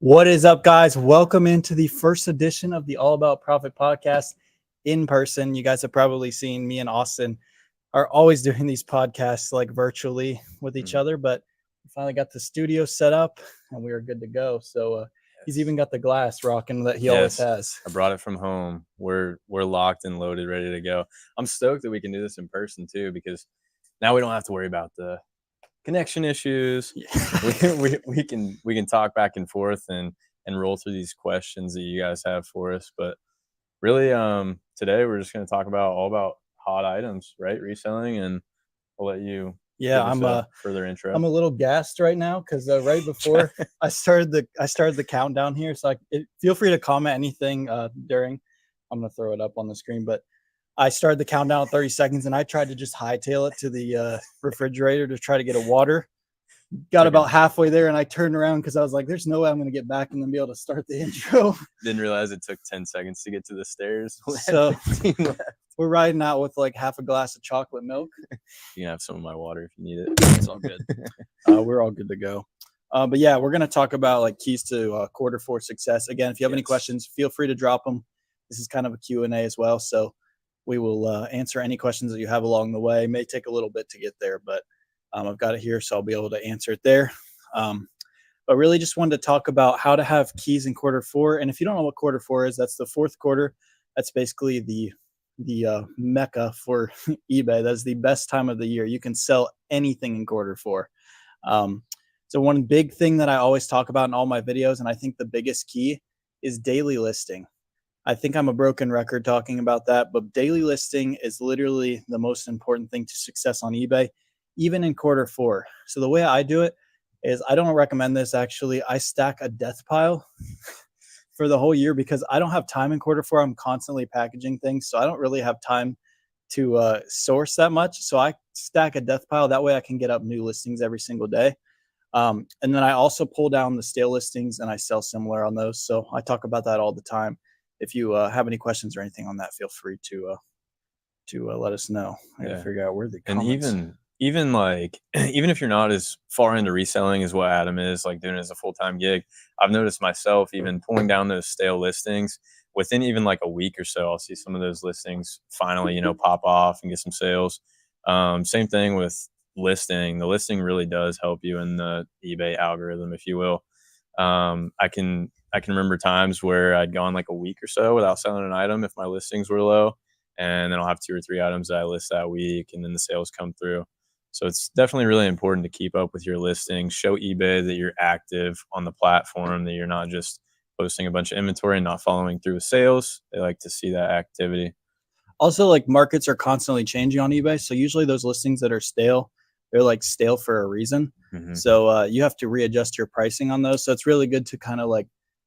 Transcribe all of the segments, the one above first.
What is up, guys? Welcome into the first edition of the All About Profit podcast in person. You guys have probably seen me and Austin are always doing these podcasts like virtually with each other, but we finally got the studio set up and we are good to go. So he's even got the glass rocking that he always has. I brought it from home. We're locked and loaded, ready to go. I'm stoked that we can do this in person too, because now we don't have to worry about the connection issues. Yeah. we can talk back and forth and roll through these questions that you guys have for us. But really, today we're just going to talk all about hot items, right? Reselling, and I'll let you. Yeah, I'm a further intro. I'm a little gassed right now because right before I started the countdown here. So feel free to comment anything during. I'm gonna throw it up on the screen, but I started the countdown at 30 seconds, and I tried to just hightail it to the refrigerator to try to get a water. Got about halfway there, and I turned around because I was like, "There's no way I'm going to get back and then be able to start the intro." Didn't realize it took 10 seconds to get to the stairs. So we're riding out with like half a glass of chocolate milk. You can have some of my water if you need it. It's all good. We're all good to go. But yeah, we're going to talk about like keys to quarter four success. Again, if you have any questions, feel free to drop them. This is kind of a Q&A as well, so we will answer any questions that you have along the way. It may take a little bit to get there, but I've got it here, so I'll be able to answer it there. But really just wanted to talk about how to have keys in quarter four. And if you don't know what quarter four is, that's the fourth quarter. That's basically the mecca for eBay. That's the best time of the year. You can sell anything in quarter four. So one big thing that I always talk about in all my videos, and I think the biggest key, is daily listing. I think I'm a broken record talking about that, but daily listing is literally the most important thing to success on eBay, even in quarter four. So the way I do it is, I don't recommend this actually. I stack a death pile for the whole year because I don't have time in quarter four. I'm constantly packaging things, so I don't really have time to source that much. So I stack a death pile. That way I can get up new listings every single day. And then I also pull down the stale listings and I sell similar on those. So I talk about that all the time. If you have any questions or anything on that, feel free to let us know. I gotta figure out where the comments. And even if you're not as far into reselling as what Adam is, like doing it as a full-time gig, I've noticed myself even pulling down those stale listings within even like a week or so. I'll see some of those listings finally, pop off and get some sales. Same thing with listing. The listing really does help you in the eBay algorithm, if you will. I can remember times where I'd gone like a week or so without selling an item if my listings were low, and then I'll have 2 or 3 items that I list that week, and then the sales come through. So it's definitely really important to keep up with your listings. Show eBay that you're active on the platform, that you're not just posting a bunch of inventory and not following through with sales. They like to see that activity. Also, like, markets are constantly changing on eBay. So usually those listings that are stale, they're like stale for a reason. Mm-hmm. So you have to readjust your pricing on those. So it's really good to kind of like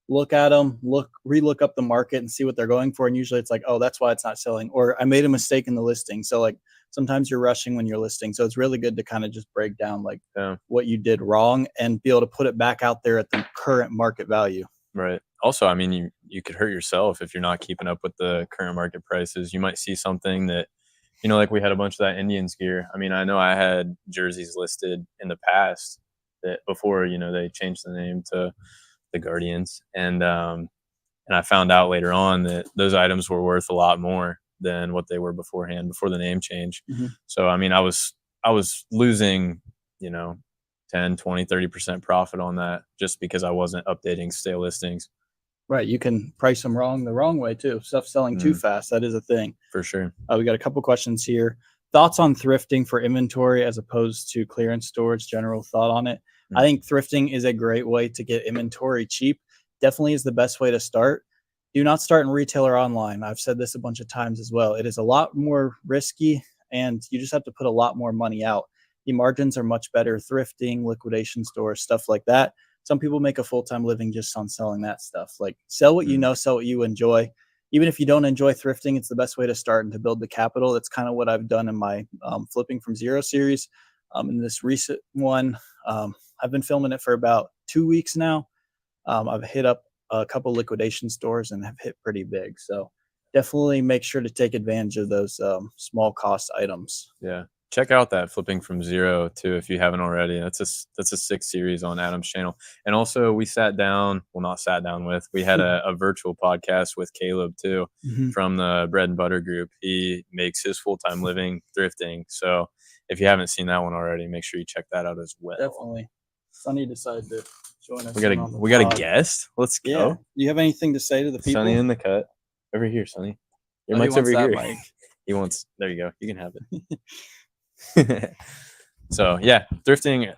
look at them, relook up the market and see what they're going for. And usually it's like, oh, that's why it's not selling, or I made a mistake in the listing. So like sometimes you're rushing when you're listing. So it's really good to kind of just break down like what you did wrong and be able to put it back out there at the current market value. Right. Also, I mean, you could hurt yourself if you're not keeping up with the current market prices. You might see something that, like we had a bunch of that Indians gear. I mean, I know I had jerseys listed in the past that before, they changed the name to the Guardians. And I found out later on that those items were worth a lot more than what they were beforehand, before the name change. Mm-hmm. So, I mean, I was losing, 10, 20, 30% profit on that just because I wasn't updating stale listings. Right. You can price them the wrong way too. Stuff selling too fast. That is a thing. For sure. We got a couple questions here. Thoughts on thrifting for inventory as opposed to clearance storage? General thought on it. I think thrifting is a great way to get inventory cheap. Definitely is the best way to start. Do not start in retail or online. I've said this a bunch of times as well. It is a lot more risky and you just have to put a lot more money out. The margins are much better thrifting, liquidation stores, stuff like that. Some people make a full-time living just on selling that stuff. Like, sell what you know, sell what you enjoy. Even if you don't enjoy thrifting, it's the best way to start and to build the capital. That's kind of what I've done in my flipping from zero series. In this recent one, I've been filming it for about 2 weeks now. I've hit up a couple liquidation stores and have hit pretty big. So definitely make sure to take advantage of those small cost items. Yeah. check out that Flipping from Zero too if you haven't already. That's a 6 series on Adam's channel. And also we sat down, well not sat down with, we had a virtual podcast with Caleb too from the Bread and Butter group. He makes his full-time living thrifting. So if you haven't seen that one already, make sure you check that out as well. Definitely. Sonny decided to join us. We got a guest. Let's go. Yeah. Do you have anything to say to the people? Sonny in the cut. Over here, Sonny. Your mic's over here. Mic. He wants, there you go. You can have it. So yeah, thrifting,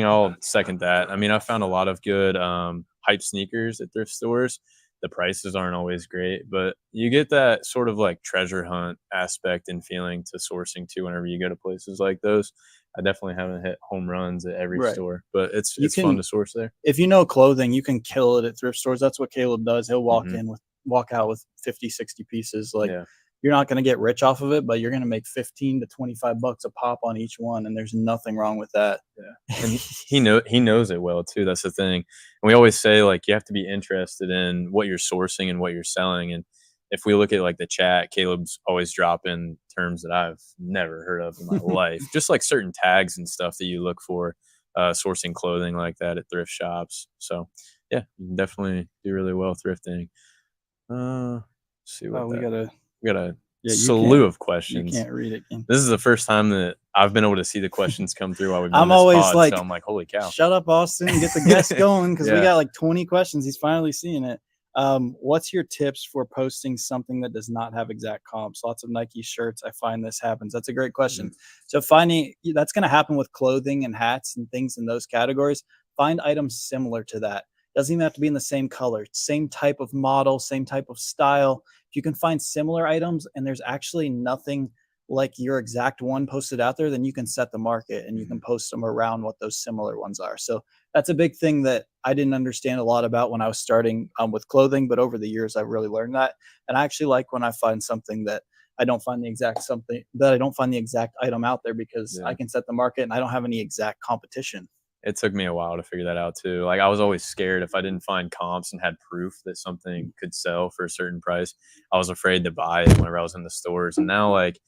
I'll second that. I mean, I found a lot of good hype sneakers at thrift stores. The prices aren't always great, but you get that sort of like treasure hunt aspect and feeling to sourcing too whenever you go to places like those. I definitely haven't hit home runs at every store, but it's fun to source there. If you know clothing, you can kill it at thrift stores. That's what Caleb does. He'll walk out with 50, 60 pieces. Like, you're not going to get rich off of it, but you're going to make 15 to 25 bucks a pop on each one. And there's nothing wrong with that. Yeah. And he knows it well too. That's the thing. And we always say, like, you have to be interested in what you're sourcing and what you're selling. And if we look at like the chat, Caleb's always dropping terms that I've never heard of in my life, just like certain tags and stuff that you look for, sourcing clothing like that at thrift shops. So yeah, you can definitely do really well thrifting. Let's see what we got a slew of questions. You can't read it. This is the first time that I've been able to see the questions come through while we've been so I'm like, holy cow. Shut up, Austin, get the guest going, because we got like 20 questions. He's finally seeing it. What's your tips for posting something that does not have exact comps? Lots of Nike shirts. I find this happens. That's a great question. So that's going to happen with clothing and hats and things in those categories. Find items similar to that. Doesn't even have to be in the same color, same type of model, same type of style. If you can find similar items and there's actually nothing like your exact one posted out there, then you can set the market and you can post them around what those similar ones are. So that's a big thing that I didn't understand a lot about when I was starting with clothing, but over the years I've really learned that. And I actually like when I find something that I don't find the exact item out there, because I can set the market and I don't have any exact competition. It took me a while to figure that out too. Like, I was always scared if I didn't find comps and had proof that something could sell for a certain price. I was afraid to buy it whenever I was in the stores. And now, like,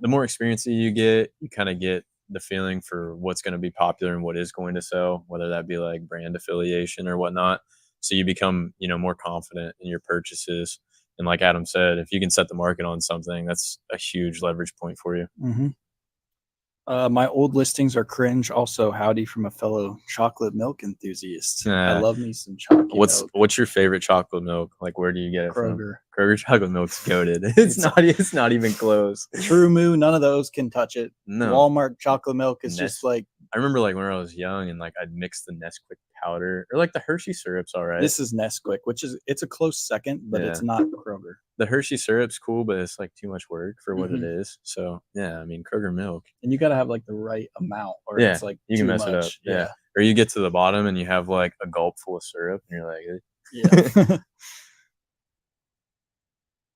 the more experience that you get, you kind of get the feeling for what's going to be popular and what is going to sell, whether that be like brand affiliation or whatnot. So you become, more confident in your purchases. And like Adam said, if you can set the market on something, that's a huge leverage point for you. My old listings are cringe. Also, howdy from a fellow chocolate milk enthusiast. I love me some chocolate milk. What's your favorite chocolate milk? Like, where do you get it Kroger. from? Kroger chocolate milk's goated. It's not even close. True Moo, none of those can touch it. No. Walmart chocolate milk is just like. I remember like when I was young and like I'd mix the Nesquik powder or like the Hershey syrup's all right. This is Nesquik, it's a close second, but it's not Kroger. The Hershey syrup's cool, but it's like too much work for what it is. So yeah, I mean, Kroger milk. And you got to have like the right amount, or it's like you can mess it up. Yeah. Or you get to the bottom and you have like a gulp full of syrup and you're like, yeah.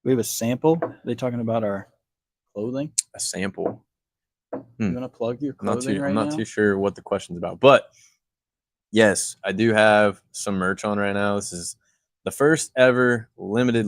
We have a sample. Are they talking about our clothing? A sample. You want to plug your clothing I'm not too sure what the question's about, but yes, I do have some merch on right now. This is the first ever limited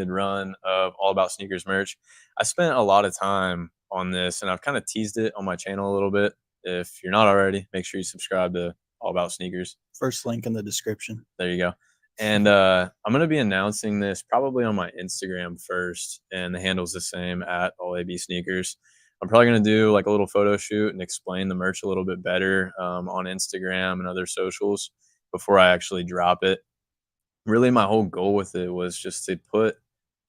run of All About Sneakers merch. I spent a lot of time on this and I've kind of teased it on my channel a little bit. If you're not already, make sure you subscribe to All About Sneakers. First link in the description. There you go. And I'm going to be announcing this probably on my Instagram first, and the handle's the same at All AB Sneakers. I'm probably going to do like a little photo shoot and explain the merch a little bit better on Instagram and other socials before I actually drop it. Really, my whole goal with it was just to put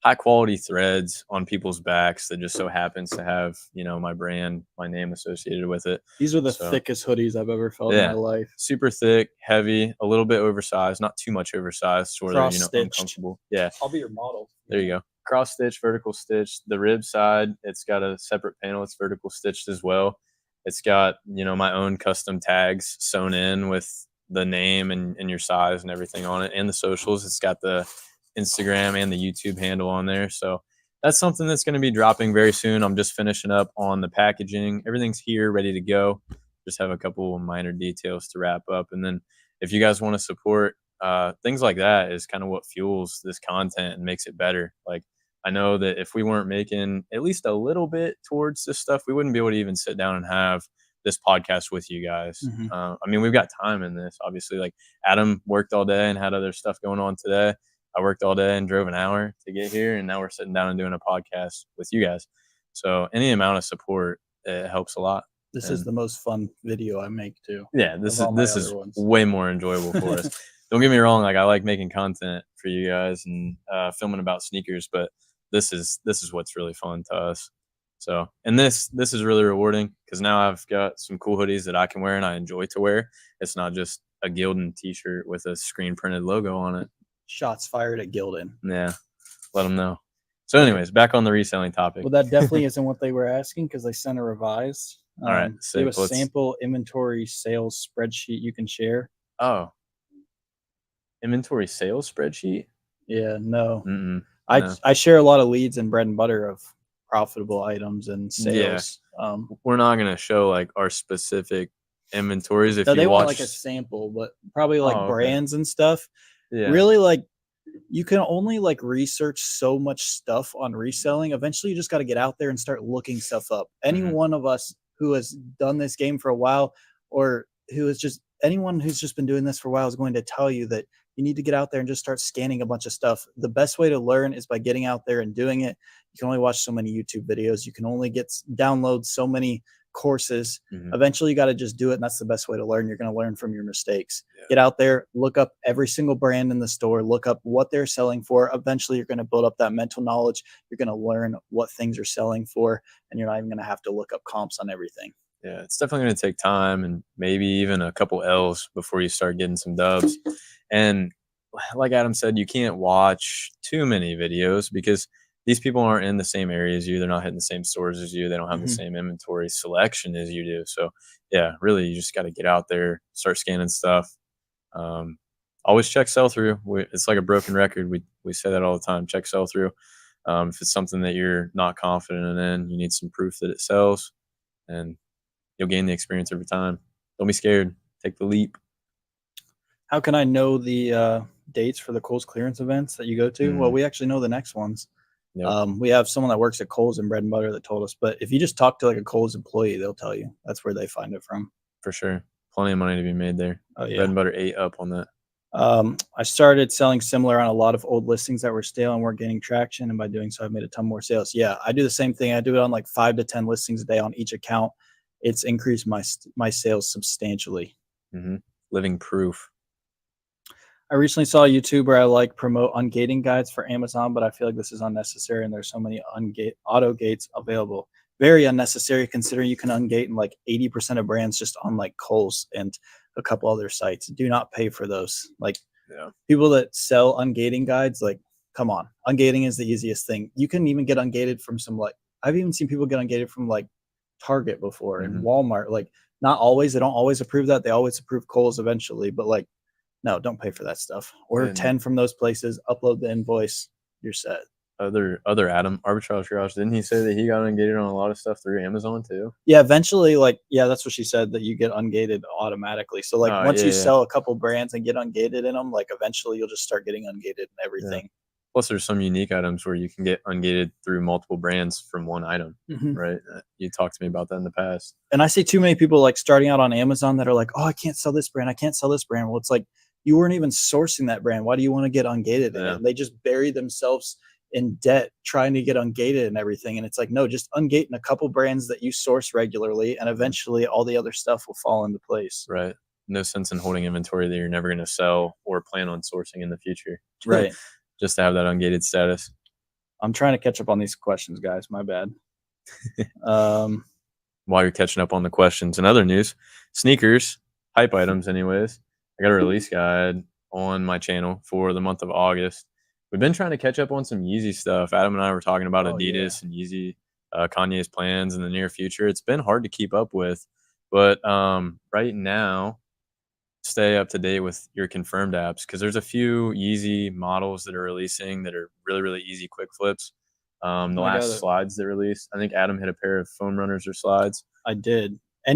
high quality threads on people's backs that just so happens to have, my brand, my name associated with it. These are the thickest hoodies I've ever felt in my life. Super thick, heavy, a little bit oversized, not too much oversized, sort of, uncomfortable. Yeah. I'll be your model. There you go. Cross stitch, vertical stitch. The rib side, it's got a separate panel. It's vertical stitched as well. It's got, my own custom tags sewn in with the name and your size and everything on it, and the socials. It's got the Instagram and the YouTube handle on there. So that's something that's going to be dropping very soon. I'm just finishing up on the packaging. Everything's here, ready to go. Just have a couple minor details to wrap up. And then if you guys want to support things like that, is kind of what fuels this content and makes it better. Like, I know that if we weren't making at least a little bit towards this stuff, we wouldn't be able to even sit down and have this podcast with you guys. Mhm. I mean, we've got time in this, obviously. Like Adam worked all day and had other stuff going on today. I worked all day and drove an hour to get here, and now we're sitting down and doing a podcast with you guys. So any amount of support, it helps a lot. This is And the most fun video I make too. yeah, this of all my is other ones. way more enjoyable for us. Don't get me wrong, like I like making content for you guys and filming about sneakers, but this is what's really fun to us. So, and this is really rewarding because now I've got some cool hoodies that I can wear and I enjoy to wear. It's not just a Gildan t-shirt with a screen printed logo on it. Shots fired at Gildan. Yeah, let them know. So, anyways, back on the reselling topic. Well, that definitely isn't what they were asking because they sent a revised. All right, they have a sick. sample inventory sales spreadsheet you can share. Oh, inventory sales spreadsheet? Yeah, no. No. I share a lot of leads and bread and butter of profitable items and sales. We're not gonna show like our specific inventories if No, you they want watch. like a sample, but probably like Oh, okay. brands and stuff. Yeah. Really, like you can only like research so much stuff on reselling. Eventually, you just got to get out there and start looking stuff up. Any Mhm. one of us who has done this game for a while, or who is just anyone who's just been doing this for a while, is going to tell you that you need to get out there and just start scanning a bunch of stuff. The best way to learn is by getting out there and doing it. You can only watch so many YouTube videos. You can only download so many courses. Mhm. Eventually, you got to just do it, and that's the best way to learn. You're going to learn from your mistakes. Yeah. Get out there, look up every single brand in the store, look up what they're selling for. Eventually, you're going to build up that mental knowledge. You're going to learn what things are selling for, and you're not even going to have to look up comps on everything. Yeah, it's definitely going to take time and maybe even a couple L's before you start getting some dubs. And like Adam said, you can't watch too many videos because these people aren't in the same area as you. They're not hitting the same stores as you. They don't have the same inventory selection as you do. So yeah, really, you just got to get out there, start scanning stuff. Always check sell through. It's like a broken record. We say that all the time. Check sell through. If it's something that you're not confident in, you need some proof that it sells, and you'll gain the experience over time. Don't be scared. Take the leap. How can I know the dates for the Kohl's clearance events that you go to? Well, we actually know the next ones. Yep. We have someone that works at Kohl's and Bread and Butter that told us, but if you just talk to like a Kohl's employee, they'll tell you. That's where they find it from. For sure. Plenty of money to be made there. Oh, yeah. Bread and Butter ate up on that. I started selling similar on a lot of old listings that were stale and weren't gaining traction, and by doing so, I've made a ton more sales. Yeah, I do the same thing. I do it on like 5 to 10 listings a day on each account. It's increased my sales substantially. Mm-hmm. Living proof. I recently saw a YouTuber I like promote ungating guides for Amazon, but I feel like this is unnecessary and there's so many auto gates available. Very unnecessary considering you can ungate in like 80% of brands just on like Kohl's and a couple other sites. Do not pay for those. Like people that sell ungating guides, like come on, ungating is the easiest thing. You can even get ungated from some like I've even seen people get ungated from like Target before and Walmart. Like not always, they don't always approve that. They always approve Kohl's eventually, but like no, don't pay for that stuff. Order 10 from those places, upload the invoice, you're set. Other Adam, Arbitrage Garage, didn't he say that he got ungated on a lot of stuff through Amazon too? Yeah, eventually, like, yeah, that's what she said, that you get ungated automatically. So like once you sell a couple brands and get ungated in them, like eventually you'll just start getting ungated in everything. Yeah. Plus there's some unique items where you can get ungated through multiple brands from one item, right? You talked to me about that in the past. And I see too many people like starting out on Amazon that are like, oh, I can't sell this brand. I can't sell this brand. Well, it's like, you weren't even sourcing that brand. Why do you want to get ungated in it? They just bury themselves in debt trying to get ungated and everything. And it's like, no, just ungate in a couple brands that you source regularly, and eventually all the other stuff will fall into place. Right. No sense in holding inventory that you're never going to sell or plan on sourcing in the future. Right. Just to have that ungated status. I'm trying to catch up on these questions, guys. My bad. While you're catching up on the questions and other news, sneakers, hype items anyways. I got a release guide on my channel for the month of August. We've been trying to catch up on some Yeezy stuff. Adam and I were talking about Adidas and Yeezy, Kanye's plans in the near future. It's been hard to keep up with, but right now, stay up to date with your confirmed apps because there's a few Yeezy models that are releasing that are really, really easy quick flips. The last slides that released, I think Adam hit a pair of foam runners or slides. I did. I'm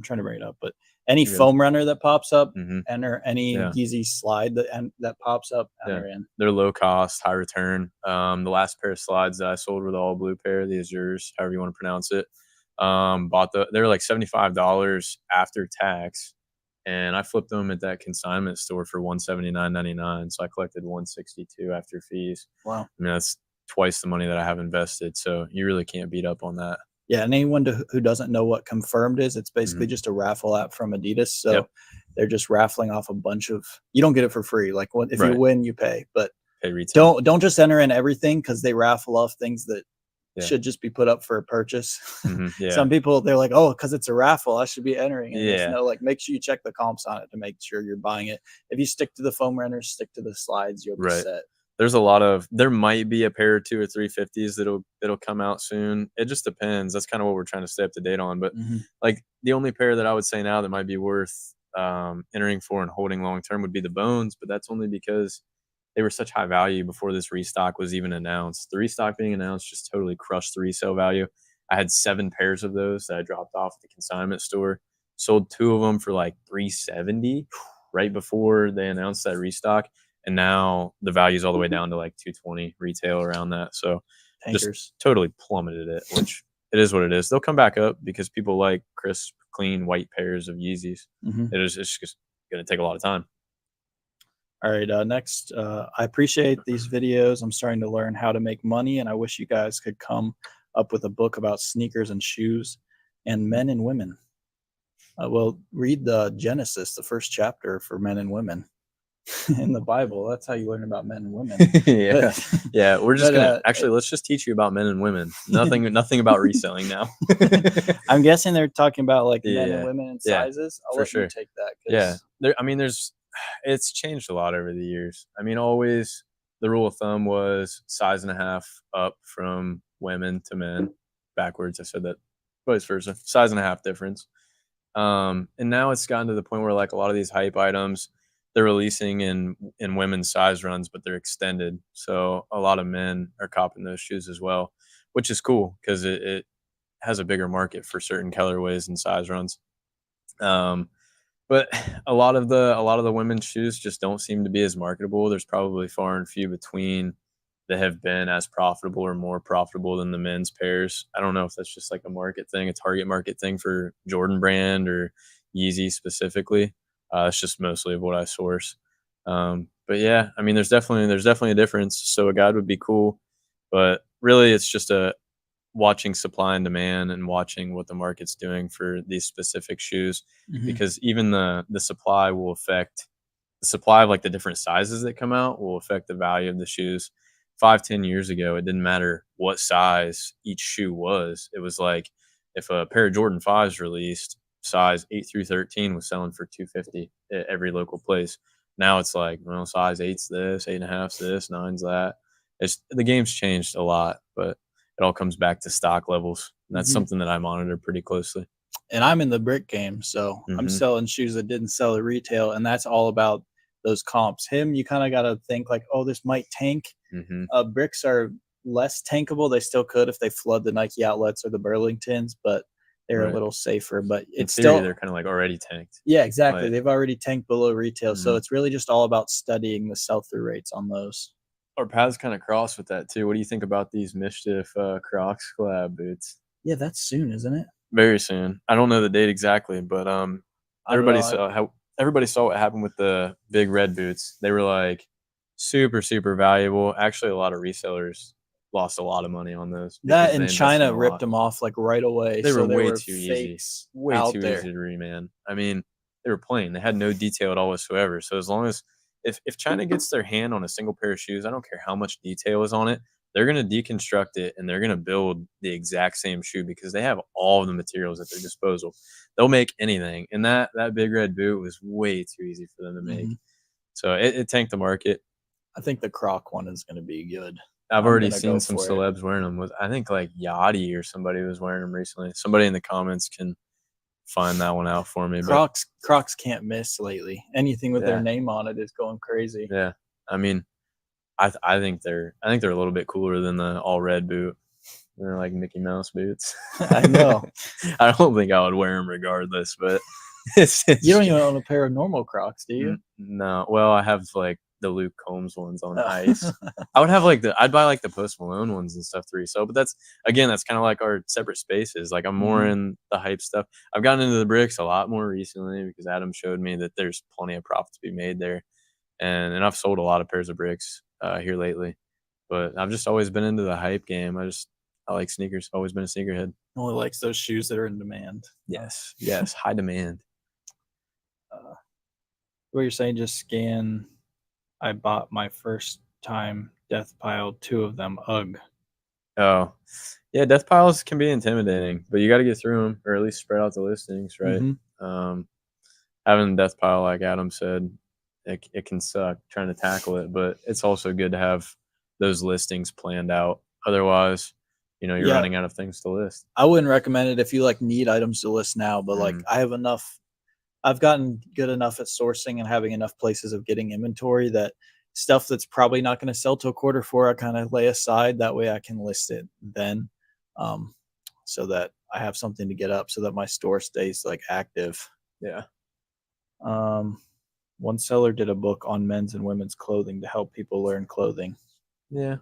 trying to bring it up, but Any You're good. foam runner that pops up, Mhm. enter any Yeah. Yeezy slide that pops up, enter in. They're low cost, high return. The last pair of slides that I sold were the all blue pair, the Azures, however you want to pronounce it. They were like $75 after tax, and I flipped them at that consignment store for $179.99. So I collected $162 after fees. Wow. I mean, that's twice the money that I have invested. So you really can't beat up on that. Yeah, and anyone who doesn't know what Confirmed is, it's basically just a raffle app from Adidas. So they're just raffling off a bunch of. You don't get it for free. Like if you win, you pay, but pay retail. don't just enter in everything because they raffle off things that should just be put up for a purchase. Some people they're like, oh, because it's a raffle, I should be entering it. There's no, like, make sure you check the comps on it to make sure you're buying it. If you stick to the foam runners, stick to the slides, you'll be set. There might be a pair or two or 350s that'll come out soon. It just depends. That's kind of what we're trying to stay up to date on. But like the only pair that I would say now that might be worth entering for and holding long term would be the Bones, but that's only because they were such high value before this restock was even announced. The restock being announced just totally crushed the resale value. I had 7 pairs of those that I dropped off at the consignment store. Sold 2 of them for like $370 right before they announced that restock. And now the value's all the way down to like $220 retail around that. So just totally plummeted it, which it is what it is. They'll come back up because people like crisp, clean, white pairs of Yeezys. It's just going to take a lot of time. All right, next, I appreciate these videos. I'm starting to learn how to make money, and I wish you guys could come up with a book about sneakers and shoes and men and women. Well, read the Genesis, the first chapter for men and women. In the Bible, that's how you learn about men and women. We're just gonna let's just teach you about men and women. Nothing about reselling now. I'm guessing they're talking about like men and women and sizes. I'll let you take that. It's changed a lot over the years. I mean, always the rule of thumb was 1.5 up from women to men. Backwards, I said that, vice versa, 1.5 difference. And now it's gotten to the point where like a lot of these hype items, they're releasing in women's size runs, but they're extended. So a lot of men are copping those shoes as well, which is cool because it has a bigger market for certain colorways and size runs. But a lot of the women's shoes just don't seem to be as marketable. There's probably far and few between that have been as profitable or more profitable than the men's pairs. I don't know if that's just like a market thing, a target market thing for Jordan brand or Yeezy specifically. It's just mostly of what I source. But yeah, I mean, there's definitely a difference. So a guide would be cool, but really it's just watching supply and demand and watching what the market's doing for these specific shoes, because even the supply will affect the supply of like the different sizes that come out will affect the value of the shoes. 5-10 years ago, it didn't matter what size each shoe was. It was like if a pair of Jordan 5s released, size 8 through 13 was selling for $250 at every local place. Now it's like, well, size 8's this, 8.5's this, 9's that. The game's changed a lot, but it all comes back to stock levels. And that's something that I monitor pretty closely. And I'm in the brick game, so I'm selling shoes that didn't sell at retail, and that's all about those comps. You kind of got to think like, oh, this might tank. Bricks are less tankable. They still could if they flood the Nike outlets or the Burlingtons, but they're a little safer. But it's still, they're kind of like already tanked. Yeah, exactly. Like, they've already tanked below retail. So it's really just all about studying the sell-through rates on those. Our paths kind of cross with that too. What do you think about these Mischief Crocs collab boots? Yeah, that's soon, isn't it? Very soon. I don't know the date exactly, but everybody saw what happened with the big red boots. They were like super, super valuable. Actually, a lot of resellers lost a lot of money on those. That and China ripped them off like right away. They were way too easy. Way too easy to reman. I mean, they were plain. They had no detail at all whatsoever. So as long as if China gets their hand on a single pair of shoes, I don't care how much detail is on it, they're going to deconstruct it and they're going to build the exact same shoe because they have all of the materials at their disposal. They'll make anything. And that big red boot was way too easy for them to make. So it tanked the market. I think the Croc one is going to be good. I've already seen some celebs wearing them. I think like Yachty or somebody was wearing them recently. Somebody in the comments can find that one out for me. Crocs can't miss lately. Anything with their name on it is going crazy. Yeah. I mean, I think they're a little bit cooler than the all red boot. They're like Mickey Mouse boots. I know. I don't think I would wear them regardless, but It's You don't just- even own a pair of normal Crocs, do you? No. Well, I have like the Luke Combs ones on Oh. ice. I would have like I'd buy like the Post Malone ones and stuff to resell, but that's kind of like our separate spaces. Like I'm more Mhm. in the hype stuff. I've gotten into the bricks a lot more recently because Adam showed me that there's plenty of profit to be made there, and I've sold a lot of pairs of bricks here lately. But I've just always been into the hype game. I like sneakers. Always been a sneakerhead. Only likes those shoes that are in demand. Yes, high demand. What you're saying, just scan. I bought my first time death pile, 2 of them. Ugh. Oh, yeah, death piles can be intimidating, but you got to get through them, or at least spread out the listings, right? Mhm. Having a death pile, like Adam said, it can suck trying to tackle it, but it's also good to have those listings planned out. Otherwise, you're Yeah. running out of things to list. I wouldn't recommend it if you like need items to list now, but like Mhm. I have enough. I've gotten good enough at sourcing and having enough places of getting inventory that stuff that's probably not going to sell till Q4, I kind of lay aside. That way I can list it then, um, so that I have something to get up, so that my store stays like active. Yeah. Um, one seller did a book on men's and women's clothing to help people learn clothing. Yeah.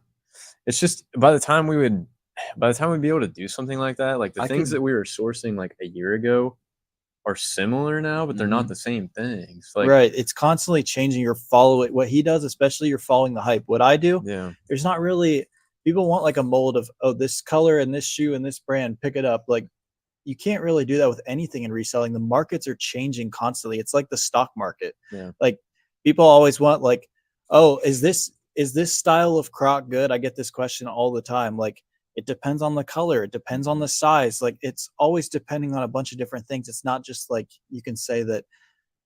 It's just by the time we'd be able to do something like that, like the I things could- that we were sourcing like a year ago are similar now, but they're not Mhm. the same things. Like, Right. It's constantly changing. You're following what he does, especially you're following the hype. What I do, yeah, there's not really people want like a mold of, oh, this color and this shoe and this brand, pick it up. Like you can't really do that with anything in reselling. The markets are changing constantly. It's like the stock market. yeah, Like people always want like, oh, is this style of Croc good? I get this question all the time. Like it depends on the color, it depends on the size. Like it's always depending on a bunch of different things. It's not just like you can say that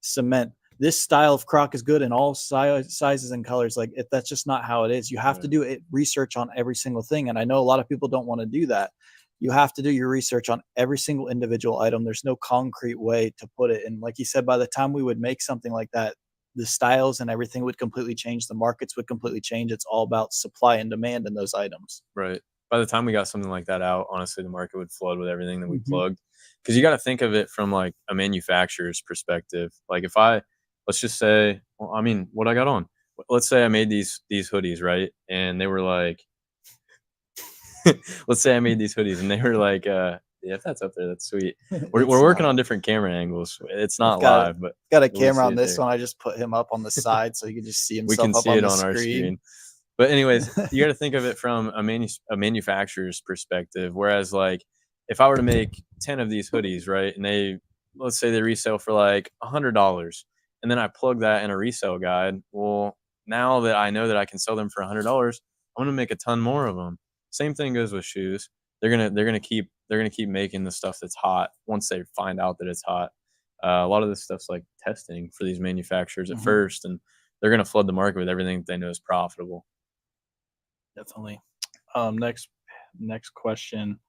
cement this style of Croc is good in all sizes and colors. Like that's just not how it is. You have to Right. do it research on every single thing, and I know a lot of people don't want to do that. You have to do your research on every single individual item. There's no concrete way to put it. And like you said, by the time we would make something like that, the styles and everything would completely change. The markets would completely change. It's all about supply and demand in those items. right. By the time we got something like that out, honestly, the market would flood with everything that we Mhm. plugged. Because you got to think of it from like a manufacturer's perspective. Like let's just say, well, I mean, what I got on. Let's say I made these hoodies, right? And they were like, let's say I made these hoodies, and they were like, yeah, if that's up there, that's sweet. We're It's working not. on different camera angles. It's not I've got live, but got a you'll camera see on it this there. one. I just put him up on the side so you can just see We himself can up see on it the on our screen. screen. But anyways, you got to think of it from a manufacturer's perspective. Whereas, like, if I were to make 10 of these hoodies, right, and let's say they resell for like $100, and then I plug that in a resale guide. Well, now that I know that I can sell them for $100, I'm gonna make a ton more of them. Same thing goes with shoes. They're gonna keep making the stuff that's hot once they find out that it's hot. A lot of this stuff's like testing for these manufacturers at Mhm. first, and they're gonna flood the market with everything that they know is profitable. Definitely. Next question.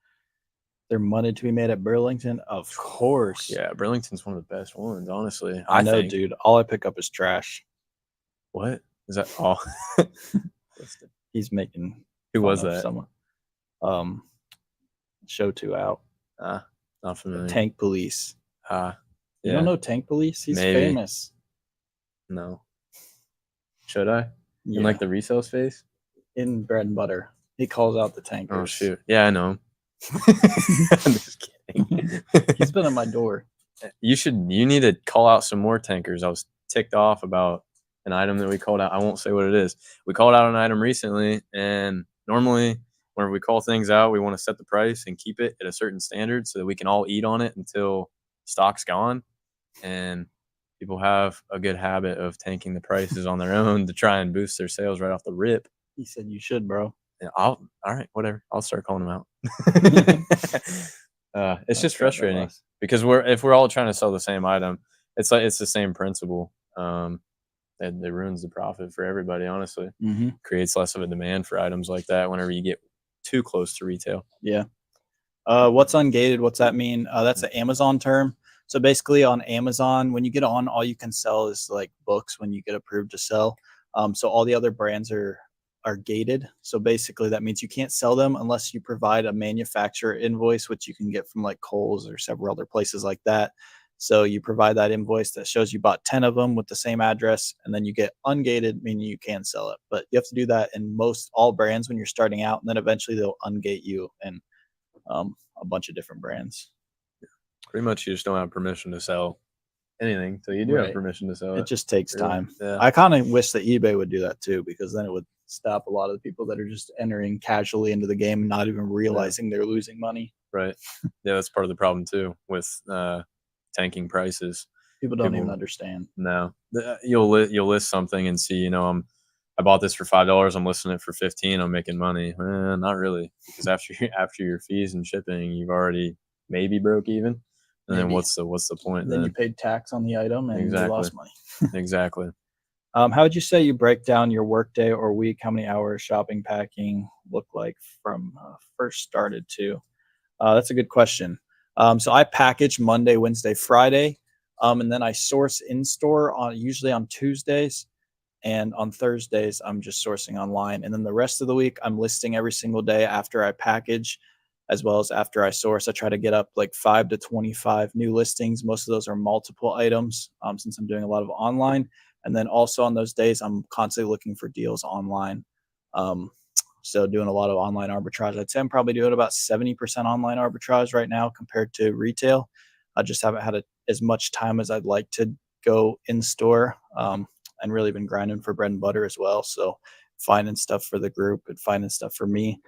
There money to be made at Burlington? Of course. Yeah, Burlington's one of the best ones, honestly. I know, think. dude. All I pick up is trash. What is that? Oh, He's making who fun was of that? someone. Show 2 out. Not familiar. Tank Police. Ah, You yeah, don't know Tank Police? He's maybe. famous. No. Should I? Yeah. In like the resale space? In Bread and Butter. He calls out the tankers. Oh shoot! Yeah, I know him. I'm just kidding. He's been at my door. You need to call out some more tankers. I was ticked off about an item that we called out. I won't say what it is. We called out an item recently, and normally whenever we call things out, we want to set the price and keep it at a certain standard so that we can all eat on it until stock's gone. And people have a good habit of tanking the prices on their own to try and boost their sales right off the rip. He said you should, bro. Yeah, all right, whatever. I'll start calling them out. It's just frustrating because if we're all trying to sell the same item, it's like it's the same principle. It ruins the profit for everybody. Honestly, Mm-hmm. creates less of a demand for items like that whenever you get too close to retail. Yeah. What's ungated? What's that mean? That's an Amazon term. So basically, on Amazon, when you get on, all you can sell is like books when you get approved to sell. So all the other brands are gated. So basically, that means you can't sell them unless you provide a manufacturer invoice, which you can get from like Kohl's or several other places like that. So you provide that invoice that shows you bought 10 of them with the same address, and then you get ungated, meaning you can sell it. But you have to do that in most all brands when you're starting out, and then eventually they'll ungate you in a bunch of different brands. Pretty much, you just don't have permission to sell anything, so you do have Right. permission to sell It it. just takes Really? time. Yeah. I kind of wish that eBay would do that too, because then it would stop a lot of the people that are just entering casually into the game and not even realizing they're losing money. Right. Yeah, that's part of the problem too with tanking prices. People don't even People- understand. No, you'll list something and see, I bought this for $5. I'm listing it for 15. I'm making money. Not really, because after your fees and shipping, you've already maybe broke even. And then Maybe. what's the point? And then you paid tax on the item and you lost money. Exactly. How would you say you break down your workday or week? How many hours shopping, packing look like from first started to? That's a good question. So I package Monday, Wednesday, Friday, and then I source in store usually on Tuesdays, and on Thursdays I'm just sourcing online. And then the rest of the week I'm listing every single day after I package, as well as after I source. I try to get up like 5 to 25 new listings. Most of those are multiple items, since I'm doing a lot of online. And then also on those days I'm constantly looking for deals online. Um, so doing a lot of online arbitrage. I'd say I'm probably doing about 70% online arbitrage right now compared to retail. I just haven't had as much time as I'd like to go in store, and really been grinding for bread and butter as well. So finding stuff for the group and finding stuff for me.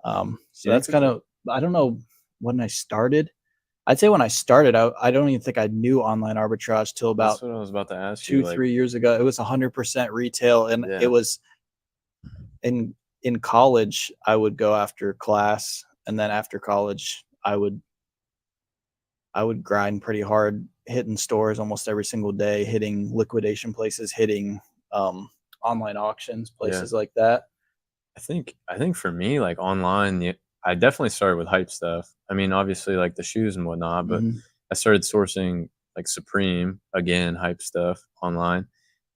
So Yeah, that's kind of, I don't know when I started. I'd say when I started, I don't even think I knew online arbitrage till about That's what I was about to ask 2, you. Like, 3 years ago. It was 100% retail, and Yeah. it was in college. I would go after class, and then after college, I would grind pretty hard, hitting stores almost every single day, hitting liquidation places, hitting online auctions, places like that. I think for me, like online, I definitely started with hype stuff. I mean, obviously like the shoes and whatnot, but Mhm. I started sourcing like Supreme, again, hype stuff online.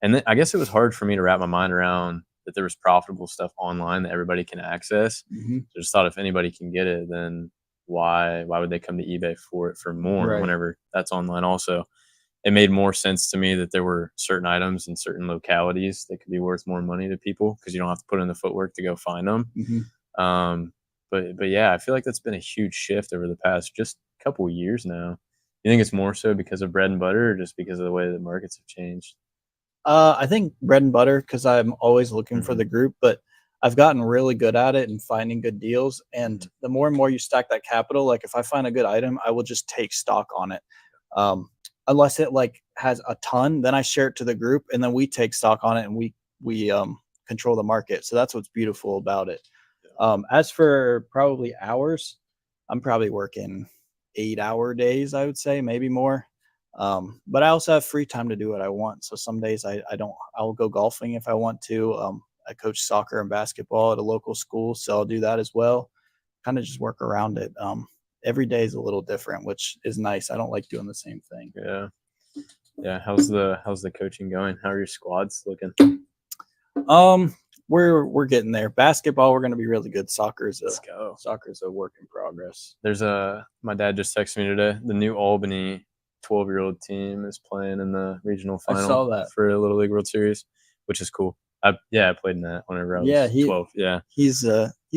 And then I guess it was hard for me to wrap my mind around that there was profitable stuff online that everybody can access. Mhm. So I just thought if anybody can get it, then why would they come to eBay for it for more Right. whenever that's online also? It made more sense to me that there were certain items in certain localities that could be worth more money to people because you don't have to put in the footwork to go find them. Mhm. But yeah, I feel like that's been a huge shift over the past just couple of years now. You think it's more so because of bread and butter or just because of the way the markets have changed? I think bread and butter, because I'm always looking for Mhm. the group, but I've gotten really good at it and finding good deals. And Mhm. the more and more you stack that capital, like if I find a good item, I will just take stock on it. Um, Unless it like has a ton, then I share it to the group, and then we take stock on it, and we control the market. So that's what's beautiful about it. As for probably hours, I'm probably working 8-hour days, I would say, maybe more. But I also have free time to do what I want. So some days I don't, I'll go golfing if I want to. I coach soccer and basketball at a local school, so I'll do that as well. Kind of just work around it. Every day is a little different, which is nice. I don't like doing the same thing. Yeah. Yeah. How's the coaching going? How are your squads looking? Um, we're getting there. Basketball, we're going to be really good. Soccer's Let's go. a work in progress. My dad just texted me today. The new Albany 12-year-old team is playing in the regional I final saw that. for a Little League World Series, which is cool. I played in that whenever I was 12. Yeah. He's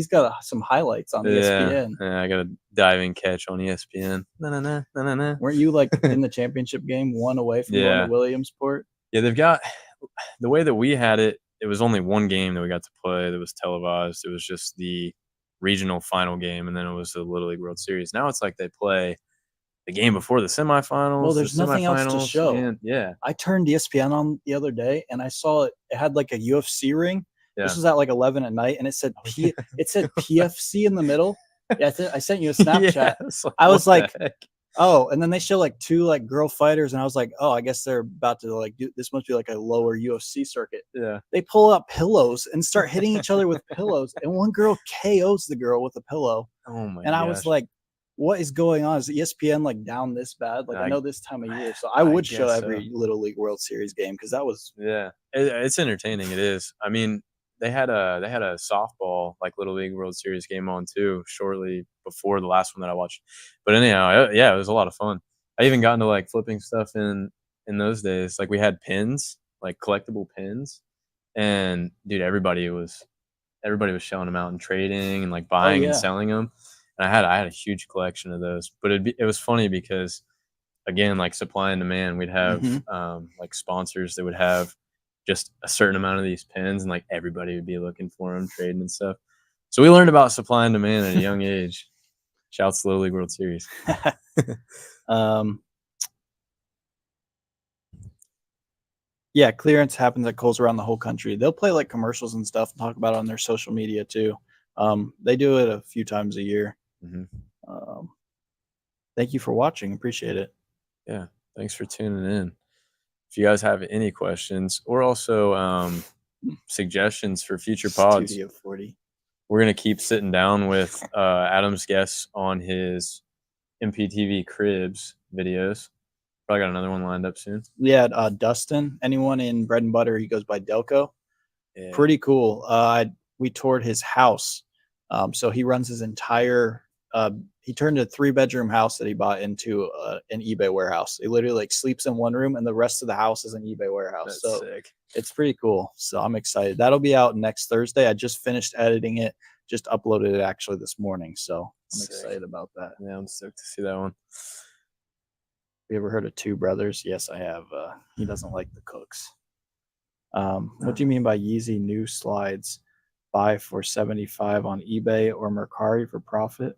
got some highlights on ESPN. Yeah, I got a diving catch on ESPN. Na-na-na, na-na-na. Weren't you like in the championship game, one away from going Yeah. to Williamsport? Yeah, they've got the way that we had it. It was only one game that we got to play that was televised. It was just the regional final game, and then it was the Little League World Series. Now it's like they play the game before the semifinals. Well, there's the nothing else to semifinals, show. and yeah, I turned ESPN on the other day and I saw it. It had like a UFC ring. yeah. This was at like 11 at night, and it said Yeah. it said PFC in the middle. Yeah, I sent you a Snapchat. Yeah, it's I was what the like, heck? oh, and then they show like two like girl fighters, and I was like, oh, I guess they're about to like do this. Must be like a lower UFC circuit. Yeah, They pull out pillows and start hitting each other with pillows, and one girl KOs the girl with a pillow. oh my And I was gosh. like, what is going on? Is ESPN like down this bad? Like I know this time of year, so I I would show guess so. every Little League World Series game because that was Yeah, it's entertaining. It is. I mean, they had a softball like Little League World Series game on too shortly before the last one that I watched. But anyhow, yeah, it was a lot of fun. I even got into like flipping stuff in those days. Like we had pins, like collectible pins, and dude, everybody was showing them out and trading and like Oh buying and yeah. selling them. And I had a huge collection of those. But it was funny because again, like supply and demand, we'd have like sponsors that would have just a certain amount of these pins, and like everybody would be looking for them, trading and stuff. So we learned about supply and demand at a young age. Shouts to Little League World Series. Yeah, clearance happens at Kohl's around the whole country. They'll play like commercials and stuff and talk about it on their social media too. They do it a few times a year. Thank you for watching. Appreciate it. Yeah, thanks for tuning in. If you guys have any questions or also suggestions for future pods, Studio 40. we're going to keep sitting down with Adam's guests on his MPTV Cribs videos. Probably got another one lined up soon. Yeah, Dustin. Anyone in Bread and Butter? He goes by Delco. Yeah. Pretty cool. We toured his house. So he runs his entire. He turned a 3-bedroom house that he bought into an eBay warehouse. He literally like sleeps in one room, and the rest of the house is an eBay warehouse. That's so sick. It's pretty cool. So I'm excited. That'll be out next Thursday. I just finished editing it. Just uploaded it actually this morning. So I'm excited about that. Yeah, I'm stoked to see that one. You ever heard of Two Brothers? Yes, I have. He doesn't like the cooks. What do you mean by Yeezy new slides? Buy for $75 on eBay or Mercari for profit?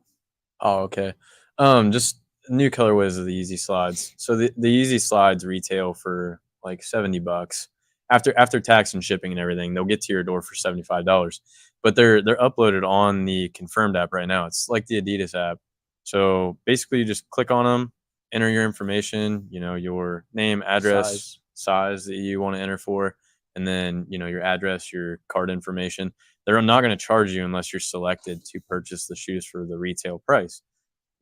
Oh, okay. Just new colorways of the Yeezy slides. So the Yeezy slides retail for like $70 after tax and shipping and everything. They'll get to your door for $75, but they're uploaded on the Confirmed app right now. It's like the Adidas app. So basically, you just click on them, enter your information, your name, address, size that you want to enter for, and then your address, your card information. They're not going to charge you unless you're selected to purchase the shoes for the retail price.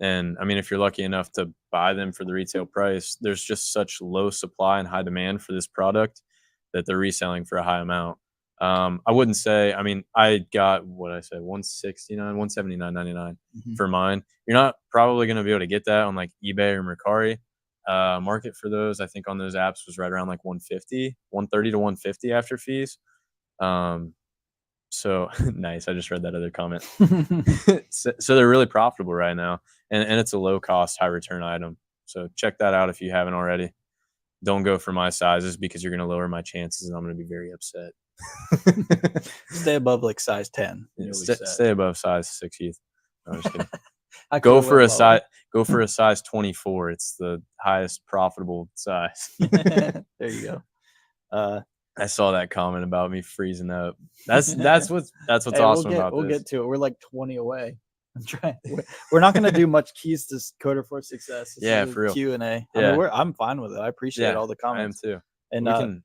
And I mean, if you're lucky enough to buy them for the retail price, there's just such low supply and high demand for this product that they're reselling for a high amount. I wouldn't say, I mean, I got what I said, 169, 179.99 for mine. You're not probably going to be able to get that on like eBay or Mercari. Market for those, I think on those apps was right around like 130 to 150 after fees. So nice. I just read that other comment. so they're really profitable right now, and it's a low cost, high return item. So check that out if you haven't already. Don't go for my sizes because you're going to lower my chances, and I'm going to be very upset. Stay above like size 10. Yeah, stay above size 6. No, I'm just kidding. Go for a size 24. It's the highest profitable size. There you go. I saw that comment about me freezing up. That's what's awesome about this. We'll get to it. We're like 20 away. I'm trying. We're not going to do much keys to Coder for Success. Yeah, for real. Q&A. Yeah. I mean, I'm fine with it. I appreciate all the comments. I am too. And we can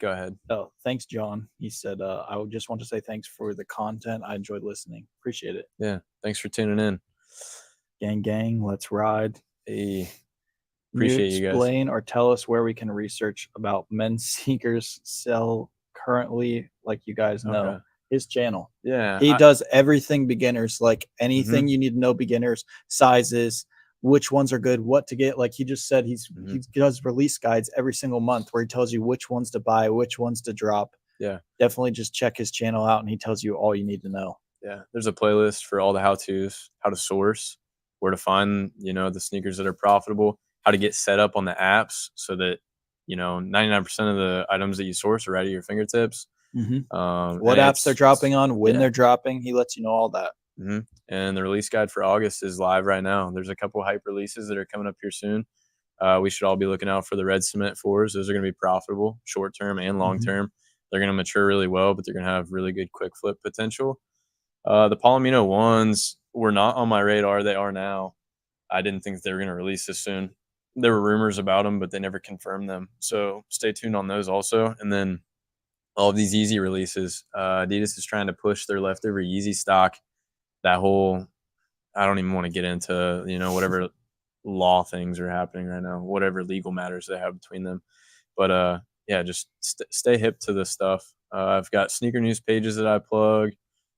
go ahead. Oh, thanks, John. He said, I would just want to say thanks for the content. I enjoyed listening. Appreciate it. Yeah. Thanks for tuning in. Gang, let's ride. Hey. Appreciate you guys. Explain or tell us where we can research about men's sneakers sell currently, like you guys know. His channel. Yeah. He does everything beginners, like anything you need to know beginners, sizes, which ones are good, what to get. Like he just said, he does release guides every single month where he tells you which ones to buy, which ones to drop. Yeah. Definitely just check his channel out and he tells you all you need to know. Yeah. There's a playlist for all the how-tos, how to source, where to find, the sneakers that are profitable, how to get set up on the apps so that, 99% of the items that you source are right at your fingertips. What apps they're dropping on, when they're dropping, he lets you know all that. And the release guide for August is live right now. There's a couple hype releases that are coming up here soon. We should all be looking out for the red cement 4s. Those are going to be profitable short term and long term. They're going to mature really well, but they're going to have really good quick flip potential. The Palomino 1s were not on my radar. They are now. I didn't think they were going to release this soon. There were rumors about them, but they never confirmed them. So stay tuned on those also. And then all of these Yeezy releases, Adidas is trying to push their leftover Yeezy stock. That whole, I don't even want to get into, whatever law things are happening right now, whatever legal matters they have between them. But just stay hip to this stuff. I've got sneaker news pages that I plug.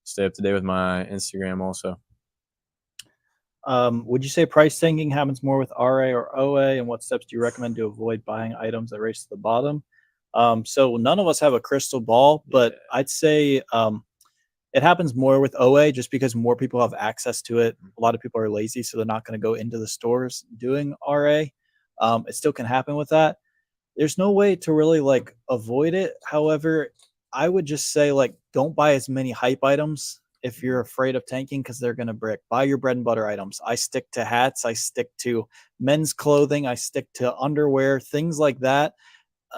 Stay up to date with my Instagram also. Would you say price tanking happens more with RA or OA? And what steps do you recommend to avoid buying items that race to the bottom? So none of us have a crystal ball, but Yeah. I'd say it happens more with OA just because more people have access to it. A lot of people are lazy, so they're not going to go into the stores doing RA. It still can happen with that. There's no way to really like avoid it. However, I would just say like don't buy as many hype items if you're afraid of tanking because they're gonna brick. Buy your bread and butter items. I stick to hats, I stick to men's clothing, I stick to underwear, things like that.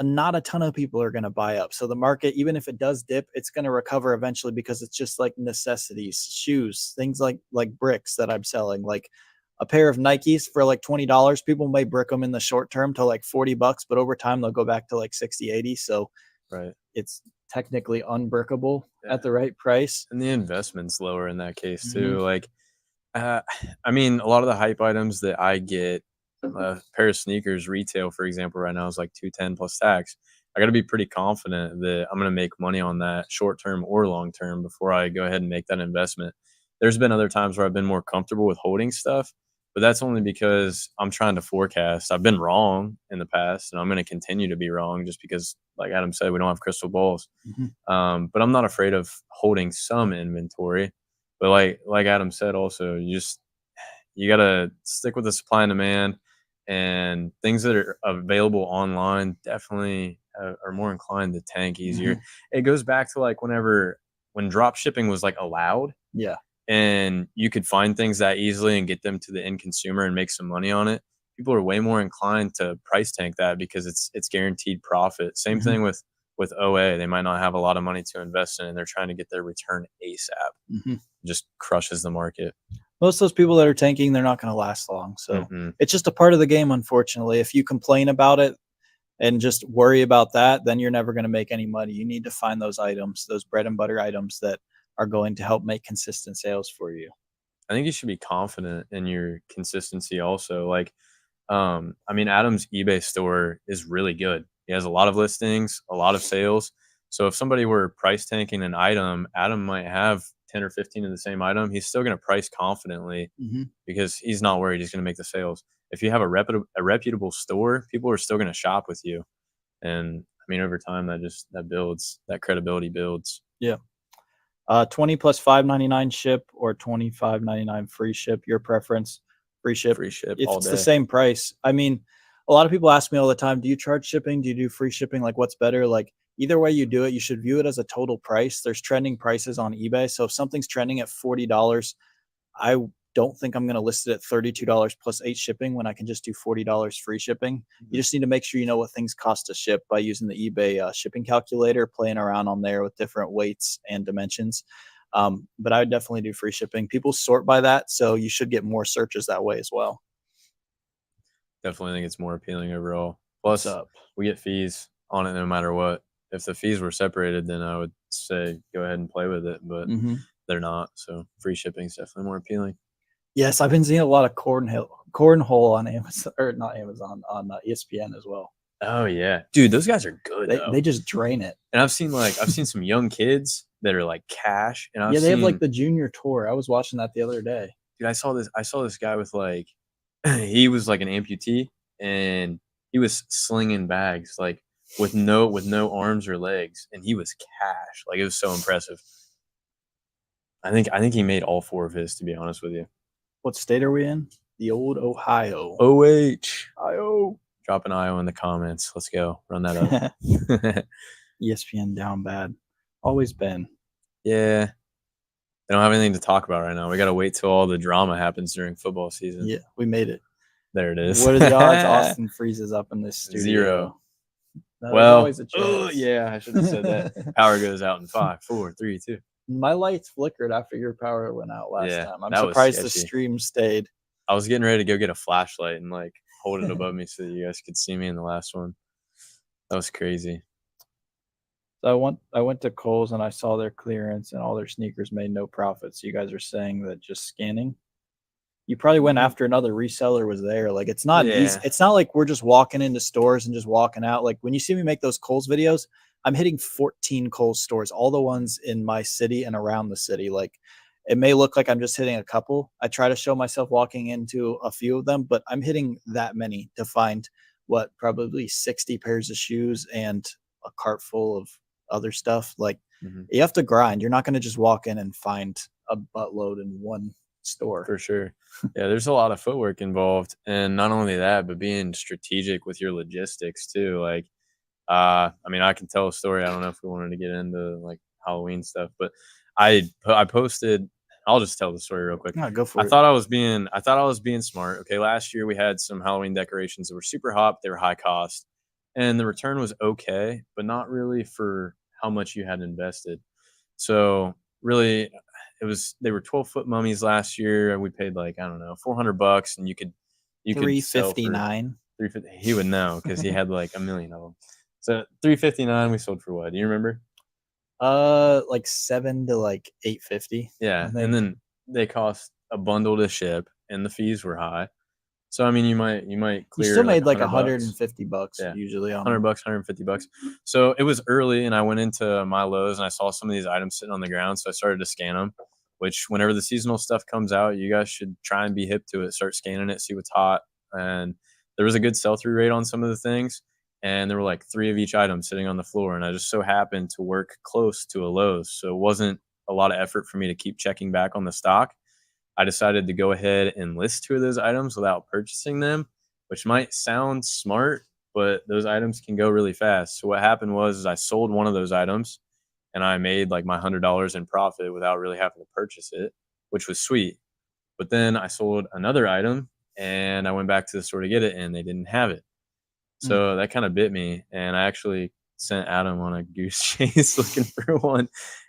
Not a ton of people are going to buy up. So the market, even if it does dip, it's going to recover eventually because it's just like necessities, shoes, things like bricks that I'm selling. Like a pair of Nikes for like $20. People may brick them in the short term to like $40, but over time they'll go back to like 60, 80. So Right. it's technically unbrickable Yeah. at the right price. And the investment's lower in that case too. Mhm. Like, I mean, a lot of the hype items that I get, a pair of sneakers retail, for example, right now is like 210 plus tax. I got to be pretty confident that I'm going to make money on that short term or long term before I go ahead and make that investment. There's been other times where I've been more comfortable with holding stuff, but that's only because I'm trying to forecast. I've been wrong in the past, and I'm going to continue to be wrong just because, like Adam said, we don't have crystal balls. Mhm. But I'm not afraid of holding some inventory. But like Adam said, also you gotta stick with the supply and demand, and things that are available online definitely are more inclined to tank easier. Mhm. It goes back to like when drop shipping was like allowed Yeah. and you could find things that easily and get them to the end consumer and make some money on it. People are way more inclined to price tank that because it's guaranteed profit. Same Mhm. thing with OA. They might not have a lot of money to invest in and they're trying to get their return ASAP. Mhm. Just crushes the market. Most of those people that are tanking, they're not going to last long. So Mm-mm. it's just a part of the game, unfortunately. If you complain about it and just worry about that, then you're never going to make any money. You need to find those items, those bread and butter items that are going to help make consistent sales for you. I think you should be confident in your consistency also. Like, I mean, Adam's eBay store is really good. He has a lot of listings, a lot of sales. So if somebody were price tanking an item, Adam might have 10 or 15 of the same item. He's still going to price confidently Mm-hmm. because he's not worried he's going to make the sales. If you have a reputable store, people are still going to shop with you. And I mean, over time, that builds, that credibility builds. Yeah. 20 plus $5.99 ship or $25.99 free ship. Your preference. Free ship. Free ship If all it's the day. same price. I mean, a lot of people ask me all the time, do you charge shipping? Do you do free shipping? Like what's better? Like either way you do it, you should view it as a total price. There's trending prices on eBay. So if something's trending at $40, I don't think I'm going to list it at $32 plus 8 shipping when I can just do $40 free shipping. You just need to make sure you know what things cost to ship by using the eBay shipping calculator, playing around on there with different weights and dimensions. But I would definitely do free shipping. People sort by that, so you should get more searches that way as well. Definitely think it's more appealing overall. What's Plus, up? we get fees on it no matter what. If the fees were separated, then I would say go ahead and play with it, but Mm-hmm. they're not. So free shipping is definitely more appealing. Yes, I've been seeing a lot of cornhole on Amazon or not Amazon on ESPN as well. Oh yeah, dude, those guys are good though. They just drain it. And I've seen some young kids that are like cash, and Yeah, they have like the junior tour. I was watching that the other day. dude, I saw this guy with like he was like an amputee and he was slinging bags like with no arms or legs, and he was cash. Like it was so impressive. I think he made all 4 of his, to be honest with you. What state are we in? The old Ohio. OH. Ohio. Drop an IO in the comments. Let's go. Run that up. ESPN down bad. Always been. Yeah. They don't have anything to talk about right now. We got to wait till all the drama happens during football season. Yeah, we made it. There it is. What are the odds Austin freezes up in this studio? 0. No, well, always a chance. yeah, I should have said that. Power goes out in 5, 4, 3, 2. My lights flickered after your power went out last time. I'm that was surprised the sketchy. stream stayed. I was getting ready to go get a flashlight and like hold it above me so that you guys could see me in the last one. That was crazy. So I went to Kohl's and I saw their clearance and all their sneakers made no profit. So you guys are saying that just scanning? You probably went after another reseller was there. Like it's not easy. It's not like we're just walking into stores and just walking out. Like when you see me make those Kohl's videos, I'm hitting 14 Kohl's stores, all the ones in my city and around the city. Like It may look like I'm just hitting a couple. I try to show myself walking into a few of them, but I'm hitting that many to find what, probably 60 pairs of shoes and a cart full of other stuff. Like, Mhm. you have to grind. You're not going to just walk in and find a buttload in one store. For sure. Yeah, there's a lot of footwork involved, and not only that, but being strategic with your logistics too. Like, I mean, I can tell a story. I don't know if we wanted to get into like Halloween stuff, but I posted. I'll just tell the story real quick. No, go I for it. thought I was being smart. Okay, last year we had some Halloween decorations that were super hot. They were high cost, and the return was okay, but not really for how much you had invested. So really, they were 12-foot mummies last year, and we paid like, I don't know, $400, and you could sell for 359. 350. He would know because he had like a million of them. So 359 we sold for what? Do you remember? Like 7 to like 850, I Yeah, and think. then they cost a bundle to ship, and the fees were high. So I mean, you might You still clear like made like 100 bucks. 150 bucks Yeah, usually on 100 them. bucks, 150 bucks. So it was early, and I went into my Lowe's and I saw some of these items sitting on the ground. So I started to scan them. Which, whenever the seasonal stuff comes out, you guys should try and be hip to it. Start scanning it, see what's hot. And there was a good sell through rate on some of the things, and there were like 3 of each item sitting on the floor. And I just so happened to work close to a Lowe's, so it wasn't a lot of effort for me to keep checking back on the stock. I decided to go ahead and list 2 of those items without purchasing them, which might sound smart, but those items can go really fast. So what happened was is I sold one of those items, and I made like my $100 in profit without really having to purchase it, which was sweet. But then I sold another item, and I went back to the store to get it, and they didn't have it. Mm. So that kind of bit me, and I actually sent Adam on a goose chase looking for one,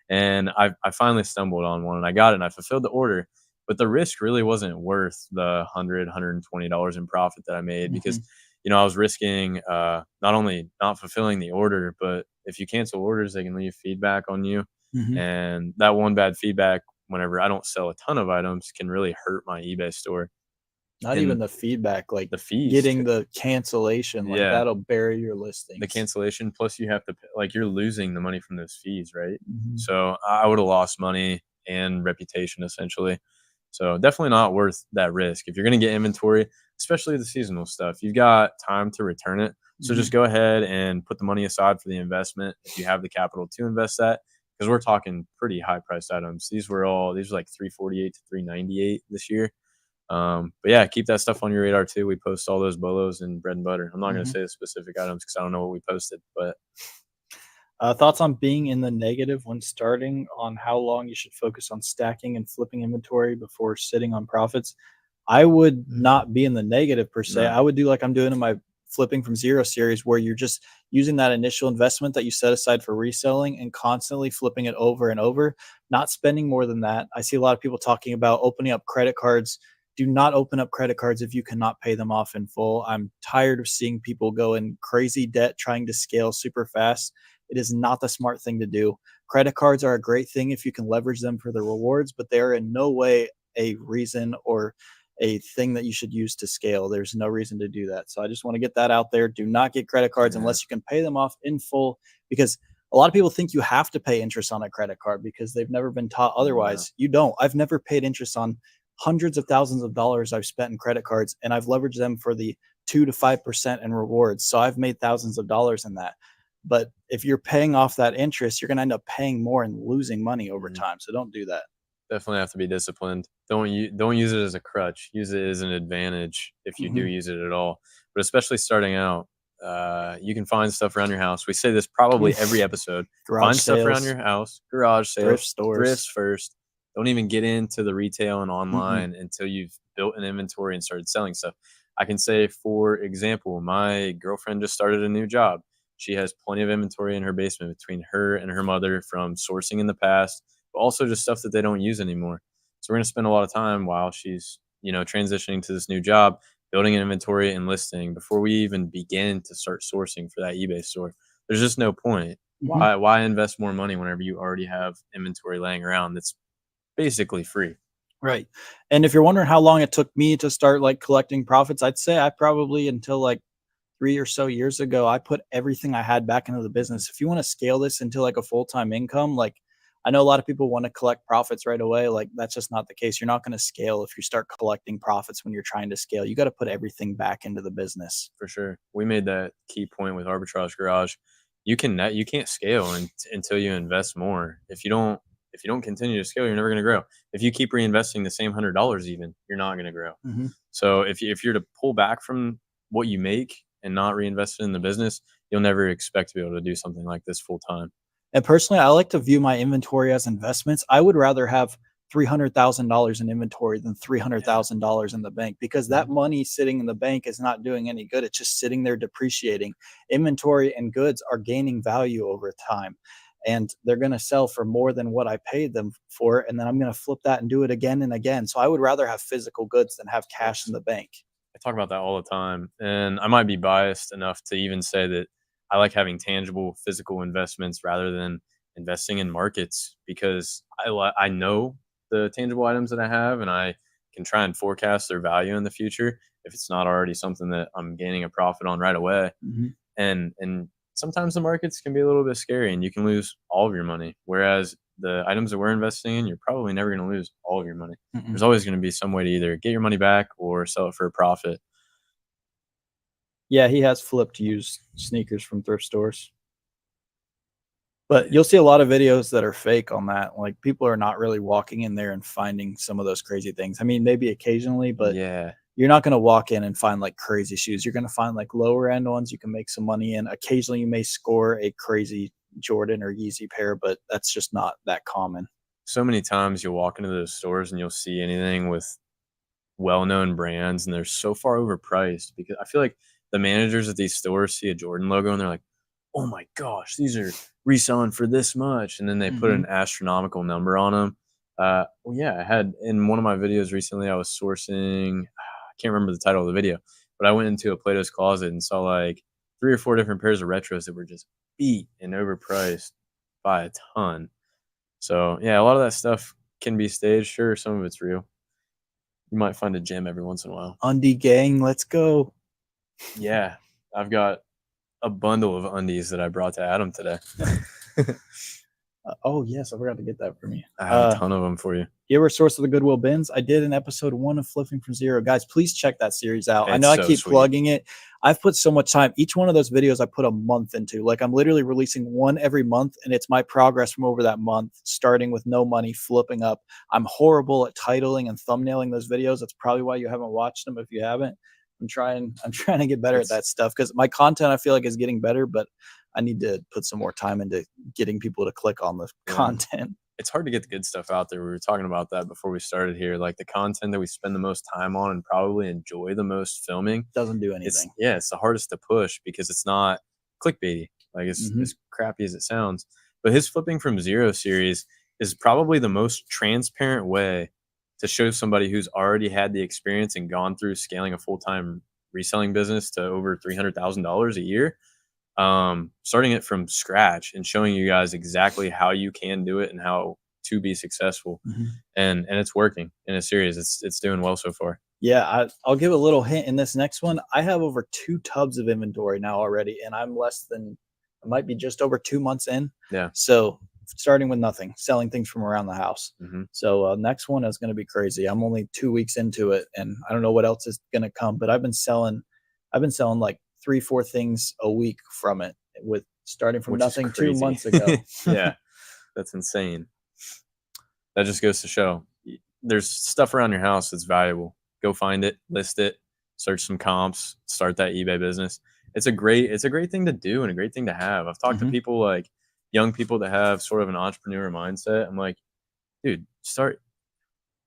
and I finally stumbled on one, and I got it, and I fulfilled the order. But the risk really wasn't worth the $120 in profit that I made, because Mhm. I was risking not only not fulfilling the order, but if you cancel orders, they can leave feedback on you, Mhm. and that one bad feedback, whenever I don't sell a ton of items, can really hurt my eBay store. Not even And the feedback, like the fees, getting the cancellation, like yeah, that'll bury your the listings. cancellation, plus you have to like, you're losing the money from those fees, right? Mhm. So I would have lost money and reputation essentially. So definitely not worth that risk. If you're going to get inventory, especially the seasonal stuff, you've got time to return it. So just Mhm. go ahead and put the money aside for the investment if you have the capital to invest that, because we're talking pretty high priced items. These were like 348 to 398 this year. But yeah, keep that stuff on your radar too. We post all those bolos and bread and butter. I'm not going to Mhm. say the specific items because I don't know what we posted, but Thoughts on being in the negative when starting, on how long you should focus on stacking and flipping inventory before sitting on profits. I would not be in the negative per se. no. I would do like I'm doing in my flipping from zero series, where you're just using that initial investment that you set aside for reselling and constantly flipping it over and over, not spending more than that. I see a lot of people talking about opening up credit cards. Do not open up credit cards if you cannot pay them off in full. I'm tired of seeing people go in crazy debt trying to scale super fast. It is not the smart thing to do. Credit cards are a great thing if you can leverage them for the rewards, but they are in no way a reason or a thing that you should use to scale. There's no reason to do that. So I just want to get that out there. Do not get credit cards Yeah. unless you can pay them off in full, because a lot of people think you have to pay interest on a credit card because they've never been taught No. otherwise. You don't. I've never paid interest on hundreds of thousands of dollars I've spent in credit cards, and I've leveraged them for the 2 to 5% in rewards. So I've made thousands of dollars in that. But if you're paying off that interest, you're going to end up paying more and losing money over Mhm. time. So don't do that. Definitely have to be disciplined. Don't use it as a crutch. Use it as an advantage if you do Mhm. use it at all. But especially starting out, you can find stuff around your house. We say this probably every episode. Garage Find stuff around sales, your house, garage thrift sales, stores. thrifts first. Don't even get into the retail and Mhm. online until you've built an inventory and started selling stuff. I can say, for example, my girlfriend just started a new job. She has plenty of inventory in her basement between her and her mother from sourcing in the past, but also just stuff that they don't use anymore. So we're going to spend a lot of time while she's, transitioning to this new job, building an inventory and listing before we even begin to start sourcing for that eBay store. There's just no point. Mhm. Why invest more money whenever you already have inventory laying around that's basically free? Right. And if you're wondering how long it took me to start like collecting profits, I'd say I probably, until like 3 or so years ago, I put everything I had back into the Mhm. business. If you want to scale this into like a full-time income, like, I know a lot of people want to collect profits right away. Like that's just not the case. You're not going to scale if you start collecting profits when you're trying to scale. You got to put everything back into the business. For sure. We made that key point with Arbitrage Garage. You can't scale until you invest more. If you don't continue to scale, you're never going to grow. If you keep reinvesting the same $100, even, you're not going to grow. Mm-hmm. So if you're to pull back from what you make and not reinvest it in the business, you'll never expect to be able to do something like this full time. And personally, I like to view my inventory as investments. I would rather have $300,000 in inventory than $300,000 in the bank, because that money sitting in the bank is not doing any good. It's just sitting there depreciating. Inventory and goods are gaining value over time, and they're going to sell for more than what I paid them for. And then I'm going to flip that and do it again and again. So I would rather have physical goods than have cash in the bank. I talk about that all the time, and I might be biased enough to even say that I like having tangible physical investments rather than investing in markets, because I know the tangible items that I have, and I can try and forecast their value in the future if it's not already something that I'm gaining a profit on right away. Mm-hmm. And sometimes the markets can be a little bit scary and you can lose all of your money. Whereas the items that we're investing in, you're probably never going to lose all of your money. Mm-mm. There's always going to be some way to either get your money back or sell it for a profit. Yeah, he has flipped used sneakers from thrift stores. But you'll see a lot of videos that are fake on that. Like people are not really walking in there and finding some of those crazy things. I mean, maybe occasionally, but Yeah. you're not going to walk in and find like crazy shoes. You're going to find like lower end ones you can make some money in. Occasionally you may score a crazy Jordan or Yeezy pair, but that's just not that common. So many times you'll walk into those stores and you'll see anything with well-known brands and they're so far overpriced, because I feel like the managers at these stores see a Jordan logo and they're like, oh my gosh, these are reselling for this much. And then they put an astronomical number on them. Well, yeah, I had in one of my videos recently, I was sourcing, I can't remember the title of the video, but I went into a Plato's Closet and saw like 3 or 4 different pairs of retros that were just beat and overpriced by a ton. So yeah, a lot of that stuff can be staged. Sure, some of it's real. You might find a gem every once in a while. Undie gang, let's go. Yeah, I've got a bundle of undies that I brought to Adam today. Oh yes, I forgot to get that from you. I have a ton of them for you. You ever source of the Goodwill bins? I did in episode 1 of Flipping from Zero. Guys, please check that series out. I know I keep plugging it. I've put so much time. Each one of those videos I put a month into. Like I'm literally releasing one every month, and it's my progress from over that month, starting with no money, flipping up. I'm horrible at titling and thumbnailing those videos. That's probably why you haven't watched them if you haven't. I'm trying to get better at that stuff, because my content I feel like is getting better, but I need to put some more time into getting people to click on the content. It's hard to get the good stuff out there. We were talking about that before we started here. Like the content that we spend the most time on and probably enjoy the most filming doesn't do anything. It's the hardest to push because it's not clickbaity. Like it's as crappy as it sounds. But his Flipping from Zero series is probably the most transparent way to show somebody who's already had the experience and gone through scaling a full-time reselling business to over $300,000 a year. Starting it from scratch and showing you guys exactly how you can do it and how to be successful. And it's working in a series. It's doing well so far. Yeah, I'll give a little hint in this next one. I have over 2 tubs of inventory now already, and I'm I might be just over 2 months in. Yeah. So starting with nothing, selling things from around the house. So next one is going to be crazy. I'm only 2 weeks into it, and I don't know what else is going to come, but I've been selling like 3-4 things a week from it, with starting from nothing 2 months ago. Yeah, that's insane. That just goes to show there's stuff around your house that's valuable. Go find it, list it, search some comps, start that eBay business. It's a great thing to do and a great thing to have. I've talked to people, like young people that have sort of an entrepreneur mindset. I'm like, dude, start,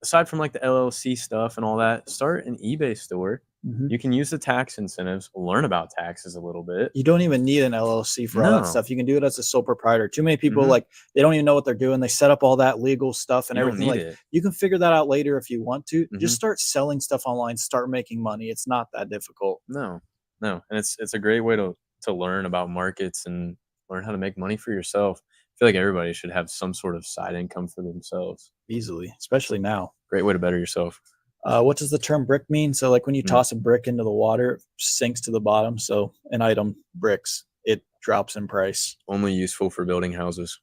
aside from like the LLC stuff and all that, start an eBay store. You can use the tax incentives, learn about taxes a little bit. You don't even need an LLC for all that stuff. You can do it as a sole proprietor. Too many people like they don't even know what they're doing. They set up all that legal stuff and everything. Like you can figure that out later if you want to. Just start selling stuff online, start making money. It's not that difficult. No. And it's a great way to learn about markets and learn how to make money for yourself. I feel like everybody should have some sort of side income for themselves. Easily, especially now. Great way to better yourself. What does the term brick mean? So like when you toss a brick into the water, it sinks to the bottom. So an item, bricks, it drops in price. Only useful for building houses.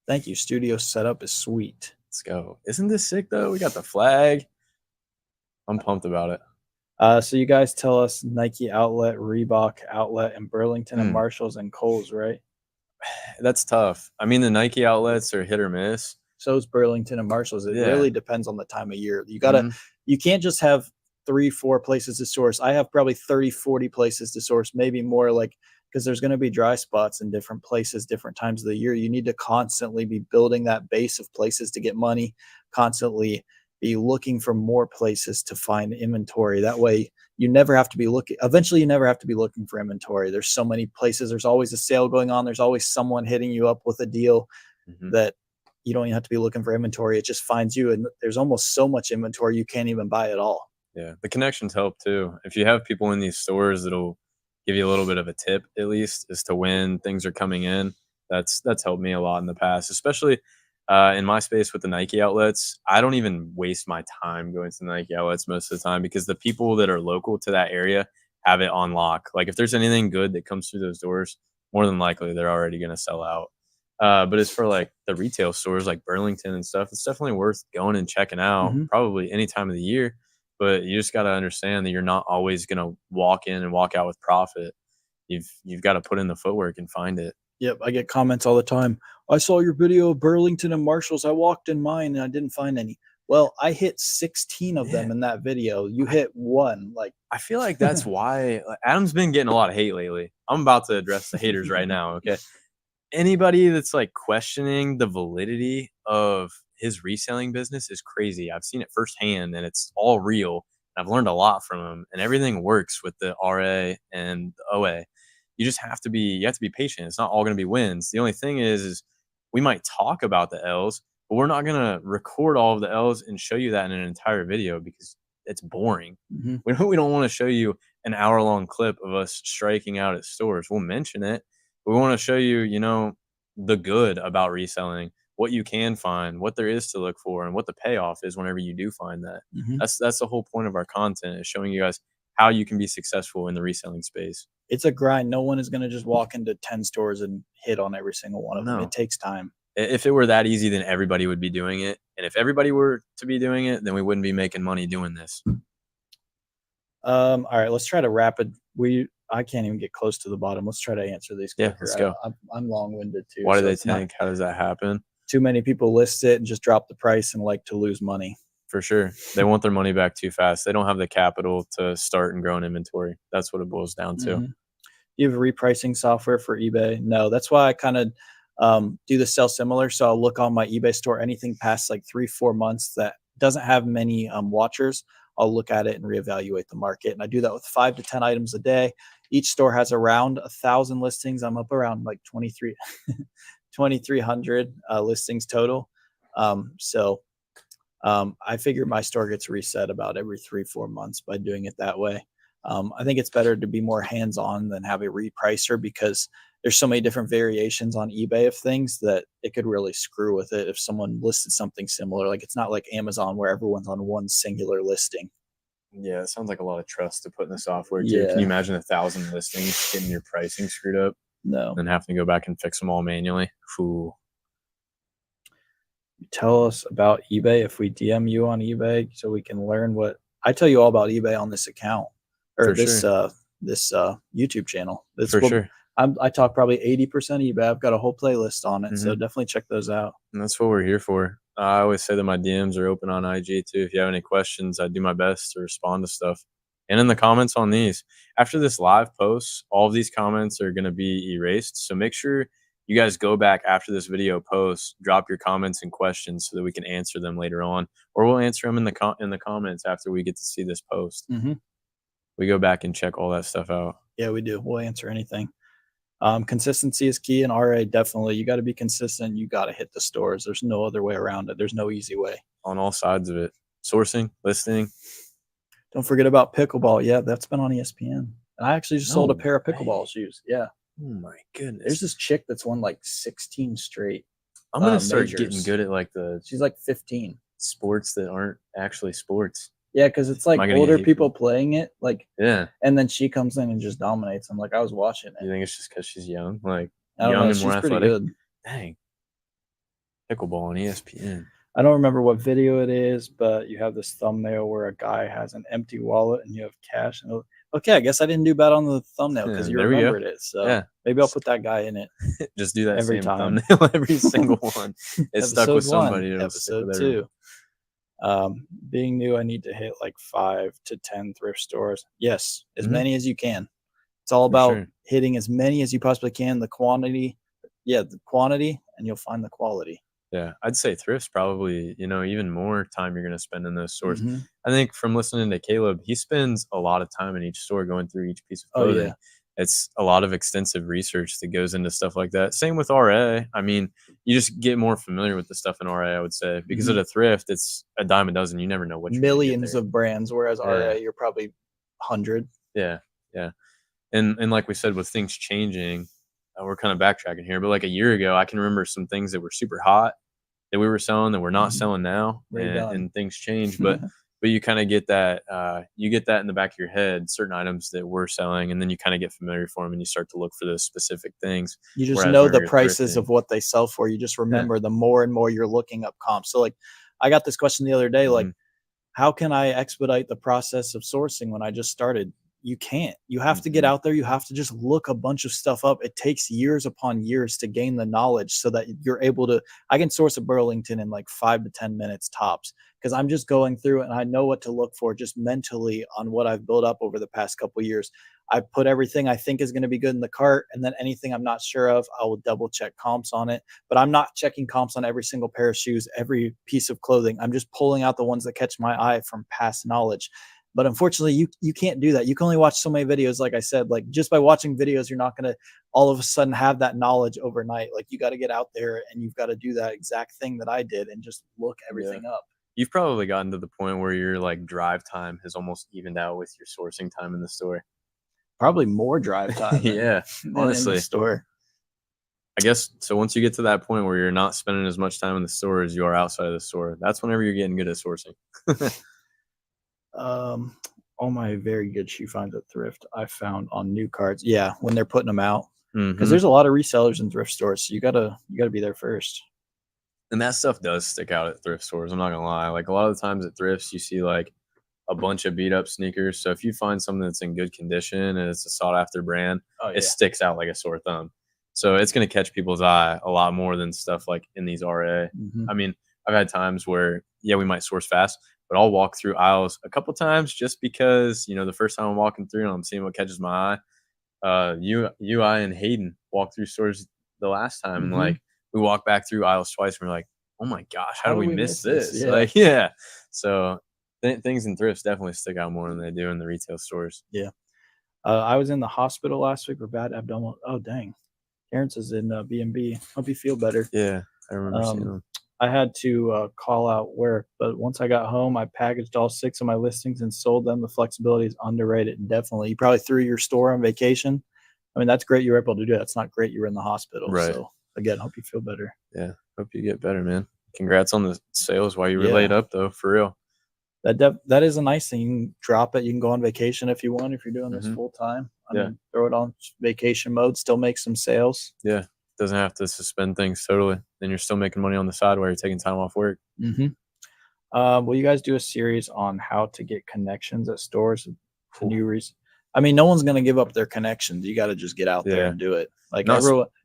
Thank you. Studio setup is sweet. Let's go. Isn't this sick though? We got the flag. I'm pumped about it. So you guys tell us Nike outlet, Reebok outlet, and Burlington and Marshalls and Kohl's, right? That's tough. I mean, the Nike outlets are hit or miss. So is Burlington and Marshalls. It Yeah. really depends on the time of year. You can't just have 3-4 places to source. I have probably 30-40 places to source, maybe more, like, because there's going to be dry spots in different places, different times of the year. You need to constantly be building that base of places to get money, constantly be looking for more places to find inventory. That way you never have to be looking. Eventually you never have to be looking for inventory. There's so many places. There's always a sale going on. There's always someone hitting you up with a deal that you don't even have to be looking for inventory. It just finds you. And there's almost so much inventory you can't even buy it all. Yeah. The connections help too. If you have people in these stores that'll give you a little bit of a tip, at least, as to when things are coming in, that's helped me a lot in the past, especially in my space with the Nike outlets. I don't even waste my time going to the Nike outlets most of the time, because the people that are local to that area have it on lock. Like, if there's anything good that comes through those doors, more than likely they're already going to sell out. But as for like the retail stores like Burlington and stuff, it's definitely worth going and checking out probably any time of the year. But you just got to understand that you're not always going to walk in and walk out with profit. You've got to put in the footwork and find it. Yep, I get comments all the time. I saw your video of Burlington and Marshalls. I walked in mine and I didn't find any. Well, I hit 16 of them in that video. You hit one. Like, I feel like that's why Adam's been getting a lot of hate lately. I'm about to address the haters right now, okay? Anybody that's like questioning the validity of his reselling business is crazy. I've seen it firsthand and it's all real. I've learned a lot from him, and everything works with the RA and the OA. You just have to be patient. It's not all going to be wins. The only thing is we might talk about the L's, but we're not going to record all of the L's and show you that in an entire video, because it's boring. We don't want to show you an hour-long clip of us striking out at stores. We'll mention it. We want to show you, the good about reselling, what you can find, what there is to look for, and what the payoff is whenever you do find that. That's the whole point of our content, is showing you guys how you can be successful in the reselling space. It's a grind. No one is going to just walk into 10 stores and hit on every single one of them. It takes time. If it were that easy, then everybody would be doing it. And if everybody were to be doing it, then we wouldn't be making money doing this. All right, let's try to rapid. I can't even get close to the bottom. Let's try to answer these quicker. Yeah, let's go. I'm long-winded too. Why do they tank? How does that happen? Too many people list it and just drop the price and like to lose money. For sure. They want their money back too fast. They don't have the capital to start and grow an inventory. That's what it boils down to. You have repricing software for eBay? No, that's why I kind of do the sell similar. So I'll look on my eBay store, anything past like 3-4 months that doesn't have many watchers, I'll look at it and reevaluate the market. And I do that with 5 to 10 items a day. Each store has around 1,000 listings. I'm up around like 2,300 listings total. I figure my store gets reset about every 3-4 months by doing it that way. I think it's better to be more hands-on than have a repricer, because there's so many different variations on eBay of things that it could really screw with it if someone listed something similar. Like, it's not like Amazon where everyone's on one singular listing. Yeah, it sounds like a lot of trust to put in the software too. Yeah. Can you imagine 1,000 listings getting your pricing screwed up? No. And having to go back and fix them all manually? Ooh. Tell us about eBay if we DM you on eBay, so we can learn what I tell you all about eBay on this account, or For this sure. This YouTube channel. Sure. I talk probably 80% eBay. I've got a whole playlist on it, so definitely check those out. And that's what we're here for. I always say that my DMs are open on IG too. If you have any questions, I do my best to respond to stuff. And in the comments on these, after this live post, all of these comments are going to be erased. So make sure you guys go back after this video post, drop your comments and questions so that we can answer them later on, or we'll answer them in the comments after we get to see this post. We go back and check all that stuff out. Yeah, we do. We'll answer anything. Consistency is key in RA. Definitely. You got to be consistent. You got to hit the stores. There's no other way around it. There's no easy way. On all sides of it. Sourcing, listing. Don't forget about pickleball. Yeah, that's been on ESPN. And I actually just sold a pair of pickleball shoes. Yeah. Oh my goodness. There's this chick that's won like 16 straight. I'm going to start getting good at like she's like 15. Sports that aren't actually sports. Yeah, because it's like older people playing it, like, yeah, and then she comes in and just dominates. I'm like, I was watching it. You think it's just because she's young, like I don't young know, and more she's athletic? Pretty good. Dang, Pickleball on ESPN. I don't remember what video it is, but you have this thumbnail where a guy has an empty wallet and you have cash. And okay, I guess I didn't do bad on the thumbnail because you There we go. remembered it. So Yeah. maybe I'll put that guy in it. Just do that every same time. thumbnail every single one. It stuck with Episode 1, somebody. It'll stick episode with everyone. 2. Being new, I need to hit like 5 to 10 thrift stores. Yes, as many as you can. It's all about hitting as many as you possibly can. The quantity, the quantity, and you'll find the quality. Yeah, I'd say thrift's probably, even more time you're going to spend in those stores. Mhm. I think from listening to Caleb, he spends a lot of time in each store going through each piece of clothing. Yeah. It's a lot of extensive research that goes into stuff like that. Same with RA. I mean, you just get more familiar with the stuff in RA, I would say, because at a thrift, it's a dime a dozen. You never know what you're millions of brands, whereas RA, you're probably 100. Yeah, yeah. And like we said, with things changing, we're kind of backtracking here, but like a year ago, I can remember some things that were super hot that we were selling that we're not selling now, and things change. But you kind of get that, you get that in the back of your head, certain items that we're selling, and then you kind of get familiar for them, and you start to look for those specific things. You just know the prices of what they sell for. You just remember the more and more you're looking up comps. So like, I got this question the other day, like, how can I expedite the process of sourcing when I just started? You can't. You have to get out there. You have to just look a bunch of stuff up. It takes years upon years to gain the knowledge so that you're able to. I can source a Burlington in like 5 to 10 minutes tops because I'm just going through it and I know what to look for just mentally on what I've built up over the past couple of years. I put everything I think is going to be good in the cart, and then anything I'm not sure of, I will double check comps on it. But I'm not checking comps on every single pair of shoes, every piece of clothing. I'm just pulling out the ones that catch my eye from past knowledge. But unfortunately, you can't do that. You can only watch so many videos. Like I said, like just by watching videos, you're not going to all of a sudden have that knowledge overnight. Like you got to get out there and you've got to do that exact thing that I did and just look everything up. You've probably gotten to the point where your like drive time has almost evened out with your sourcing time in the store. Probably more drive time. Than honestly, in the store. I guess so. Once you get to that point where you're not spending as much time in the store as you are outside of the store, that's whenever you're getting good at sourcing. All my very good shoe finds at thrift I found on new carts. Yeah, when they're putting them out, because there's a lot of resellers in thrift stores, so you gotta be there first. And that stuff does stick out at thrift stores. I'm not gonna lie. Like a lot of the times at thrifts, you see like a bunch of beat up sneakers. So if you find something that's in good condition and it's a sought after brand, it sticks out like a sore thumb. So it's gonna catch people's eye a lot more than stuff like in these RA. I mean, I've had times where we might source fast, but I'll walk through aisles a couple times just because, the first time I'm walking through and I'm seeing what catches my eye. I and Hayden walked through stores the last time, and like we walked back through aisles twice, and we're like, oh my gosh, how do we miss this? So things in thrifts definitely stick out more than they do in the retail stores. I was in the hospital last week for bad abdominal. Oh dang, Terrence is in B&B. Hope you feel better. I remember seeing him. I had to call out work, but once I got home, I packaged all 6 of my listings and sold them. The flexibility is underrated. Definitely. You probably threw your store on vacation. I mean, that's great you were able to do that. It's not great you were in the hospital. Right. So, again, hope you feel better. Yeah, hope you get better, man. Congrats on the sales while you were laid up, though, for real. That is a nice thing. You can drop it. You can go on vacation if you want, if you're doing this full time. I mean, throw it on vacation mode, still make some sales. Yeah. Doesn't have to suspend things totally. Then you're still making money on the side while you're taking time off work. Will you guys do a series on how to get connections at stores? I mean, no one's going to give up their connections. You got to just get out there and do it. Like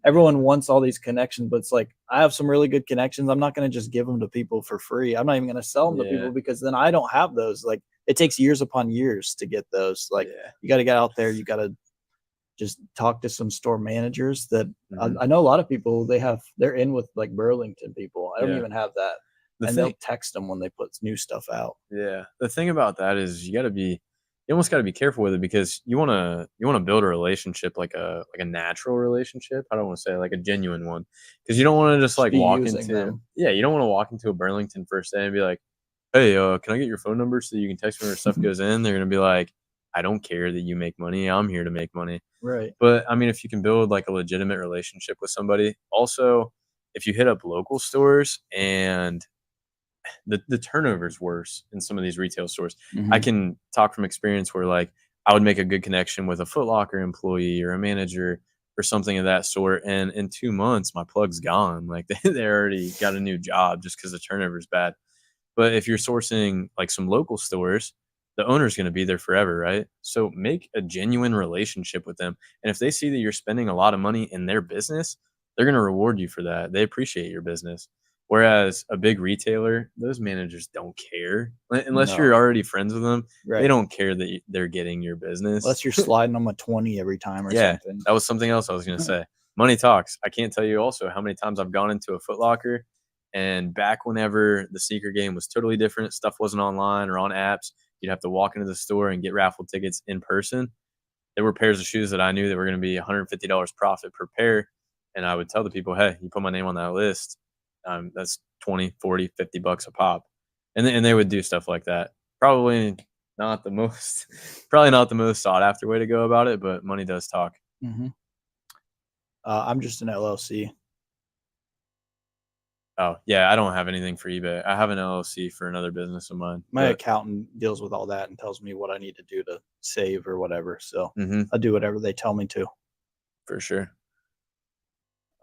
everyone wants all these connections, but it's like, I have some really good connections. I'm not going to just give them to people for free. I'm not even going to sell them to people because then I don't have those. Like it takes years upon years to get those. Like you got to get out there. You got to just talk to some store managers that I know a lot of people, they're in with like Burlington people. I don't even have that. They'll text them when they put new stuff out. Yeah. The thing about that is you almost got to be careful with it because you want to build a relationship, like a natural relationship. I don't want to say like a genuine one, because you don't want to just like walk into them. You don't want to walk into a Burlington first day and be like, hey, can I get your phone number so you can text me when stuff goes in? They're going to be like, I don't care that you make money. I'm here to make money. Right. But I mean, if you can build like a legitimate relationship with somebody, also if you hit up local stores and the turnover is worse in some of these retail stores. I can talk from experience where like I would make a good connection with a Foot Locker employee or a manager or something of that sort. And in 2 months, my plug's gone. Like they already got a new job just because the turnover is bad. But if you're sourcing like some local stores, the owner's going to be there forever, right? So make a genuine relationship with them. And if they see that you're spending a lot of money in their business, they're going to reward you for that. They appreciate your business. Whereas a big retailer, those managers don't care unless you're No, already friends with them. They right. don't care that they're getting your business. Unless you're sliding them a 20 every time or Yeah, something. that was something else I was going to say. Money talks. I can't tell you also how many times I've gone into a Foot Locker, and back whenever the sneaker game was totally different, stuff wasn't online or on apps, you'd have to walk into the store and get raffle tickets in person. There were pairs of shoes that I knew that were going to be $150 profit per pair. And I would tell the people, hey, you put my name on that list. That's 20, 40, 50 bucks a pop. And they would do stuff like that. Probably not the most sought after way to go about it, but money does talk. Mm-hmm. I'm just an LLC. Oh, yeah, I don't have anything for eBay. I have an LLC for another business of mine. My accountant deals with all that and tells me what I need to do to save or whatever. So I do whatever they tell me to. For sure.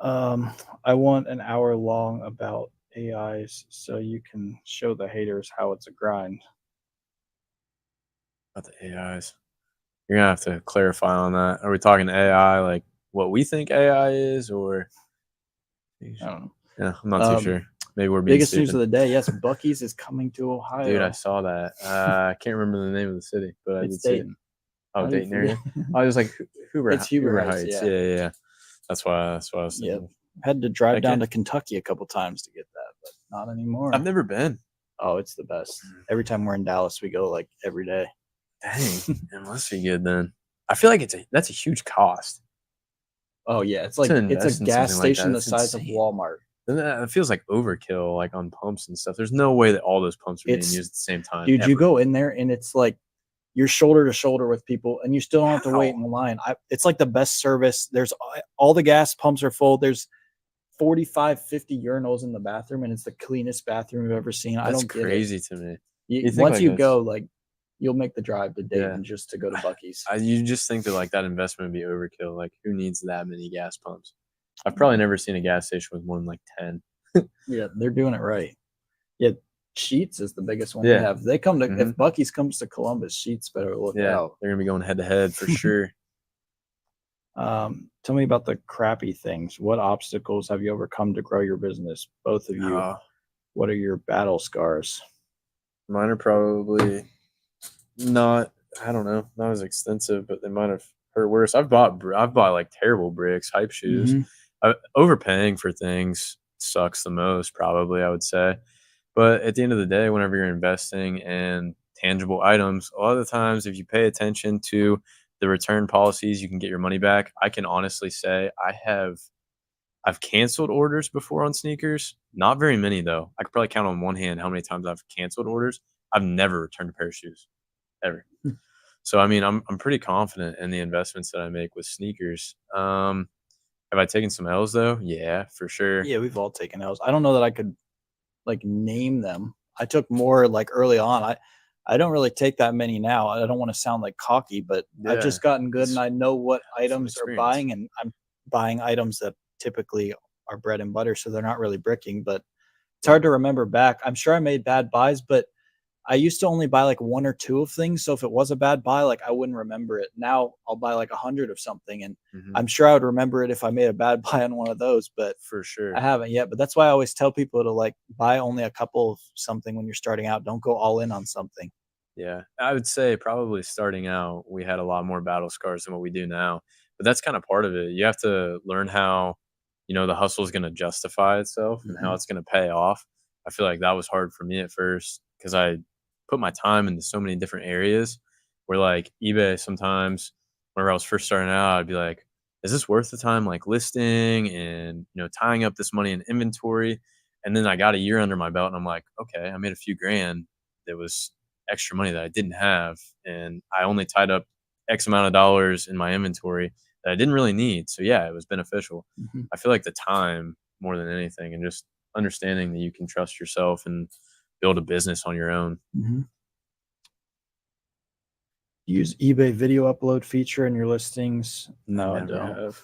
I want an hour long about AIs so you can show the haters how it's a grind. About the AIs. You're going to have to clarify on that. Are we talking AI like what we think AI is, or? I don't know. Yeah, I'm not too sure. Maybe we're being biggest stupid. news of the day. Yes, Buc-ee's is coming to Ohio. Dude, I saw that. I can't remember the name of the city, but I did see it. Oh, Dayton area. I was like, Hoover. It's Hoover Heights. Yeah. That's why I was thinking. Yep. Had to drive down to Kentucky a couple times to get that, but not anymore. I've never been. Oh, it's the best. Every time we're in Dallas, we go like every day. Dang, it must be good then. I feel like that's a huge cost. Oh yeah, it's like it's a gas station the size of Walmart. It feels like overkill, like on pumps and stuff. There's no way that all those pumps are being used at the same time. Dude, you go in there and it's like you're shoulder to shoulder with people, and you still don't have to wait in the line. It's like the best service. There's all the gas pumps are full. There's 45, 50 urinals in the bathroom, and it's the cleanest bathroom you've ever seen. I don't get it. That's crazy to me. Once you go, like, you'll make the drive to Dayton just to go to Buc-ee's. You just think that like that investment would be overkill. Like, who needs that many gas pumps? I've probably never seen a gas station with more than like 10. Yeah, they're doing it right. Yeah, Sheetz is the biggest one they have. They come to if Buc-ee's comes to Columbus, Sheetz better look out. They're gonna be going head to head for sure. Tell me about the crappy things. What obstacles have you overcome to grow your business? Both of you. What are your battle scars? Mine are probably not as extensive, but they might have hurt worse. I've bought like terrible bricks, hype shoes. Overpaying for things sucks the most, probably, I would say. But at the end of the day, whenever you're investing in tangible items, a lot of the times, if you pay attention to the return policies, you can get your money back. I can honestly say I've canceled orders before on sneakers. Not very many, though. I could probably count on one hand how many times I've canceled orders. I've never returned a pair of shoes, ever. So, I mean, I'm pretty confident in the investments that I make with sneakers. Have I taken some L's, though? Yeah, for sure. Yeah, we've all taken L's. I don't know that I could, like, name them. I took more, like, early on. I don't really take that many now. I don't want to sound like cocky, but I've just gotten good, and I know what items are buying, and I'm buying items that typically are bread and butter, so they're not really bricking. But it's hard to remember back. I'm sure I made bad buys, but I used to only buy like one or two of things. So if it was a bad buy, like I wouldn't remember it. Now I'll buy like 100 of something, and I'm sure I would remember it if I made a bad buy on one of those, but for sure I haven't yet. But that's why I always tell people to like buy only a couple of something when you're starting out. Don't go all in on something. Yeah, I would say probably starting out, we had a lot more battle scars than what we do now. But that's kind of part of it. You have to learn how, the hustle is going to justify itself and how it's going to pay off. I feel like that was hard for me at first because I put my time into so many different areas where, like, eBay sometimes, whenever I was first starting out, I'd be like, is this worth the time, like listing and, tying up this money in inventory? And then I got a year under my belt and I'm like, okay, I made a few grand. There was extra money that I didn't have. And I only tied up X amount of dollars in my inventory that I didn't really need. So yeah, it was beneficial. I feel like the time more than anything, and just understanding that you can trust yourself and build a business on your own. Use eBay video upload feature in your listings? No, I don't.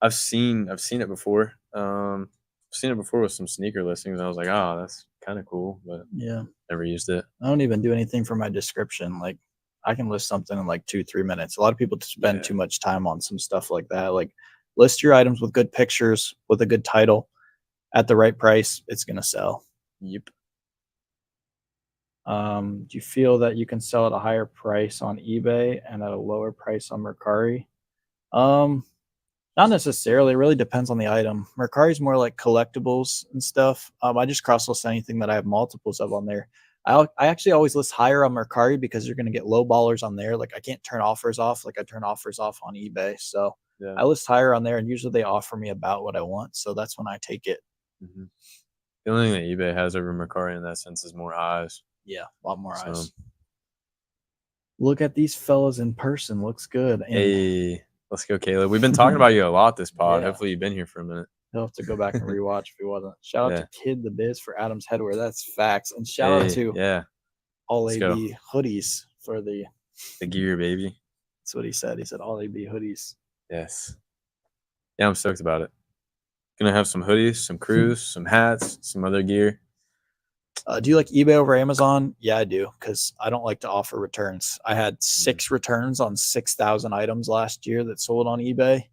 I've seen it before. I've seen it before with some sneaker listings. And I was like, oh, that's kind of cool, but Yeah. never used it. I don't even do anything for my description. Like I can list something in like 2-3 minutes. A lot of people spend Yeah. too much time on some stuff like that. Like list your items with good pictures, with a good title, at the right price. It's gonna sell. Yep. Do you feel that you can sell at a higher price on eBay and at a lower price on Mercari? Um, Not necessarily. It really depends on the item. Mercari's more like collectibles and stuff. I just cross list anything that I have multiples of on there. I actually always list higher on Mercari because you're going to get low ballers on there. Like I can't turn offers off like I turn offers off on eBay. So Yeah. I list higher on there, and usually they offer me about what I want. So that's when I take it. Mm-hmm. The only thing that eBay has over Mercari in that sense is more eyes. Yeah, a lot more So, eyes. Look at these fellas in person. Looks good. And hey, let's go, Caleb. We've been talking about you a lot this pod. Yeah. Hopefully you've been here for a minute. he'll have to go back and rewatch if he wasn't. Shout out Yeah. to Kid the Biz for Adam's headwear. That's facts. And shout out to yeah, All Let's AB hoodies for the gear, baby. That's what he said. He said All AB hoodies. Yes. Yeah, I'm stoked about it. Gonna have some hoodies, some crews, some hats, some other gear. Do you like eBay over Amazon? Yeah, I do, because I don't like to offer returns. I had 6 returns on 6,000 items last year that sold on eBay.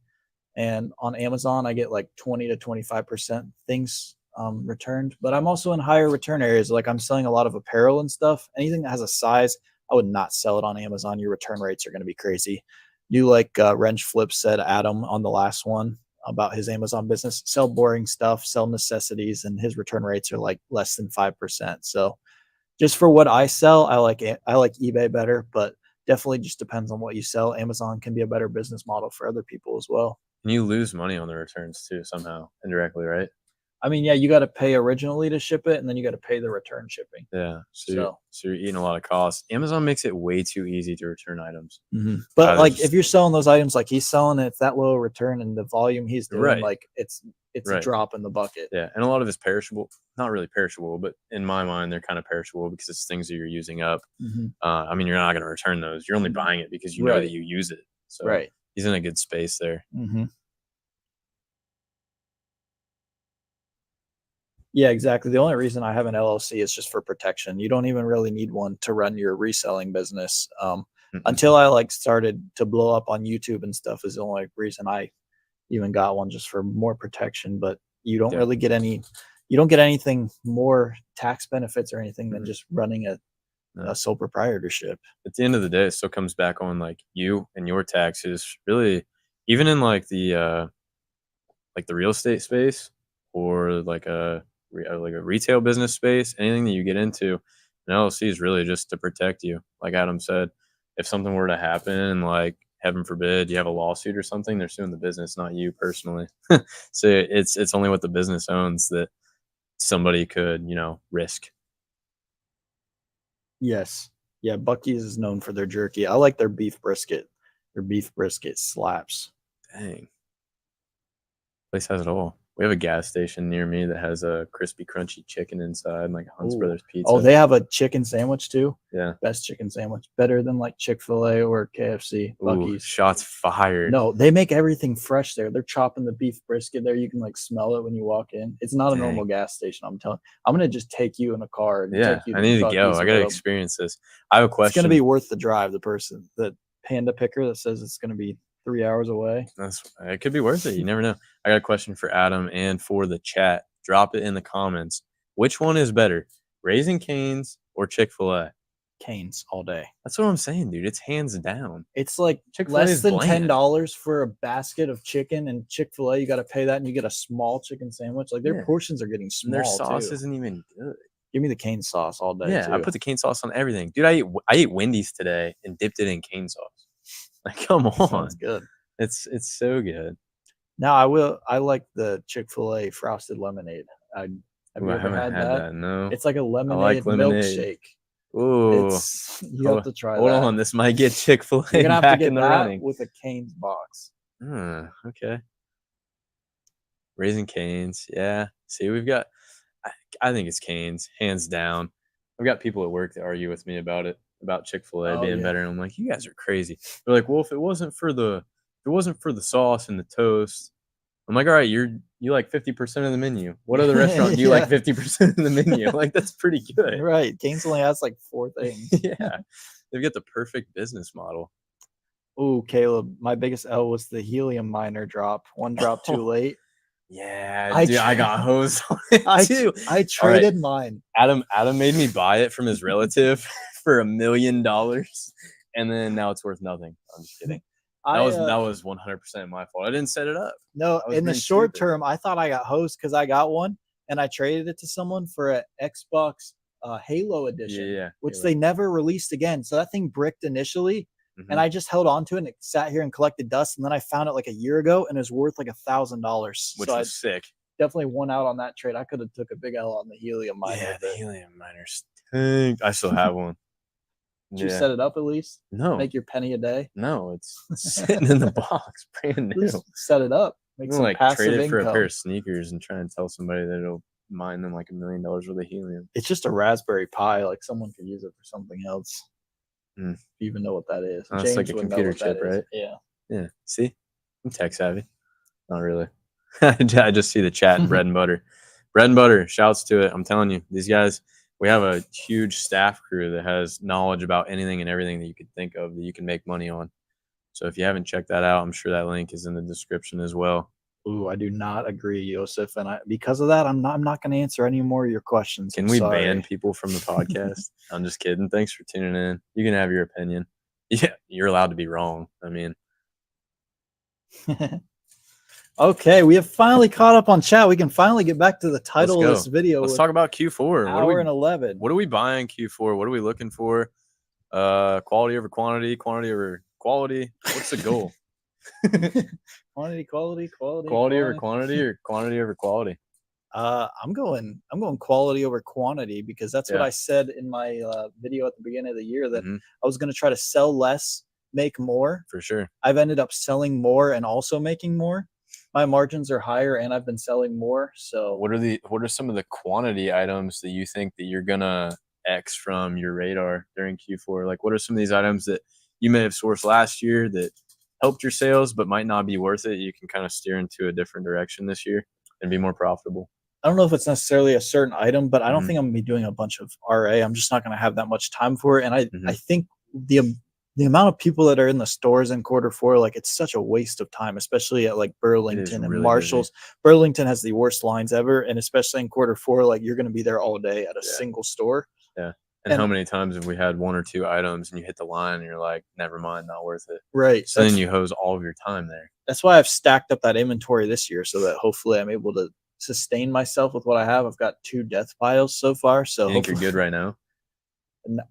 And on Amazon, I get like 20 to 25% things returned. But I'm also in higher return areas. Like I'm selling a lot of apparel and stuff. Anything that has a size, I would not sell it on Amazon. Your return rates are going to be crazy. You like Wrench Flip said, Adam, on the last one about his Amazon business, sell boring stuff, sell necessities, and his return rates are like less than 5%. So just for what I sell, I like eBay better, but definitely just depends on what you sell. Amazon can be a better business model for other people as well. And you lose money on the returns too, somehow, indirectly, right? I mean, yeah, you got to pay originally to ship it, and then you got to pay the return shipping. Yeah. So you're eating a lot of costs. Amazon makes it way too easy to return items. But like, if you're selling those items like he's selling, it's that low return and the volume he's doing, Right. like it's a drop in the bucket. Yeah, and a lot of it's perishable. Not really perishable, but in my mind, they're kind of perishable because it's things that you're using up. I mean, you're not going to return those. You're only buying it because you know that you use it. So he's in a good space there. Yeah, exactly. The only reason I have an LLC is just for protection. You don't even really need one to run your reselling business. Until I like started to blow up on YouTube and stuff is the only reason I even got one, just for more protection. But you don't really get anything more tax benefits or anything than just running a sole proprietorship. At the end of the day, it still comes back on like you and your taxes. Really, even in like the real estate space or like a retail business space, anything that you get into, an LLC is really just to protect you. Like Adam said, if something were to happen, like heaven forbid, you have a lawsuit or something, they're suing the business, not you personally. So it's only what the business owns that somebody could, risk. Yes. Yeah, Buc-ee's is known for their jerky. I like their beef brisket. Their beef brisket slaps. Dang. Place has it all. We have a gas station near me that has a crispy, crunchy chicken inside, like Hunt's Brothers Pizza. Oh, they have a chicken sandwich too? Yeah. Best chicken sandwich. Better than like Chick-fil-A or KFC. Buc-ee's. Shots fired. No, they make everything fresh there. They're chopping the beef brisket there. You can like smell it when you walk in. It's not a normal gas station. I'm telling you. I'm going to just take you in a car. And take you to I need to Buc-ee's go. I got to experience this. I have a question. It's going to be worth the drive. The panda picker that says it's going to be 3 hours away. It could be worth it. You never know. I got a question for Adam and for the chat. Drop it in the comments. Which one is better, Raising Cane's or Chick-fil-A? Cane's all day. That's what I'm saying, dude. It's hands down. It's like less than $10 for a basket of chicken, and Chick-fil-A, you got to pay that, and you get a small chicken sandwich. Like their portions are getting small. And their sauce too. Isn't even good. Give me the cane sauce all day. Yeah, I put the cane sauce on everything, dude. I ate Wendy's today and dipped it in cane sauce. Like, come on, sounds good. It's so good. Now I like the Chick-fil-A frosted lemonade. Have you ever had that? No. It's like a lemonade milkshake. Ooh, you have to try that. Hold on, this might get Chick-fil-A You're gonna have back to get in the that running with a Cane's box. Okay. Raising Cane's, yeah. See, we've got. I think it's Cane's, hands down. I've got people at work that argue with me about Chick-fil-A being better, and I'm like, you guys are crazy. They're like, well, if it wasn't for the sauce and the toast, I'm like, all right, you like 50% of the menu. What other restaurant do you like 50% of the menu? Like, that's pretty good. Right. Cane's only has like 4 things. Yeah. They've got the perfect business model. Ooh, Caleb, my biggest L was the helium miner drop. One drop too late. Yeah, dude, I got hosed on it too. I traded mine. Adam made me buy it from his relative for $1 million, and then now it's worth nothing. I'm just kidding. That was 100% my fault. I didn't set it up. No, in the short term, I thought I got hosed because I got one and I traded it to someone for an Xbox Halo edition, which Halo. They never released again. So that thing bricked initially, and I just held on to it and it sat here and collected dust. And then I found it like a year ago, and it was worth like $1,000, which was sick. Definitely won out on that trade. I could have took a big L on the helium miner. Yeah, the helium miners. I still have one. Did you set it up at least? No. Make your penny a day? No, it's sitting in the box, brand new. Set it up. Make some like passive trade it for income. a pair of sneakers and try and tell somebody that it'll mine them like $1 million worth of helium. It's just a Raspberry Pi. Like someone could use it for something else. If you even know what that is. It's like a computer chip, right? Yeah. Yeah. See? I'm tech savvy. Not really. I just see the chat, bread and butter. Bread and butter. Shouts to it. I'm telling you, these guys, we have a huge staff crew that has knowledge about anything and everything that you could think of that you can make money on. So if you haven't checked that out, I'm sure that link is in the description as well. Ooh, I do not agree, Joseph. And because of that, I'm not going to answer any more of your questions. Can we ban people from the podcast? I'm just kidding. Thanks for tuning in. You can have your opinion. Yeah, you're allowed to be wrong. I mean. Okay, we have finally caught up on chat. We can finally get back to the title of this video. Let's talk about Q4. Hour and 11. What are we buying Q4? What are we looking for? Quality over quantity, quantity over quality. What's the goal? Quantity, quality over quantity, or quantity over quality? I'm going quality over quantity because that's what I said in my video at the beginning of the year, that I was going to try to sell less, make more. For sure. I've ended up selling more and also making more. My margins are higher and I've been selling more. So what are some of the quantity items that you think that you're gonna X from your radar during Q4? Like, what are some of these items that you may have sourced last year that helped your sales but might not be worth it? You can kind of steer into a different direction this year and be more profitable. I don't know if it's necessarily a certain item, but I don't think I'm gonna be doing a bunch of RA. I'm just not gonna have that much time for it. And I think the amount of people that are in the stores in Q4, like, it's such a waste of time, especially at like Burlington and Marshalls. Busy. Burlington has the worst lines ever, and especially in Q4, like, you're going to be there all day at a single store. Yeah. And how many times have we had one or two items and you hit the line and you're like, never mind, not worth it. Right. So then you hose all of your time there. That's why I've stacked up that inventory this year so that hopefully I'm able to sustain myself with what I have. I've got 2 death piles so far. So you think you're good right now?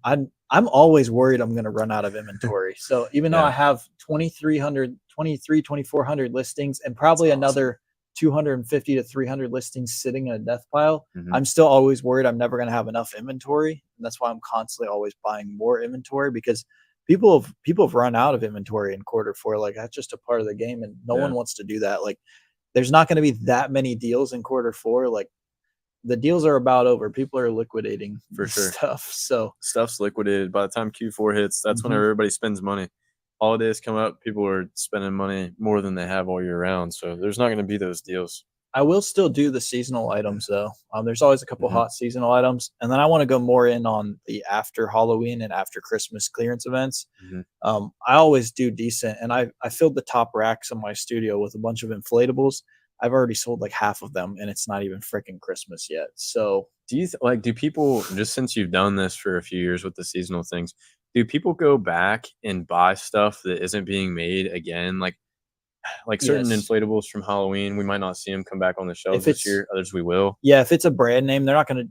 I'm always worried I'm going to run out of inventory. So even though I have 2,400 listings and probably another 250 to 300 listings sitting in a death pile, I'm still always worried I'm never going to have enough inventory. And that's why I'm constantly always buying more inventory, because people have run out of inventory in Q4. Like, that's just a part of the game, and no one wants to do that. Like, there's not going to be that many deals in Q4. Like, the deals are about over. People are liquidating for sure stuff. So stuff's liquidated by the time Q4 hits. That's when everybody spends money. Holidays come up, people are spending money more than they have all year round. So there's not going to be those deals. I will still do the seasonal items though. There's always a couple hot seasonal items, and then I want to go more in on the after Halloween and after Christmas clearance events. I always do decent, and I filled the top racks in my studio with a bunch of inflatables. I've already sold like half of them, and it's not even freaking Christmas yet. So do people, just since you've done this for a few years with the seasonal things, do people go back and buy stuff that isn't being made again? Like certain inflatables from Halloween, we might not see them come back on the shelves this year. Others we will. Yeah, if it's a brand name, they're not gonna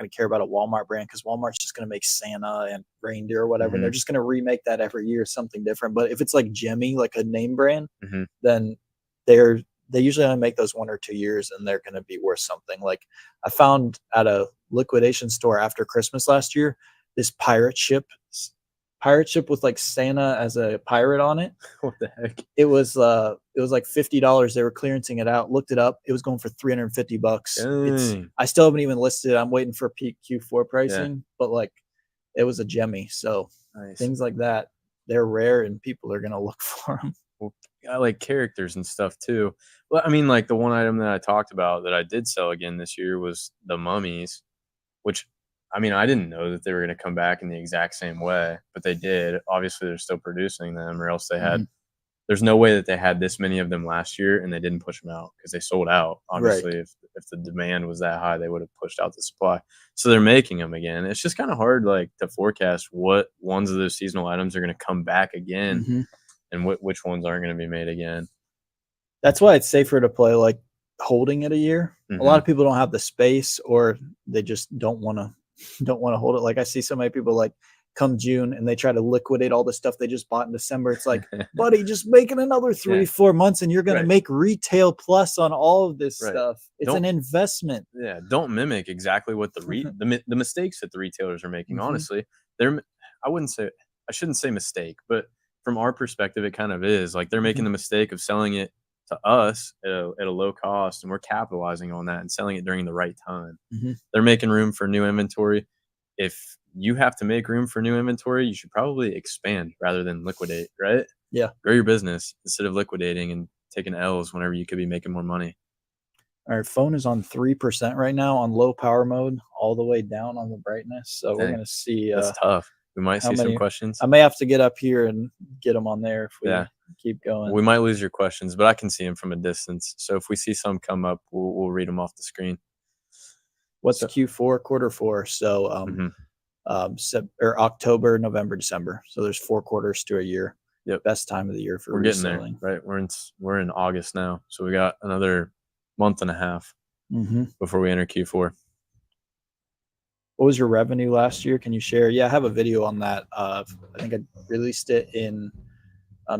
care about a Walmart brand, because Walmart's just gonna make Santa and reindeer or whatever. And they're just gonna remake that every year, something different. But if it's like Jimmy, like a name brand, then they usually only make those 1 or 2 years, and they're going to be worth something. Like, I found at a liquidation store after Christmas last year, this pirate ship with like Santa as a pirate on it. What the heck? It was like $50. They were clearancing it out. Looked it up. It was going for $350. I still haven't even listed it. I'm waiting for peak Q4 pricing, but like, it was a Jemmy. So things like that, they're rare and people are going to look for them. Well, I like characters and stuff too. Well, I mean, like the one item that I talked about that I did sell again this year was the mummies, which I mean, I didn't know that they were going to come back in the exact same way, but they did. Obviously, they're still producing them, or else they had. Mhm. There's no way that they had this many of them last year and they didn't push them out because they sold out. Right. Obviously, if the demand was that high, they would have pushed out the supply. So they're making them again. It's just kind of hard, like to forecast what ones of those seasonal items are going to come back again Mhm. and which ones aren't going to be made again. That's why it's safer to play like holding it a year. A lot Hmm. of people don't have the space, or they just don't want to don't want to hold it. Like I see so many people like come June and they try to liquidate all the stuff they just bought in December. It's like, buddy, just make it another Yeah, 3-4 months and you're going to right, make retail plus on all of this right. stuff. It's an Don't investment. Yeah, don't mimic exactly what the mistakes that the retailers are making. Mhm. Honestly, they're I wouldn't say I shouldn't say mistake, but from our perspective, it kind of is like they're making Mhm. the mistake of selling it to us at a low cost, and we're capitalizing on that and selling it during the right time. Mhm. They're making room for new inventory. If you have to make room for new inventory, you should probably expand rather than liquidate, right? Yeah. Grow your business instead of liquidating and taking L's whenever you could be making more money. Our phone is on 3% right now on low power mode, all the way down on the brightness. So we're Dang, going to see that's tough. We might how see some many. questions. I may have to get up here and get them on there if Yeah. we keep going. We might lose your questions, but I can see them from a distance. So if we see some come up, we'll read them off the screen. What's So, Q4, quarter four? So mhm. or October, November, December. So there's 4 quarters to a year. Yep, Best time of the year for we're getting there, reselling. right? We're in August now, so we got another month and a half Mm-hmm. before we enter Q4. What was your revenue last year? Can you share? Yeah, I have a video on that. I think I released it in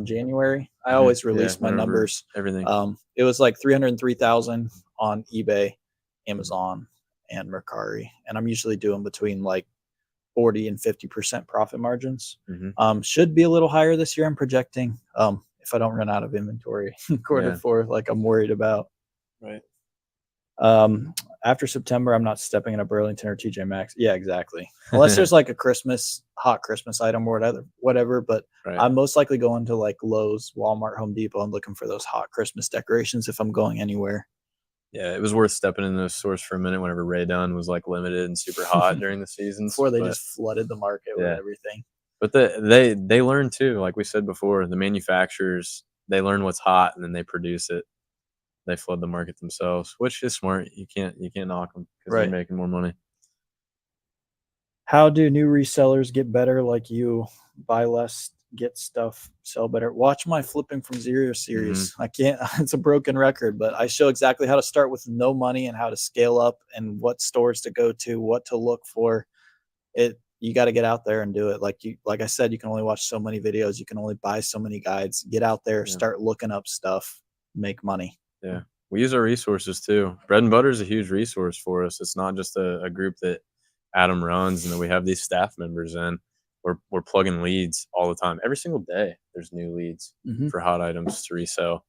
January. I always Yeah, release my went over numbers. everything. It was like 303,000 on eBay, Amazon, and Mercari, and I'm usually doing between like 40 and 50% profit margins. Hmm. Should be a little higher this year. I'm projecting. If I don't run out of inventory quarter Yeah, four, like I'm worried about. right. After September, I'm not stepping in a Burlington or TJ Maxx. Yeah, exactly. Unless there's like a hot Christmas item or whatever. But Right. I'm most likely going to like Lowe's, Walmart, Home Depot, and looking for those hot Christmas decorations if I'm going anywhere. Yeah, it was worth stepping in those stores for a minute whenever Ray Dunn was like limited and super hot during the seasons. Before they But just flooded the market with yeah, everything. but they learn too. Like we said before, the manufacturers, they learn what's hot and then they produce it. They flood the market themselves, which is smart. You can't knock them because they're Right. making more money. How do new resellers get better like you? Buy less, get stuff, sell better. Watch my flipping from zero series. I can't, it's a broken record, but I show exactly how to start with no money and how to scale up and what stores to go to, what to look for. You got to get out there and do it. Like I said, you can only watch so many videos. You can only buy so many guides. Get out there, Yeah. start looking up stuff, make money. Yeah. We use our resources too. Bread and Butter is a huge resource for us. It's not just a group that Adam runs and that we have these staff members in. We're plugging leads all the time. Every single day there's new leads for hot items to resell.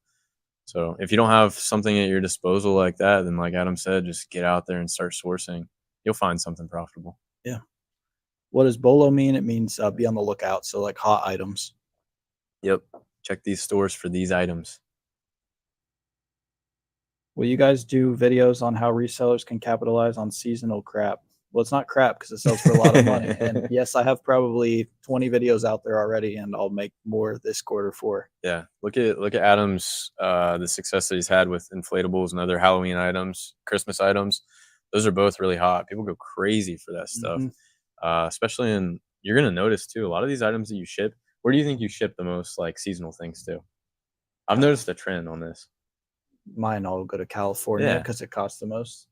So if you don't have something at your disposal like that, then like Adam said, just get out there and start sourcing. You'll find something profitable. Yeah. What does BOLO mean? It means be on the lookout. So like hot items. Yep. Check these stores for these items. Will you guys do videos on how resellers can capitalize on seasonal crap? Well, it's not crap because it sells for a lot of money. And yes, I have probably 20 videos out there already, and I'll make more this quarter four. Yeah, look at Adam's the success that he's had with inflatables and other Halloween items, Christmas items. Those are both really hot. People go crazy for that stuff, especially in. You're gonna notice too. A lot of these items that you ship. Where do you think you ship the most like seasonal things to? I've noticed a trend on this. Mine all go to California because it costs the most.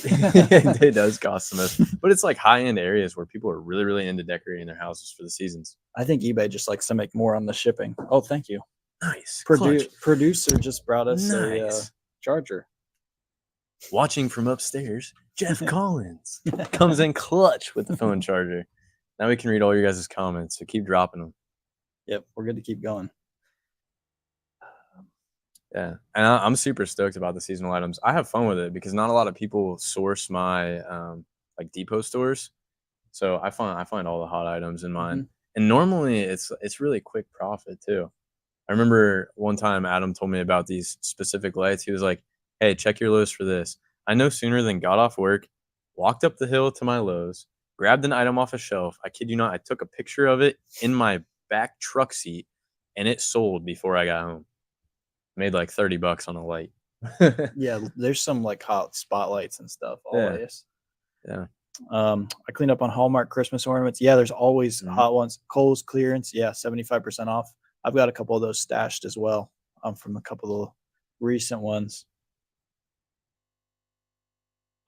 It does cost the most, but it's like high end areas where people are really, really into decorating their houses for the seasons. I think eBay just likes to make more on the shipping. Oh, thank you. Nice. Producer just brought us a charger. Watching from upstairs, Jeff Collins comes in clutch with the phone charger. Now we can read all your guys' comments, so keep dropping them. Yep, we're good to keep going. Yeah, and I'm super stoked about the seasonal items. I have fun with it because not a lot of people source my like depot stores, so I find all the hot items in mine. And normally it's really quick profit too. I remember one time Adam told me about these specific lights. He was like, "Hey, check your Lowe's for this." I no sooner than got off work, walked up the hill to my Lowe's, grabbed an item off a shelf. I kid you not, I took a picture of it in my back truck seat, and it sold before I got home. Made like $30 on a light. Yeah, there's some like hot spotlights and stuff Yeah. always. Yeah. I cleaned up on Hallmark Christmas ornaments. Yeah, there's always Mhm. hot ones. Kohl's clearance. Yeah, 75% off. I've got a couple of those stashed as well. From a couple of recent ones.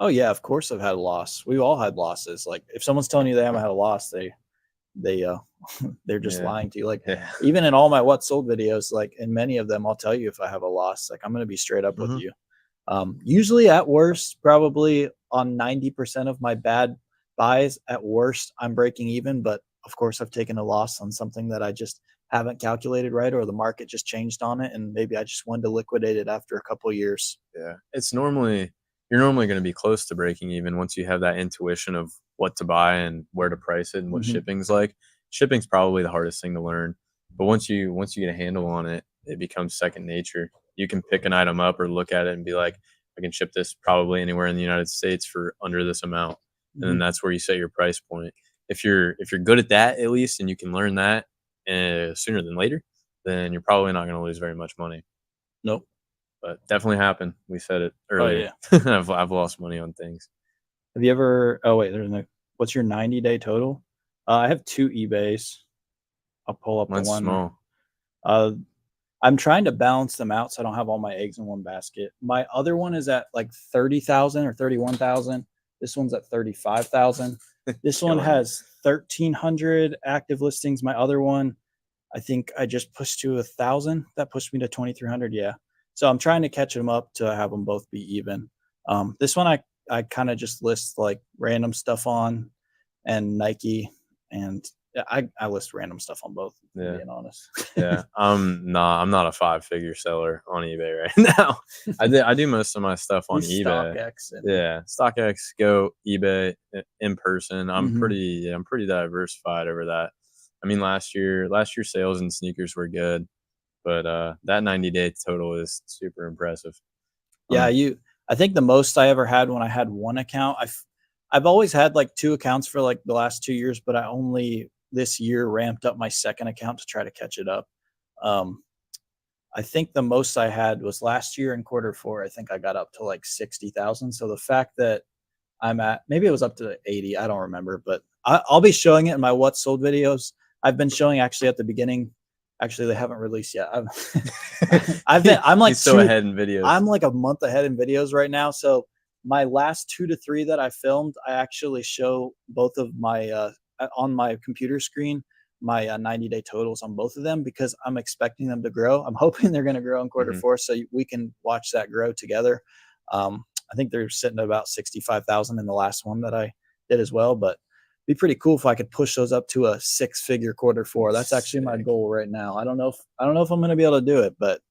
Oh yeah, of course I've had a loss. We've all had losses. Like if someone's telling you they haven't had a loss, they they're just Yeah. lying to you. Like Yeah. even in all my what sold videos, like in many of them, I'll tell you if I have a loss. Like I'm gonna be straight up with Mhm. you. Usually at worst, probably on 90% of my bad buys, at worst, I'm breaking even. But of course, I've taken a loss on something that I just haven't calculated right, or the market just changed on it, and maybe I just wanted to liquidate it after a couple of years. Yeah. You're normally going to be close to breaking even once you have that intuition of what to buy and where to price it and what Mhm. shipping's like. Shipping's probably the hardest thing to learn, but once you get a handle on it, it becomes second nature. You can pick an item up or look at it and be like, I can ship this probably anywhere in the United States for under this amount, and then Mhm. that's where you set your price point. If you're good at that at least, and you can learn that sooner than later, then you're probably not going to lose very much money. Nope. But definitely happened. We said it Oh earlier. yeah. I've lost money on things. Have you ever? Oh wait, there's no. What's your 90-day total? I have two eBays. I'll pull up the Mine's one. small. Uh, I'm trying to balance them out so I don't have all my eggs in one basket. My other one is at like 30,000 or 31,000. This one's at 35,000. This one Killing it. has 1,300 active listings. My other one, I think I just pushed to 1,000. That pushed me to 2,300. Yeah. So I'm trying to catch them up to have them both be even. This one I kind of just list like random stuff on and Nike, and yeah, I list random stuff on both. If I'm Yeah. being honest. Yeah. I'm not a 5-figure seller on eBay right now. I do most of my stuff on Use eBay. StockX and Yeah. StockX, Go, eBay, in person. mhm. I'm pretty diversified over that. I mean, last year sales and sneakers were good, but that 90-day total is super impressive. Yeah, Um, I think the most I ever had when I had one account, I've always had like two accounts for like the last 2 years, but I only this year ramped up my second account to try to catch it up. Um, I think the most I had was last year in quarter four. I think I got up to like 60,000. So the fact that I'm at, maybe it was up to 80, I don't remember, but I'll be showing it in my what sold videos. I've been showing actually at the beginning. Actually, they haven't released yet. I'm like he's so ahead in videos. I'm like a month ahead in videos right now. So my last 2 to 3 that I filmed, I actually show both of my on my computer screen my 90-day totals on both of them because I'm expecting them to grow. I'm hoping they're going to grow in quarter Mhm. four, so we can watch that grow together. I think they're sitting at about 65,000 in the last one that I did as well, but be pretty cool if I could push those up to a 6-figure quarter four. That's actually my Sick. goal right now. I don't know if I'm going to be able to do it, but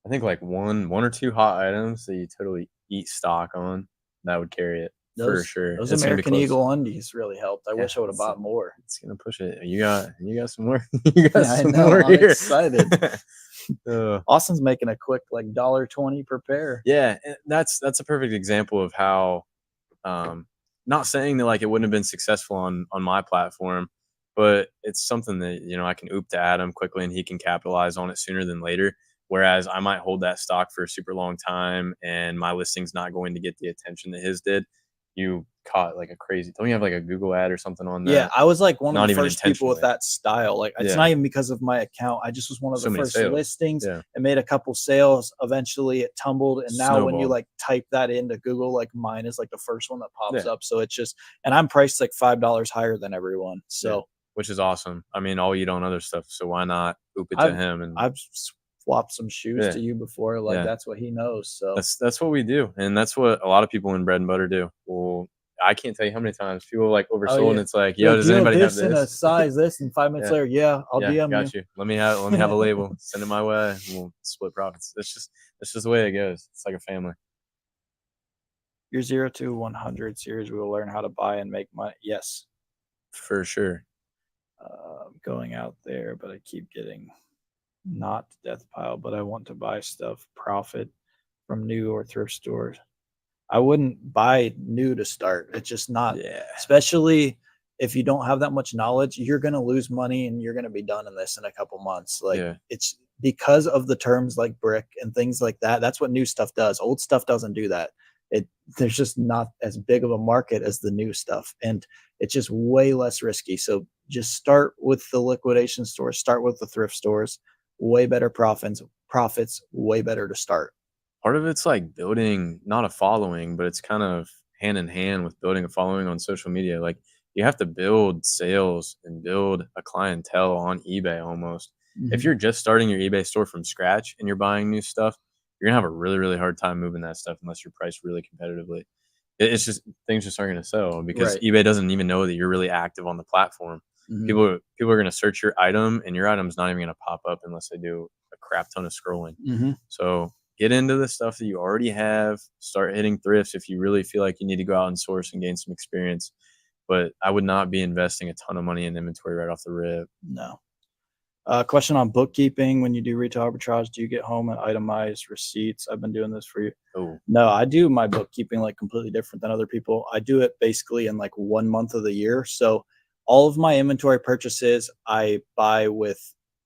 I think like one or two hot items that you totally eat stock on, that would carry it for sure. those It's gonna be American close. Eagle undies really helped. I Yeah, wish I would have bought more. it's gonna push it. You got some more. You got Yeah, I some know. more I'm here. excited. Uh, Austin's making a quick like $1.20 per pair. yeah, that's a perfect example of how. Um, Not saying that like it wouldn't have been successful on my platform, but it's something that I can oop to Adam quickly and he can capitalize on it sooner than later. Whereas I might hold that stock for a super long time and my listing's not going to get the attention that his did. You caught like a crazy. Don't you have like a Google ad or something on Yeah, that? I was like one of the Not even first people with intentionally. that style. Like it's Yeah. not even because of my account. I just was one of the So many first sales. listings Yeah. and made a couple sales. Eventually it tumbled. And now when you Snowballed. like type that into Google, like mine is like the first one that pops Yeah. up. So it's just, and I'm priced like $5 higher than everyone. Yeah. So Which is awesome. I mean, I'll eat on other stuff. So why not oop it to I've, him? And I've swapped some shoes yeah. to you before. Like Yeah. that's what he knows. So That's what we do, and that's what a lot of people in bread and butter do. Well, I can't tell you how many times people like oh oversold, and yeah. it's like, You're yo, like, does do you have anybody have this in a this? size this? And 5 minutes Yeah, later, yeah, I'll yeah, DM got you. you. Let me have a label. Send it my way. And we'll split profits. That's just the way it goes. It's like a family Your 0 to 100 series, we will learn how to buy and make money. Yes. for sure. Going out there, but I keep getting not death pile, but I want to buy stuff profit from new or thrift stores. I wouldn't buy new to start. It's just not, Yeah. especially if you don't have that much knowledge, you're going to lose money and you're going to be done in this in a couple months. Like Yeah. it's because of the terms like brick and things like that. That's what new stuff does. Old stuff doesn't do that. It There's just not as big of a market as the new stuff, and it's just way less risky. So just start with the liquidation stores, start with the thrift stores. Way better profits, way better to start. Part of it's like building not a following, but it's kind of hand in hand with building a following on social media. Like you have to build sales and build a clientele on eBay almost. If Mhm. you're just starting your eBay store from scratch and you're buying new stuff, you're gonna have a really, really hard time moving that stuff unless you're priced really competitively. It's just things just aren't gonna sell because Right. eBay doesn't even know that you're really active on the platform. Mhm. People are gonna search your item and your item's not even gonna pop up unless they do a crap ton of scrolling. Mhm. So get into the stuff that you already have. Start hitting thrifts if you really feel like you need to go out and source and gain some experience. But I would not be investing a ton of money in inventory right off the rip. No. Question on bookkeeping. When you do retail arbitrage, do you get home and itemize receipts? I've been doing this for you. Oh, No, I do my bookkeeping like completely different than other people. I do it basically in like 1 month of the year. So all of my inventory purchases I buy with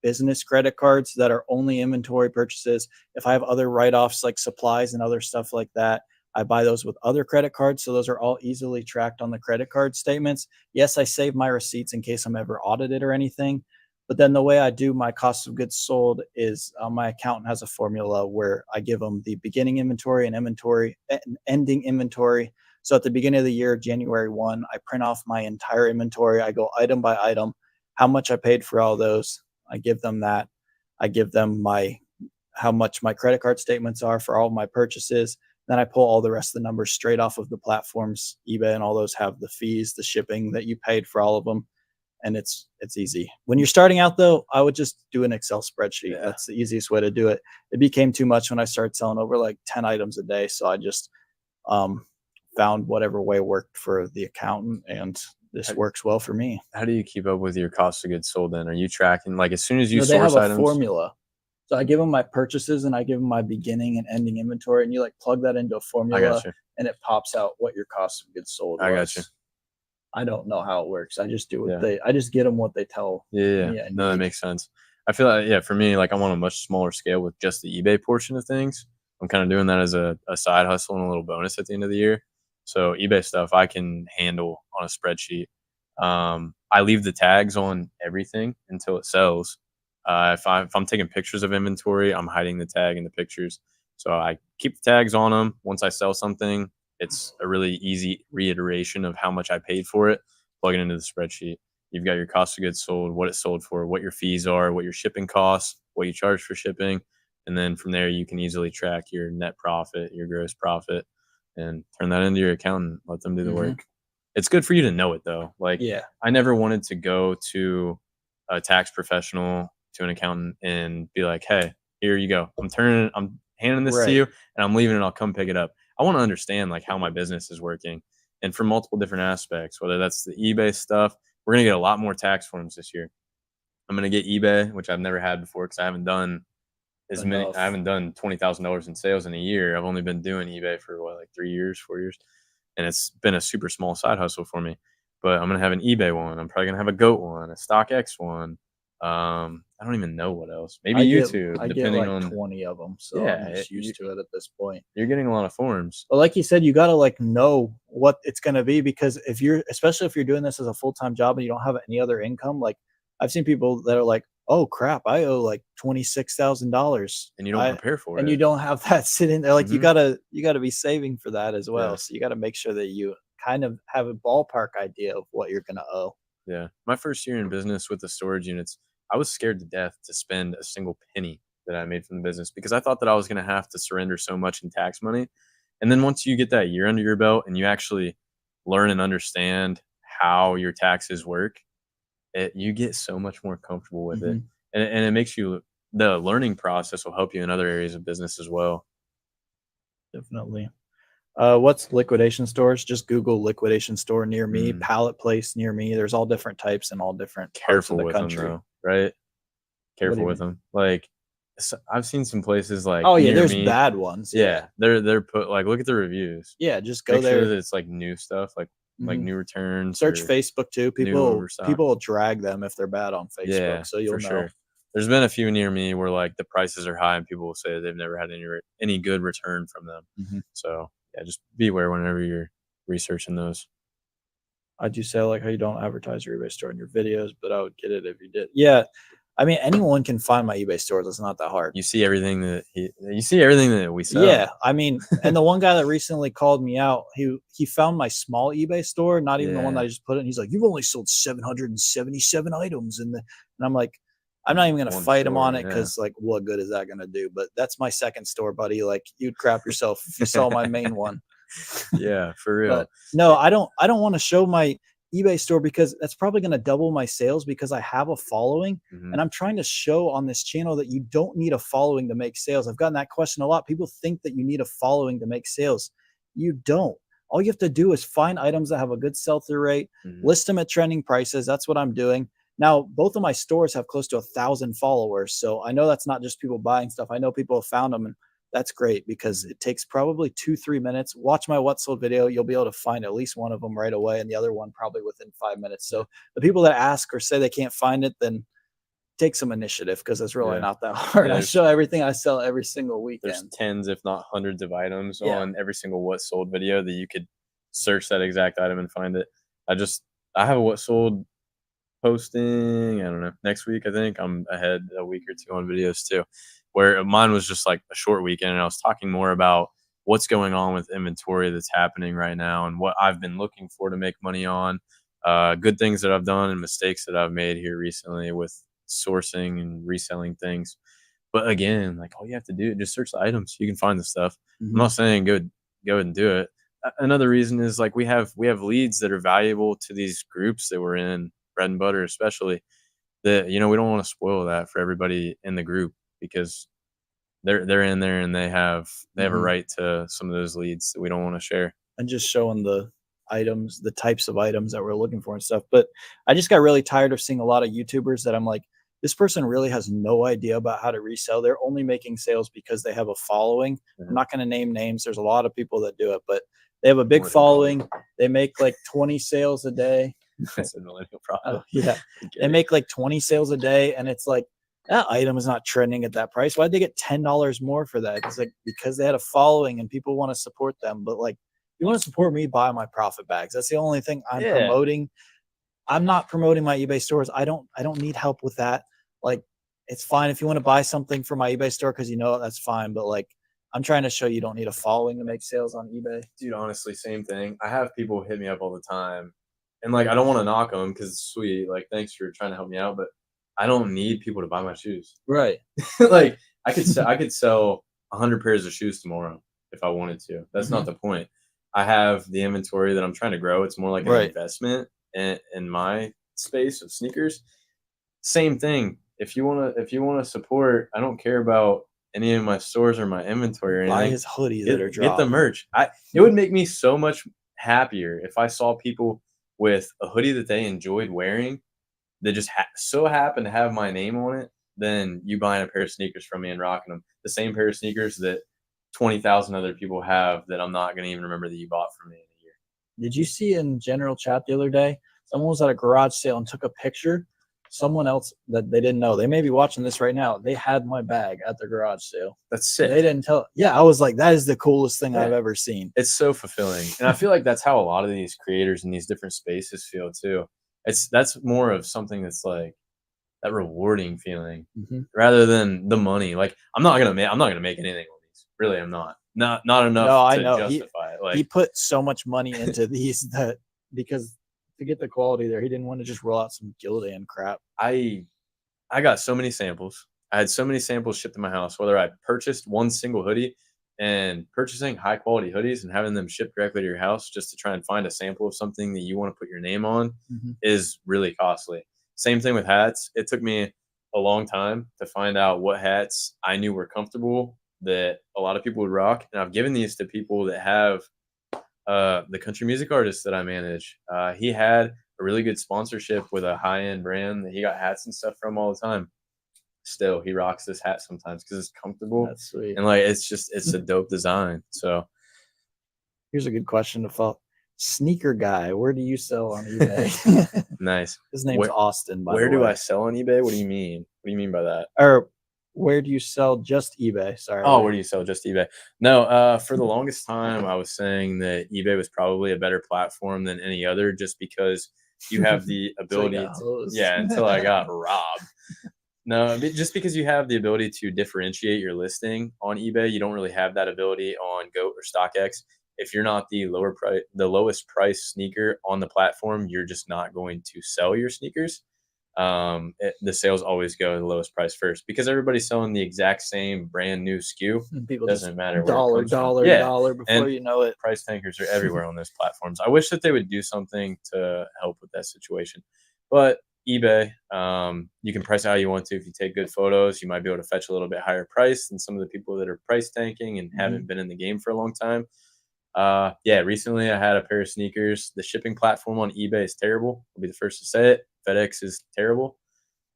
business credit cards that are only inventory purchases. If I have other write-offs like supplies and other stuff like that, I buy those with other credit cards. So those are all easily tracked on the credit card statements. Yes, I save my receipts in case I'm ever audited or anything. But then the way I do my cost of goods sold is my accountant has a formula where I give them the beginning inventory and ending inventory. So at the beginning of the year, January 1, I print off my entire inventory. I go item by item, how much I paid for all those. I give them that. I give them my how much my credit card statements are for all of my purchases. Then I pull all the rest of the numbers straight off of the platforms. eBay and all those have the fees, the shipping that you paid for all of them, and it's easy. When you're starting out though, I would just do an Excel spreadsheet. yeah. That's the easiest way to do it. It became too much when I started selling over like 10 items a day, so I just um, found whatever way worked for the accountant, and this How, works well for me. how do you keep up with your cost of goods sold then? Are you tracking like as soon as you No, they have source a items? formula. So I give them my purchases and I give them my beginning and ending inventory, and you like plug that into a I got formula, you. and it pops out what your cost of goods sold I got you. was. I don't know how it works. I just do what Yeah. I just get them what they tell Yeah, yeah. me I No, that need. makes sense. I feel like, yeah, for me, like I'm on a much smaller scale with just the eBay portion of things. I'm kind of doing that as a side hustle and a little bonus at the end of the year. So eBay stuff I can handle on a spreadsheet. I leave the tags on everything until it sells. If I'm taking pictures of inventory, I'm hiding the tag in the pictures. So I keep the tags on them. Once I sell something, it's a really easy reiteration of how much I paid for it. Plug it into the spreadsheet. You've got your cost of goods sold, what it sold for, what your fees are, what your shipping costs, what you charge for shipping. And then from there, you can easily track your net profit, your gross profit, and turn that into your accountant. Let them do the Mm-hmm. work. It's good for you to know it though. Like, Yeah. I never wanted to go to a tax professional, to an accountant, and be like, hey, here you go. I'm handing this to Right. you and I'm leaving and I'll come pick it up. I want to understand like how my business is working and from multiple different aspects, whether that's the eBay stuff. We're going to get a lot more tax forms this year. I'm going to get eBay, which I've never had before because I Enough. haven't done $20,000 in sales in a year. I've only been doing eBay for what, like 3 years, 4 years. And it's been a super small side hustle for me. But I'm going to have an eBay one. I'm probably going to have a GOAT one, a StockX one. I don't even know what else. Maybe YouTube, I get depending like on, 20 of them, so I'm yeah, just used to it at this point. you're getting a lot of forms. But like you said, you got to like know what it's going to be, because if you're, especially if you're doing this as a full-time job and you don't have any other income, like I've seen people that are like, "Oh crap, I owe like $26,000." And you don't I prepare for And you it. don't have that sitting there. Like Hmm. you got to be saving for that as well. Yeah. So you got to make sure that you kind of have a ballpark idea of what you're going to owe. Yeah. My first year in business with the storage units, I was scared to death to spend a single penny that I made from the business because I thought that I was going to have to surrender so much in tax money. And then once you get that year under your belt and you actually learn and understand how your taxes work, you get so much more comfortable with it. Mhm. And it makes you, the learning process will help you in other areas of business as well. Definitely. What's liquidation stores? Just Google liquidation store near me, Mm, pallet place near me. There's all different types in all different parts of careful the with them country. though, right? careful you with mean? them. Like, I've seen some places like Oh yeah, near there's me. bad ones. Yeah, they're put like look at the reviews. Yeah, just go Make sure there. that it's like new stuff, like Mhm. new returns Search or Facebook too. new People overstock. people will drag them if they're bad on Facebook, Yeah, so you'll for know. sure. There's been a few near me where like the prices are high and people will say they've never had any good return from them. Mhm. So yeah, just beware whenever you're researching those. I do say I like how you don't advertise your eBay store in your videos, but I would get it if you did. Yeah, I mean anyone can find my eBay stores. It's not that hard. You see everything that we Yeah, sell. I mean, and the one guy that recently called me out, he found my small eBay store, not even the one that Yeah, I just put in. He's like, "You've only sold 777 items," and I'm like, I'm not even gonna one fight him on store. it Yeah, because like, what good is that gonna do? But that's my second store, buddy. Like, you'd crap yourself if you saw my main one. yeah, for real. But no, I don't want to show my eBay store because that's probably going to double my sales because I have a following Mhm. and I'm trying to show on this channel that you don't need a following to make sales. I've gotten that question a lot. People think that you need a following to make sales. You don't. All you have to do is find items that have a good sell-through rate, Mhm. list them at trending prices. That's what I'm doing. Now, both of my stores have close to 1,000 followers. So I know that's not just people buying stuff. I know people have found them and that's great because Mhm. it takes probably 2-3 minutes. Watch my what sold video. You'll be able to find at least one of them right away and the other one probably within 5 minutes. Yeah. So the people that ask or say they can't find it, then take some initiative because it's really Yeah. not that hard. Yeah, I there's show everything I sell every single there's weekend. tens, if not hundreds of items Yeah. on every single what sold video that you could search that exact item and find it. I just I have a what sold posting, I don't know, next week, I think. I'm ahead a week or two on videos too, where mine was just like a short weekend, and I was talking more about what's going on with inventory that's happening right now and what I've been looking for to make money on, good things that I've done and mistakes that I've made here recently with sourcing and reselling things. But again, like all you have to do is just search the items. You can find the stuff. I'm Mhm. not saying go and do it. Another reason is like we have leads that are valuable to these groups that we're in, bread and butter especially, that we don't want to spoil that for everybody in the group because they're in there and they have a Mhm. right to some of those leads that we don't want to share. And just showing the items, the types of items that we're looking for and stuff. But I just got really tired of seeing a lot of YouTubers that I'm like, this person really has no idea about how to resell. They're only making sales because they have a following. I'm Mhm. not going to name names. There's a lot of people that do it, but they have a big More than that. following. They make like 20 sales a day. That's a millennial Oh, prophet. yeah. I They get it. make like 20 sales a day. And it's like, that item is not trending at that price. Why'd they get $10 more for that? It's like because they had a following and people want to support them. But like, you want to support me, buy my profit bags. That's the only thing I'm Yeah. promoting. I'm not promoting my eBay stores. I don't need help with that. Like, it's fine if you want to buy something from my eBay store because you know it, that's fine. But like, I'm trying to show you don't need a following to make sales on eBay. Dude, honestly, same thing. I have people hit me up all the time, and like I don't want to knock them because it's sweet. Like, thanks for trying to help me out, but I don't need people to buy my shoes. Right. Like, I could sell 100 pairs of shoes tomorrow if I wanted to. That's not Hmm. the point. I have the inventory that I'm trying to grow. It's more like an Right. investment in my space of sneakers. Same thing. If you wanna support, I don't care about any of my stores or my inventory or Buy anything. his hoodies that are Get the dropping. merch. It would make me so much happier if I saw people with a hoodie that they enjoyed wearing that just so happened to have my name on it, than you buying a pair of sneakers from me and rocking them. The same pair of sneakers that 20,000 other people have that I'm not gonna even remember that you bought from me in a year. Did you see in general chat the other day? Someone was at a garage sale and took a picture. Someone else that they didn't know, they may be watching this right now. They had my bag at the garage sale. That's They sick. didn't tell. Yeah, I was like, that is the coolest thing I've Yeah. ever seen. It's so fulfilling, and I feel like that's how a lot of these creators in these different spaces feel too. That's more of something that's like that rewarding feeling Hmm. rather than the money. Like I'm not gonna make anything on these. Really, I'm not. Not enough No, I to know justify it. he Like put so much money into these that because to get the quality there, he didn't want to just roll out some Gildan crap. I I got so many samples. I had so many samples shipped to my house, whether I purchased one single hoodie, and purchasing high quality hoodies and having them shipped directly to your house just to try and find a sample of something that you want to put your name on Hmm. is really costly. Same thing with hats. It took me a long time to find out what hats I knew were comfortable that a lot of people would rock. And I've given these to people that have the country music artist that I manage. He had a really good sponsorship with a high end brand that he got hats and stuff from all the time. still he rocks this hat sometimes because it's comfortable. That's sweet. And like it's a dope design. So here's a good question to follow. Sneaker guy, where do you sell on eBay? nice. His name's Austin, by the way. Where do I sell on eBay? What do you mean? What do you mean by that? Or where do you sell just eBay? Sorry. Oh, where do you sell just eBay? No, for the longest time, I was saying that eBay was probably a better platform than any other just because you have the ability until I got robbed. No, just because you have the ability to differentiate your listing on eBay, you don't really have that ability on GOAT or StockX. If you're not the lowest price sneaker on the platform, you're just not going to sell your sneakers. The sales always go to the lowest price first because everybody's selling the exact same brand new SKU. People doesn't matter dollar before and you know it. Price tankers are everywhere on those platforms. I wish that they would do something to help with that situation, but eBay, you can price it how you want to. If you take good photos, you might be able to fetch a little bit higher price than some of the people that are price tanking and haven't been in the game for a long time. Recently I had a pair of sneakers. The shipping platform on eBay is terrible. I'll be the first to say it. FedEx is terrible.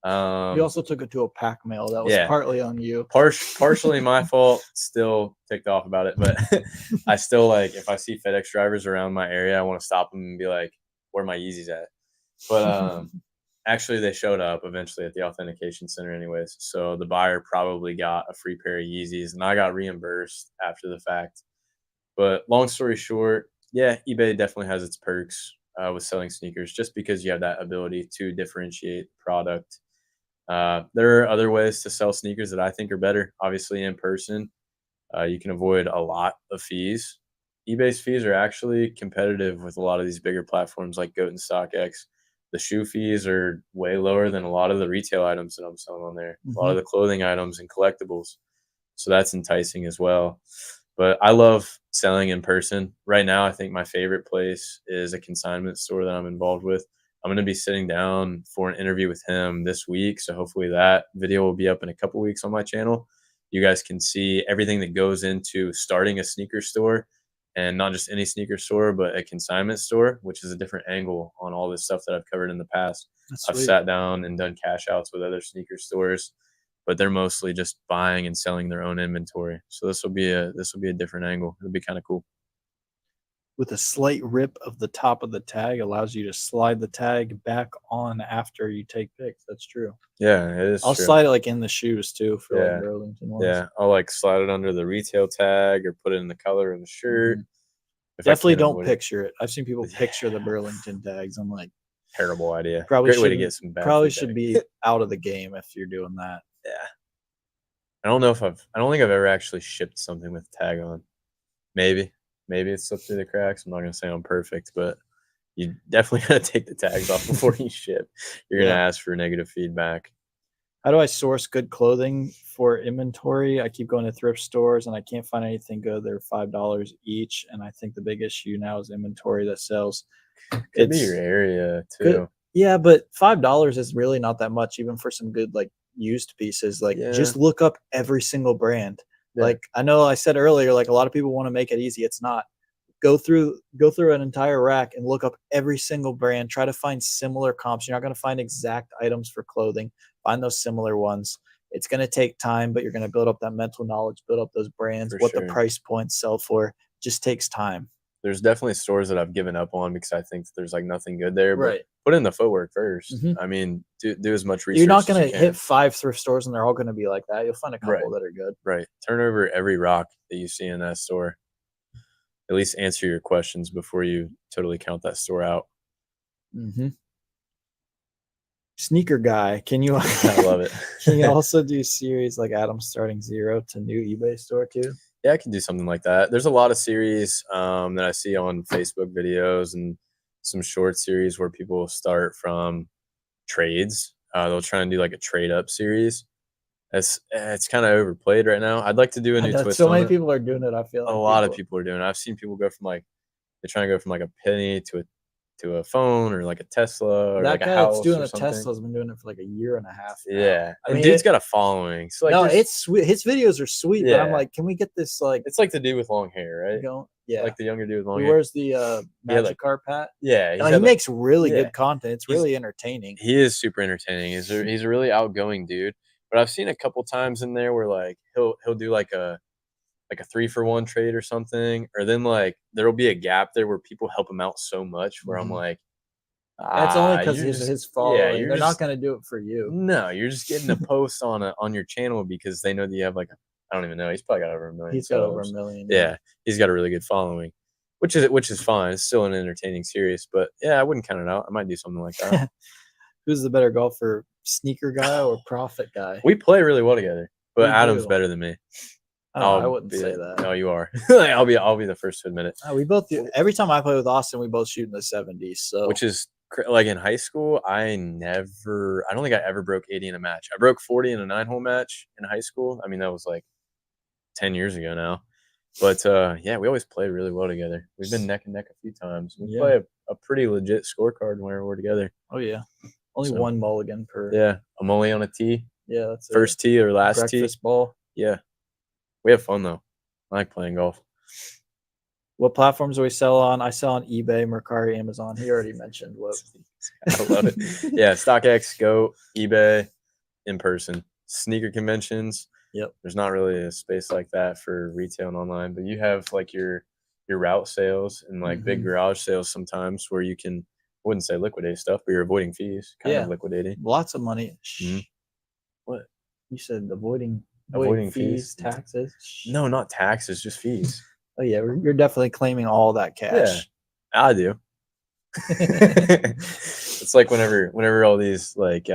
You also took it to a pack mail. That was partly on you. Partially my fault. Still ticked off about it, but I still like if I see FedEx drivers around my area, I want to stop them and be like, "Where are my Yeezys at?" But actually, they showed up eventually at the authentication center, anyways. So the buyer probably got a free pair of Yeezys, and I got reimbursed after the fact. But long story short, yeah, eBay definitely has its perks with selling sneakers just because you have that ability to differentiate the product. There are other ways to sell sneakers that I think are better. Obviously, in person, you can avoid a lot of fees. eBay's fees are actually competitive with a lot of these bigger platforms like GOAT and StockX. The shoe fees are way lower than a lot of the retail items that I'm selling on there, a lot of the clothing items and collectibles. So that's enticing as well. But I love selling in person. Right now, I think my favorite place is a consignment store that I'm involved with. I'm going to be sitting down for an interview with him this week. So hopefully that video will be up in a couple weeks on my channel. You guys can see everything that goes into starting a sneaker store, and not just any sneaker store, but a consignment store, which is a different angle on all this stuff that I've covered in the past. I've sat down and done cash outs with other sneaker stores, but they're mostly just buying and selling their own inventory. So this will be a different angle. It'll be kind of cool. With a slight rip of the top of the tag allows you to slide the tag back on after you take pics. That's true. Yeah, it is. I'll slide it like in the shoes too for like Burlington ones. Yeah, I'll like slide it under the retail tag or put it in the color of the shirt. Definitely don't picture it. I've seen people picture the Burlington tags. I'm like, terrible idea. Probably Great way to get some bad probably should be out of the game if you're doing that. Yeah. I don't think I've ever actually shipped something with a tag on. Maybe it slipped through the cracks. I'm not gonna say I'm perfect, but you definitely gotta take the tags off before you ship. You're gonna ask for negative feedback. How do I source good clothing for inventory? I keep going to thrift stores and I can't find anything good. They're $5 each, and I think the big issue now is inventory that sells. Could be your area too. Good. Yeah, but $5 is really not that much, even for some good like used pieces. Like just look up every single brand. Like I know I said earlier, like a lot of people want to make it easy. It's not. Go through an entire rack and look up every single brand. Try to find similar comps. You're not going to find exact items for clothing. Find those similar ones. It's going to take time, but you're going to build up that mental knowledge, build up those brands, the price points sell for. It just takes time. There's definitely stores that I've given up on because I think there's like nothing good there. But put in the footwork first. I mean, do as much research. You're not going to hit 5 thrift stores and they're all going to be like that. You'll find a couple that are good. Right. Turn over every rock that you see in that store. At least answer your questions before you totally count that store out. Sneaker guy, can you? I love it. Can you also do series like Adam starting 0 to new eBay store too? Yeah, I can do something like that. There's a lot of series that I see on Facebook videos and some short series where people will start from trades. They'll try and do like a trade up series. It's kind of overplayed right now. I'd like to do a new twist. So many people are doing it. I feel like a lot of people are doing it. I've seen people go from like they're trying to go from like a penny to a phone or like a Tesla or that like guy a house. That's doing a Tesla's been doing it for like a year and a half now. Yeah, I mean, dude's got a following. So like, no, it's sweet. His videos are sweet, but I'm like, can we get this like? It's like the dude with long hair, right? Yeah, like the younger dude with long hair. He wears the Magikarp hat. Yeah, he makes really good content. It's really entertaining. He is super entertaining. He's a really outgoing dude. But I've seen a couple times in there where like he'll do like a 3-for-1 trade or something, or then like there'll be a gap there where people help him out so much where I'm Mhm. like, That's only because you're his just his following. you're They're not just gonna do it for you. no, you're just getting a post on your channel because they know that you have like I don't even know. He's probably got over 1 million He's got over a subs. million. Yeah, he's got a really good following, which is fine. It's still an entertaining series, but yeah, I wouldn't count it out. I might do something like that. Who's the better golfer, sneaker guy or profit guy? We play really well together, but We Adam's do. better than me. Oh, I wouldn't say that. No, you are. I'll be the first to admit it. We both do. Every time I play with Austin, we both shoot in the 70s. So Which is like in high school, I don't think I ever broke 80 in a match. I broke 40 in a 9-hole match in high school. I mean, that was like 10 years ago now. But yeah, we always played really well together. We've been neck and neck a few times. We play a pretty legit scorecard whenever we're together. Oh yeah, only one mulligan per. Yeah, a mully on a tee. Yeah, that's first tee or last breakfast tee. ball. Yeah, we have fun though. I like playing golf. What platforms do we sell on? I sell on eBay, Mercari, Amazon. He already mentioned what. I love it. Yeah, StockX, Go, eBay, in person. Sneaker conventions. Yep. There's not really a space like that for retail and online, but you have like your route sales and like big garage sales sometimes where you can, I wouldn't say liquidate stuff, but you're avoiding fees, kind of liquidating. Lots of money. What? You said avoiding fees, taxes? No, not taxes, just fees. Oh yeah, you're definitely claiming all that cash. Yeah, I do. It's like whenever all these like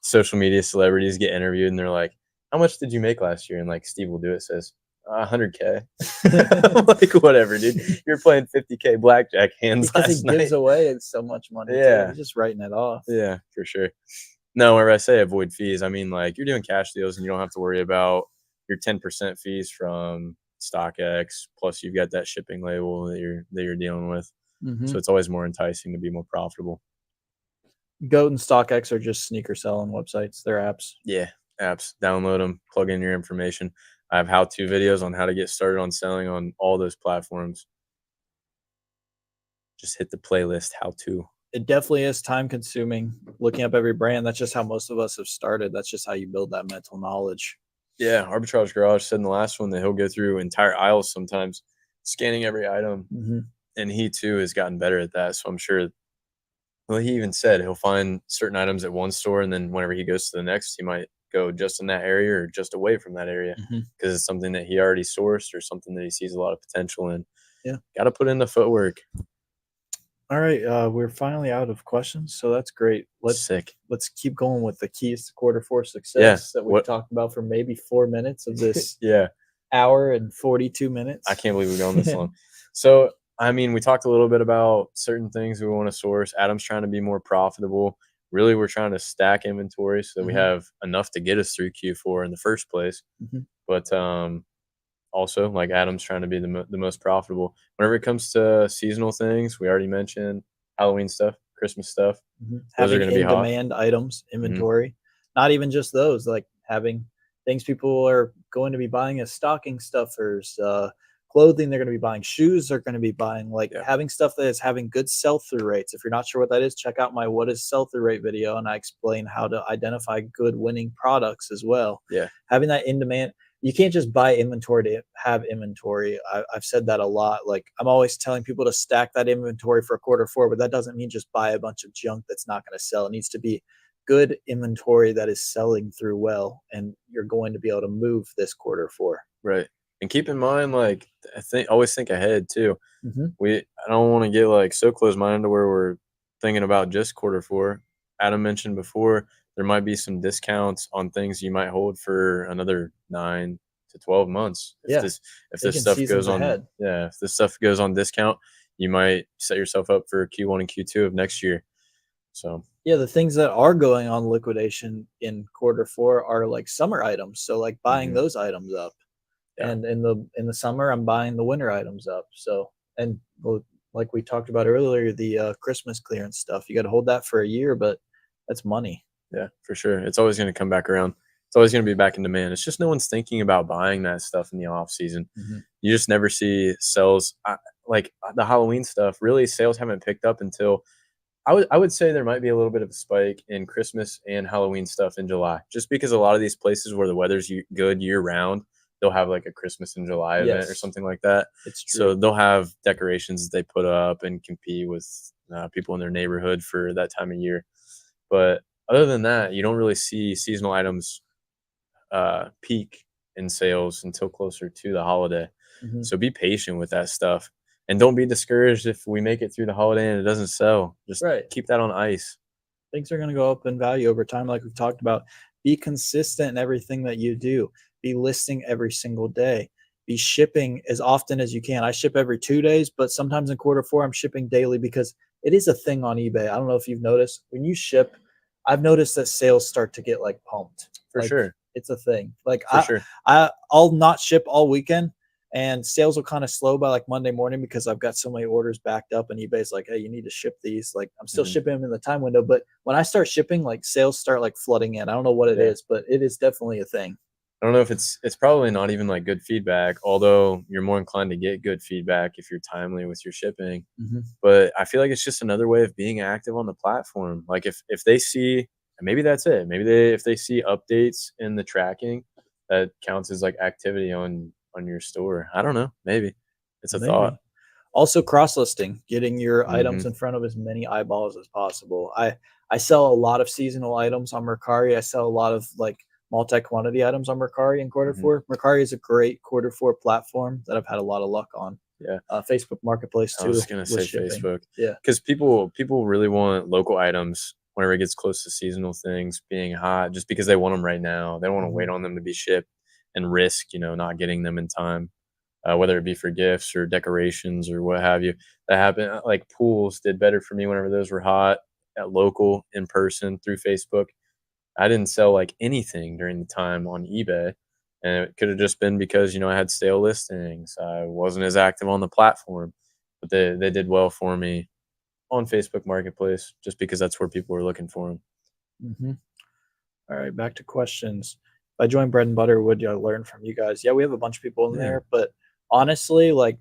social media celebrities get interviewed and they're like, how much did you make last year? And like Steve will do it, says 100K. Like whatever, dude. You're playing 50K blackjack hands because last he gives night. away so much money. Yeah, he's just writing it off. Yeah, for sure. No, whenever I say avoid fees, I mean like you're doing cash deals and you don't have to worry about your 10% fees from StockX. Plus, you've got that shipping label that you're dealing with. So it's always more enticing to be more profitable. Goat and StockX are just sneaker selling websites. They're apps. Yeah, apps. Download them, plug in your information. I have how-to videos on how to get started on selling on all those platforms. Just hit the playlist, how-to. It definitely is time consuming looking up every brand. That's just how most of us have started. That's just how you build that mental knowledge. Yeah, Arbitrage Garage said in the last one that he'll go through entire aisles sometimes, scanning every item. And he too has gotten better at that. So I'm sure, well, he even said he'll find certain items at one store, and then whenever he goes to the next, he might go just in that area or just away from that area because it's something that he already sourced or something that he sees a lot of potential in. Yeah. Got to put in the footwork. All right. We're finally out of questions. So that's great. Let's keep going with the keys to Q4 success that we've talked about for maybe 4 minutes of this hour and 42 minutes. I can't believe we've gone this long. So, I mean, we talked a little bit about certain things we want to source. Adam's trying to be more profitable. Really, we're trying to stack inventory so that we have enough to get us through Q4 in the first place. But also, like Adam's trying to be the most profitable. Whenever it comes to seasonal things, we already mentioned Halloween stuff, Christmas stuff. Those are going to be hot. Demand items, inventory. Not even just those, like having things people are going to be buying as stocking stuffers, clothing they're going to be buying, shoes they're going to be buying, like having stuff that is having good sell-through rates. If you're not sure what that is, check out my what is sell-through rate video, and I explain how to identify good winning products as well. Yeah. Having that in demand. You can't just buy inventory to have inventory. I've said that a lot. Like I'm always telling people to stack that inventory for Q4, but that doesn't mean just buy a bunch of junk that's not going to sell. It needs to be good inventory that is selling through well, and you're going to be able to move this Q4. Right. And keep in mind, like always think ahead too. I don't want to get like so close-minded to where we're thinking about just Q4. Adam mentioned before there might be some discounts on things you might hold for another 9 to 12 months. If this stuff goes on, if this stuff goes on discount, you might set yourself up for Q1 and Q2 of next year. So the things that are going on liquidation in Q4 are like summer items. So like buying those items up. And in the summer, I'm buying the winter items up. So, and like we talked about earlier, the Christmas clearance stuff, you got to hold that for a year, but that's money. Yeah, for sure. It's always going to come back around. It's always going to be back in demand. It's just no one's thinking about buying that stuff in the off season. You just never see sales like the Halloween stuff. Really, sales haven't picked up until I would say there might be a little bit of a spike in Christmas and Halloween stuff in July, just because a lot of these places where the weather's good year round, they'll have like a Christmas in July event or Yes, something like that. it's So true. they'll have decorations that they put up and compete with people in their neighborhood for that time of year. But other than that, you don't really see seasonal items peak in sales until closer to the holiday. Mhm. So be patient with that stuff. And don't be discouraged if we make it through the holiday and it doesn't sell. Just Right. keep that on ice. Things are going to go up in value over time, like we've talked about. Be consistent in everything that you do. Be listing every single day. Be shipping as often as you can. I ship every 2 days, but sometimes in quarter four, I'm shipping daily because it is a thing on eBay. I don't know if you've noticed when you ship, I've noticed that sales start to get like pumped. For Like sure. it's a thing. Like For sure. I'll not ship all weekend and sales will kind of slow by like Monday morning because I've got so many orders backed up and eBay's like, hey, you need to ship these. Like I'm still Mhm. shipping them in the time window, but when I start shipping, like sales start like flooding in. I don't know what it Yeah. is, but it is definitely a thing. I don't know if it's probably not even like good feedback, although you're more inclined to get good feedback if you're timely with your shipping. Mhm. But I feel like it's just another way of being active on the platform. Like if they see, and maybe that's it. Maybe if they see updates in the tracking, that counts as like activity on your store. I don't know. Maybe it's a thought. Maybe. Also cross listing, getting your items Hmm. in front of as many eyeballs as possible. I sell a lot of seasonal items on Mercari. I sell a lot of like multi-quantity items on Mercari in quarter Hmm. four. Mercari is a great quarter four platform that I've had a lot of luck on. Yeah, Facebook Marketplace I was too gonna with say shipping. Facebook Yeah. because people really want local items whenever it gets close to seasonal things being hot, just because they want them right now. They don't want to Mhm. wait on them to be shipped and risk not getting them in time. Whether it be for gifts or decorations or what have you. That happened. Like pools did better for me whenever those were hot at local in person through Facebook. I didn't sell like anything during the time on eBay. And it could have just been because, I had stale listings. I wasn't as active on the platform, but they did well for me on Facebook Marketplace just because that's where people were looking for them. Mhm. All right, back to questions. If I joined Bread and Butter, would you learn from you guys? Yeah, we have a bunch of people in Yeah. there, but honestly, like,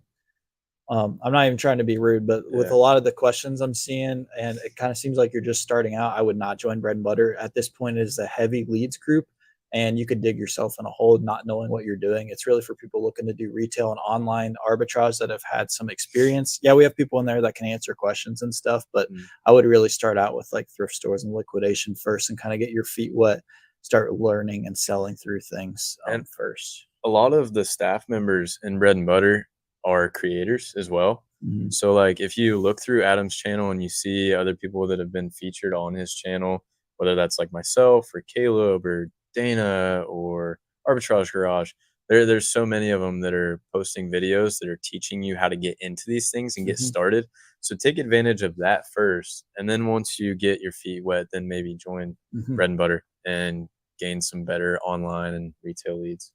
I'm not even trying to be rude, but with a Yeah. lot of the questions I'm seeing, and it kind of seems like you're just starting out, I would not join Bread and Butter. At this point, it is a heavy leads group, and you could dig yourself in a hole not knowing what you're doing. It's really for people looking to do retail and online arbitrage that have had some experience. Yeah, we have people in there that can answer questions and stuff, but Mm. I would really start out with like thrift stores and liquidation first and kind of get your feet wet, start learning and selling through things And first. a lot of the staff members in Bread and Butter are creators as well. Mhm. So, like, if you look through Adam's channel and you see other people that have been featured on his channel, whether that's like myself or Caleb or Dana or Arbitrage Garage, there's so many of them that are posting videos that are teaching you how to get into these things and get Mhm. started. So take advantage of that first, and then once you get your feet wet, then maybe join Mhm. Bread and Butter and gain some better online and retail leads.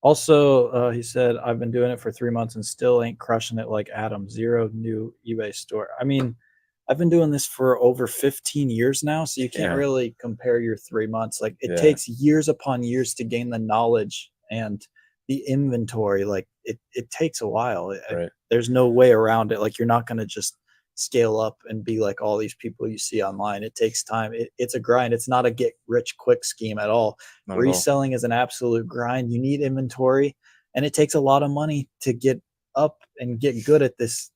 Also, he said, I've been doing it for 3 months and still ain't crushing it like Adam. Zero new eBay store. I mean, I've been doing this for over 15 years now, so you can't Yeah, really compare your 3 months. Like, it yeah, takes years upon years to gain the knowledge and the inventory. Like, it takes a while. right. There's no way around it. Like, you're not going to just scale up and be like all these people you see online. It takes time. It's a grind. It's not a get rich quick scheme at all. Not at all. Reselling is an absolute grind. You need inventory, and it takes a lot of money to get up and get good at this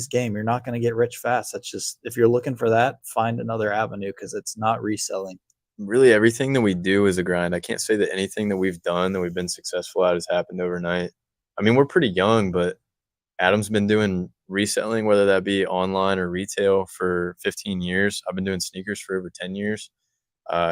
game. You're not going to get rich fast. That's just, if you're looking for that, find another avenue because it's not reselling. Really, everything that we do is a grind. I can't say that anything that we've done that we've been successful at has happened overnight. I mean, we're pretty young, but Adam's been doing reselling, whether that be online or retail, for 15 years. I've been doing sneakers for over 10 years.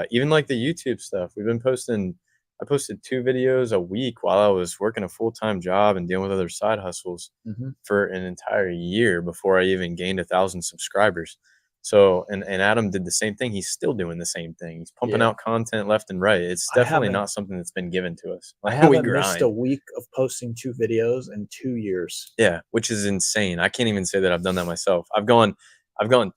Even like the YouTube stuff, we've been posting. I posted 2 videos a week while I was working a full time job and dealing with other side hustles Hmm. for an entire year before I even gained 1,000 subscribers. So, and Adam did the same thing. He's still doing the same thing. He's pumping Yeah, out content left and right. It's I definitely haven't not something that's been given to us. I Like we haven't missed a grind. week of posting 2 videos in 2 years. Yeah, which is insane. I can't even say that I've done that myself. I've gone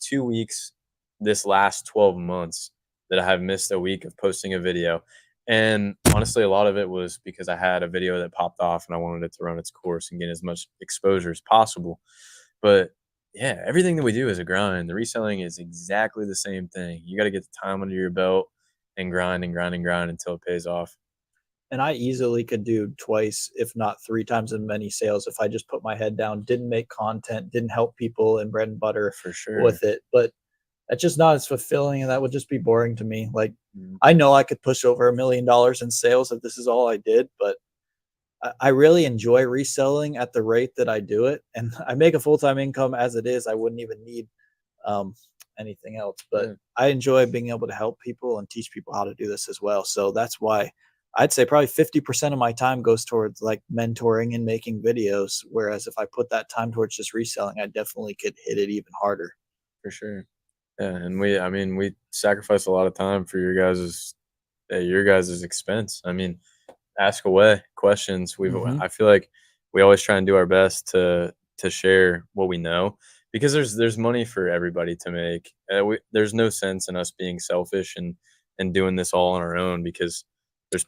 2 weeks this last 12 months that I have missed a week of posting a video. And honestly, a lot of it was because I had a video that popped off and I wanted it to run its course and get as much exposure as possible. But yeah, everything that we do is a grind. The reselling is exactly the same thing. You got to get the time under your belt and grind and grind and grind until it pays off. And I easily could do twice, if not 3 times as many sales if I just put my head down, didn't make content, didn't help people in bread and butter For sure. with it. But that's just not as fulfilling, and that would just be boring to me. Like, Mm, I know I could push over $1 million in sales if this is all I did, but I really enjoy reselling at the rate that I do it, and I make a full time income as it is. I wouldn't even need um, anything else, but yeah, I enjoy being able to help people and teach people how to do this as well. So that's why I'd say probably 50% of my time goes towards like mentoring and making videos. Whereas if I put that time towards just reselling, I definitely could hit it even harder. for sure. Yeah, and I mean, we sacrifice a lot of time for your guys's expense. I mean, ask away questions. Hmm. I feel like we always try and do our best to share what we know because there's money for everybody to make. There's no sense in us being selfish and doing this all on our own because there's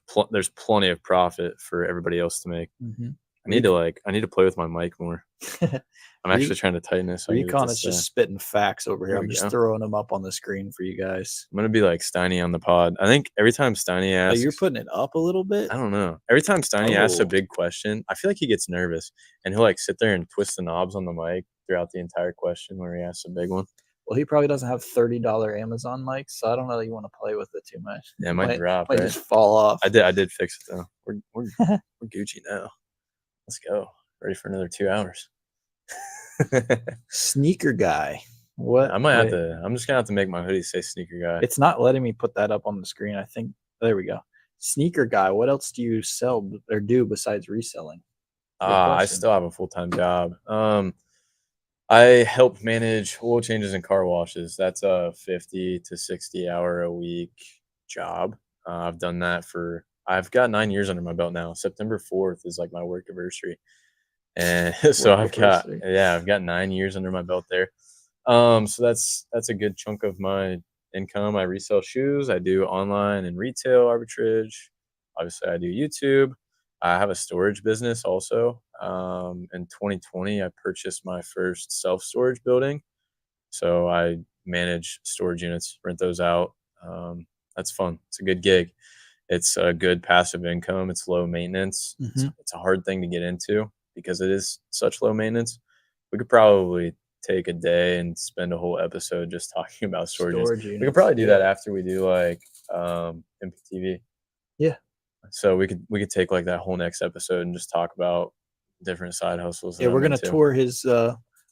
plenty of profit for everybody else to make. Hmm. I need to play with my mic more. I'm actually trying to tighten it so I can get Recon is this. just spitting facts over here. There I'm we just go. throwing them up on the screen for you guys. I'm gonna be like Steiny on the pod. I think every time Steiny Oh, you're asks, putting it up a little bit? I don't know. Every time Steiny asks a Oh, big question, I feel like he gets nervous and he'll like sit there and twist the knobs on the mic throughout the entire question where he asks a big one. well, he probably doesn't have $30 Amazon mics, so I don't know that you want to play with it too much. Yeah, it It might might drop, might right? just fall off. I did fix it though. We're Gucci now. Let's go. Ready for another 2 hours. Sneaker guy. What? I might have Wait, to. I'm just gonna have to make my hoodie say sneaker guy. it's not letting me put that up on the screen. I think there we go. Sneaker guy. What else do you sell or do besides reselling? Good I question. still have a full time job. I help manage oil changes and car washes. That's a 50 to 60 hour a week job. I've done that for, I've got 9 years under my belt now. September 4th is like my work anniversary. And so Work anniversary. I've got 9 years under my belt there. So that's a good chunk of my income. I resell shoes. I do online and retail arbitrage. Obviously, I do YouTube. I have a storage business also. In 2020, I purchased my first self storage building. So I manage storage units, rent those out. That's fun. It's a good gig. It's a good passive income. It's low maintenance. Hmm. It's a hard thing to get into because it is such low maintenance. We could probably take a day and spend a whole episode just talking about storage units. Storage We could units. probably do Yeah. that after we do like MPTV. Yeah. So we could take like that whole next episode and just talk about different side hustles that Yeah. We're I'm gonna into. tour his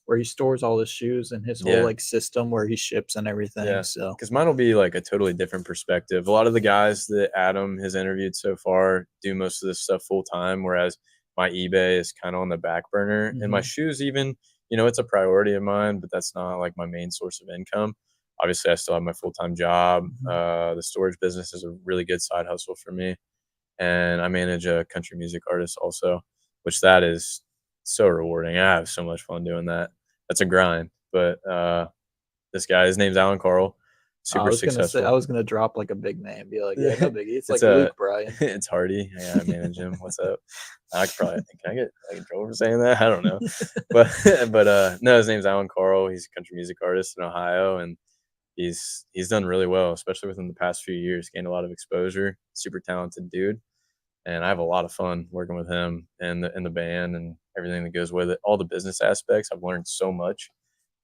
where he stores all his shoes and his whole Yeah. like system where he ships and everything. Yeah, So because mine will be like a totally different perspective. A lot of the guys that Adam has interviewed so far do most of this stuff full time, whereas my eBay is kind of on the back burner. And my mhm, shoes, even, it's a priority of mine, but that's not like my main source of income. Obviously, I still have my full time job. mhm. The storage business is a really good side hustle for me. And I manage a country music artist also, which that is so rewarding. I have so much fun doing that. That's a grind, but this guy, his name's Alan Carl, I super was gonna say I successful. was gonna drop like a big name, be like, yeah, no biggie. It's It's like a Luke Bryan. it's Hardy. Yeah, I manage him. What's up? I could probably can I get like in trouble for saying that? I don't know. But no, his name's Alan Carl. He's a country music artist in Ohio and he's done really well, especially within the past few years, gained a lot of exposure. Super talented dude. And I have a lot of fun working with him and the band and everything that goes with it. All the business aspects. I've learned so much.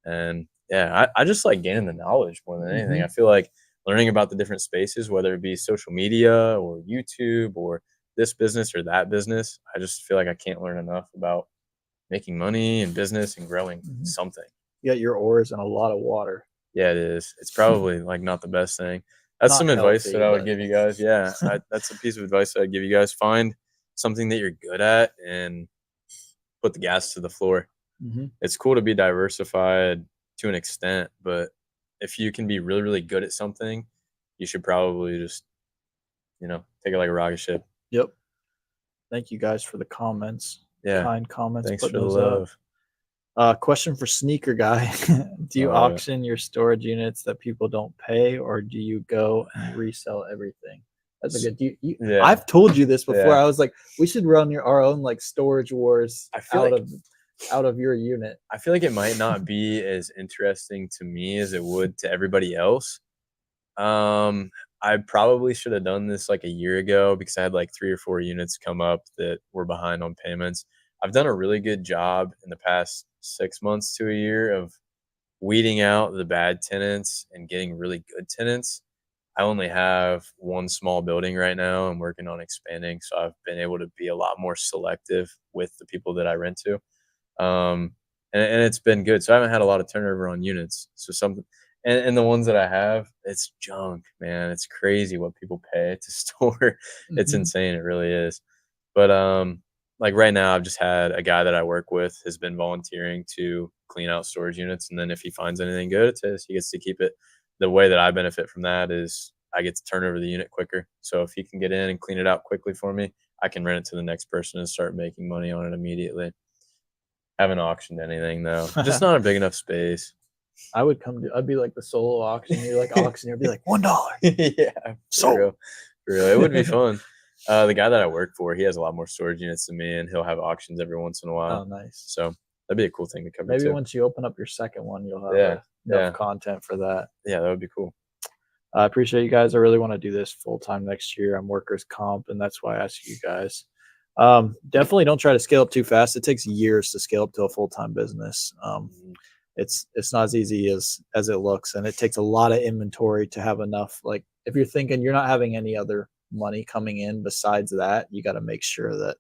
And yeah, I just like gaining the knowledge more than anything. I Mhm. feel like learning about the different spaces, whether it be social media or YouTube or this business or that business, I just feel like I can't learn enough about making money and business and growing Mhm. something. You got your oars in a lot of water. Yeah, it is. It's probably like not the best thing. That's Not some advice that healthy, I would but give you guys. Yeah, that's a piece of advice that I'd give you guys. Find something that you're good at and put the gas to the floor. mhm. It's cool to be diversified to an extent, but if you can be really, really good at something, you should probably just, take it like a rocket ship. Yep. Thank you guys for the comments. Yeah. Kind comments, Thanks putting for the those up. love. Question for Sneaker Guy. Do I you love it. auction your storage units that people don't pay, or do you go and resell everything? That's a good. Yeah. I've told you this before. Yeah. I was like, we should run our own like storage wars I feel out like of out of your unit? I feel like it might not be as interesting to me as it would to everybody else. I probably should have done this like a year ago because I had like 3 or 4 units come up that were behind on payments. I've done a really good job in the past 6 months to a year of weeding out the bad tenants and getting really good tenants. I only have one small building right now. I'm working on expanding, so I've been able to be a lot more selective with the people that I rent to. And it's been good. So I haven't had a lot of turnover on units. So something, and the ones that I have, it's junk, man. It's crazy what people pay to store. It's Mhm. insane. It really is. But like right now, I've just had a guy that I work with has been volunteering to clean out storage units, and then if he finds anything good, it's his. He gets to keep it. The way that I benefit from that is I get to turn over the unit quicker. So if he can get in and clean it out quickly for me, I can rent it to the next person and start making money on it immediately. Haven't auctioned anything though. Just not a big enough space. I'd be like the solo auctioneer, like auctioneer, be like $1 Yeah, for sold. real. For real. It would be fun. The guy that I work for, he has a lot more storage units than me, and he'll have auctions every once in a while. Oh, nice. So that'd be a cool thing to cover Maybe too. once you open up your second one, you'll have Yeah, enough yeah. content for that. Yeah, that would be cool. I appreciate you guys. I really want to do this full time next year. I'm workers comp, and that's why I ask you guys. Definitely don't try to scale up too fast. It takes years to scale up to a full time business. Mhm. It's not as easy as it looks, and it takes a lot of inventory to have enough. Like if you're thinking you're not having any other money coming in besides that, you got to make sure that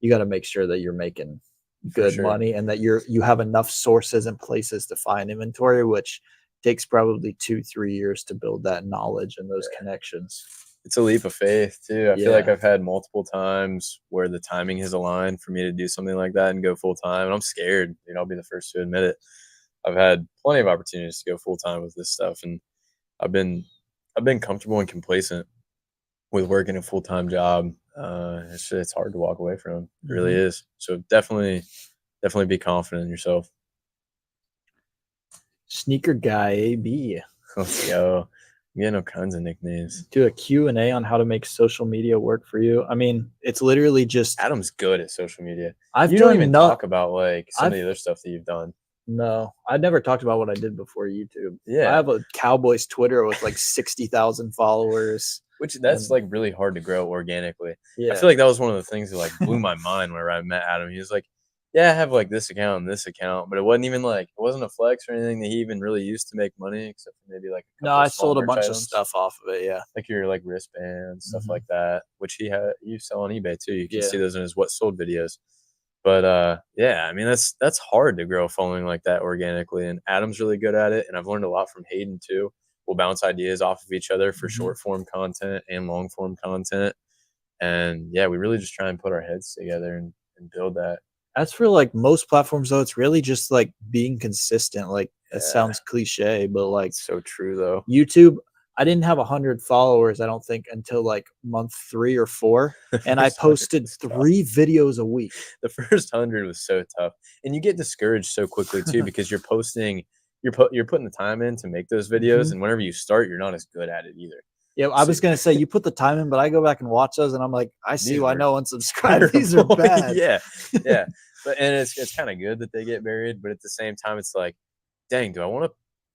you're making For good sure. money and that you have enough sources and places to find inventory, which takes probably 2-3 years to build that knowledge and those connections. It's a leap of faith too. I feel like Yeah. I've had multiple times where the timing has aligned for me to do something like that and go full time. And I'm scared. I'll be the first to admit it. I've had plenty of opportunities to go full time with this stuff, and I've been I've been comfortable and complacent with working a full time job. It's hard to walk away from. It really Mhm. is. So definitely be confident in yourself. Sneaker guy AB. Let's go. I'm getting all kinds of nicknames. Do a Q&A on how to make social media work for you. I mean, it's literally just Adam's good at social media. I've You don't done even no talk about like some of I've the other stuff that you've done. no, I never talked about what I did before YouTube. I Yeah. have a Cowboys Twitter with like 60,000 followers. Which that's And like really hard to grow organically. I yeah. feel like that was one of the things that like blew my mind whenever I met Adam. He was like, "Yeah, I have like this account and this account," but it wasn't even like it wasn't a flex or anything that he even really used to make money, except for maybe like a No, couple I of small sold a merch bunch of items, stuff off of it, yeah. like your like wristbands, stuff Mhm. like that. Which you sell on eBay too. You can Yeah. see those in his what sold videos. But yeah, I mean that's hard to grow a following like that organically, and Adam's really good at it, and I've learned a lot from Hayden too. We'll bounce ideas off of each other for Mhm. short form content and long form content, and yeah, we really just try and put our heads together and build that. As for, like, most platforms, though, it's really just, like, being consistent, like, it Yeah, sounds cliche, but, like, it's so true though. YouTube, I didn't have 100 followers, I don't think, until, like, month 3 or 4, The and I first 100 posted was tough. 3 videos a week. The first 100 was so tough, and you get discouraged so quickly too because you're posting, you're putting the time in to make those videos, Mhm. and whenever you start, you're not as good at it either. Yeah, I So was gonna say, you put the time in, but I go back and watch those, and I'm like, "I see these why were no one subscribed. These are terrible. bad." Yeah, yeah. But and it's kind of good that they get buried, but at the same time, it's like, dang, do I want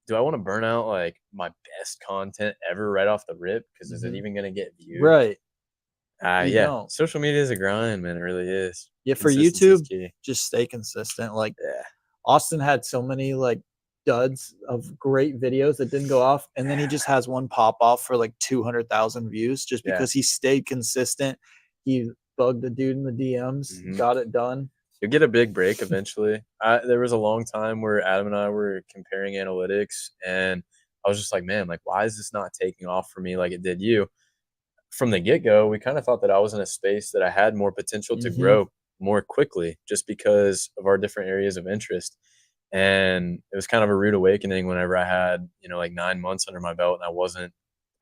to burn out like my best content ever right off the rip? Because is it Mhm. even gonna get viewed? Right. You Yeah. don't. Social media is a grind, man. It really is. Yeah, for Consistency is YouTube, key. just stay consistent, like, Yeah. Austin had so many, like, duds of great videos that didn't go off, and then he just has one pop off for, like, 200,000 views just Yeah. because he stayed consistent. He bugged the dude in the DMs, Mhm. got it done. You'll get a big break eventually. There was a long time where Adam and I were comparing analytics, and I was just like, man, like, why is this not taking off for me like it did you? From the get go, we kind of thought that I was in a space that I had more potential to Mhm. grow more quickly just because of our different areas of interest. And it was kind of a rude awakening whenever I had, like 9 months under my belt and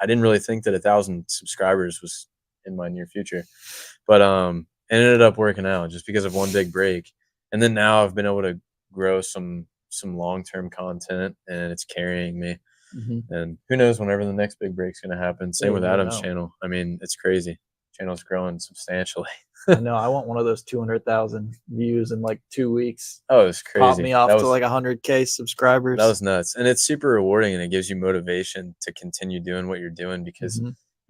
I didn't really think that 1,000 subscribers was in my near future. But it ended up working out just because of one big break. And then now I've been able to grow some long-term content and it's carrying me. Mhm. And who knows whenever the next big break's gonna happen. Yeah, Same you with never Adam's know. channel. I mean, it's crazy. channel's growing substantially. I know. I want one of those 200,000 views in like 2 weeks. Oh, it's crazy. Pop me off to like 100K subscribers. That was nuts. And it's super rewarding, and it gives you motivation to continue doing what you're doing because,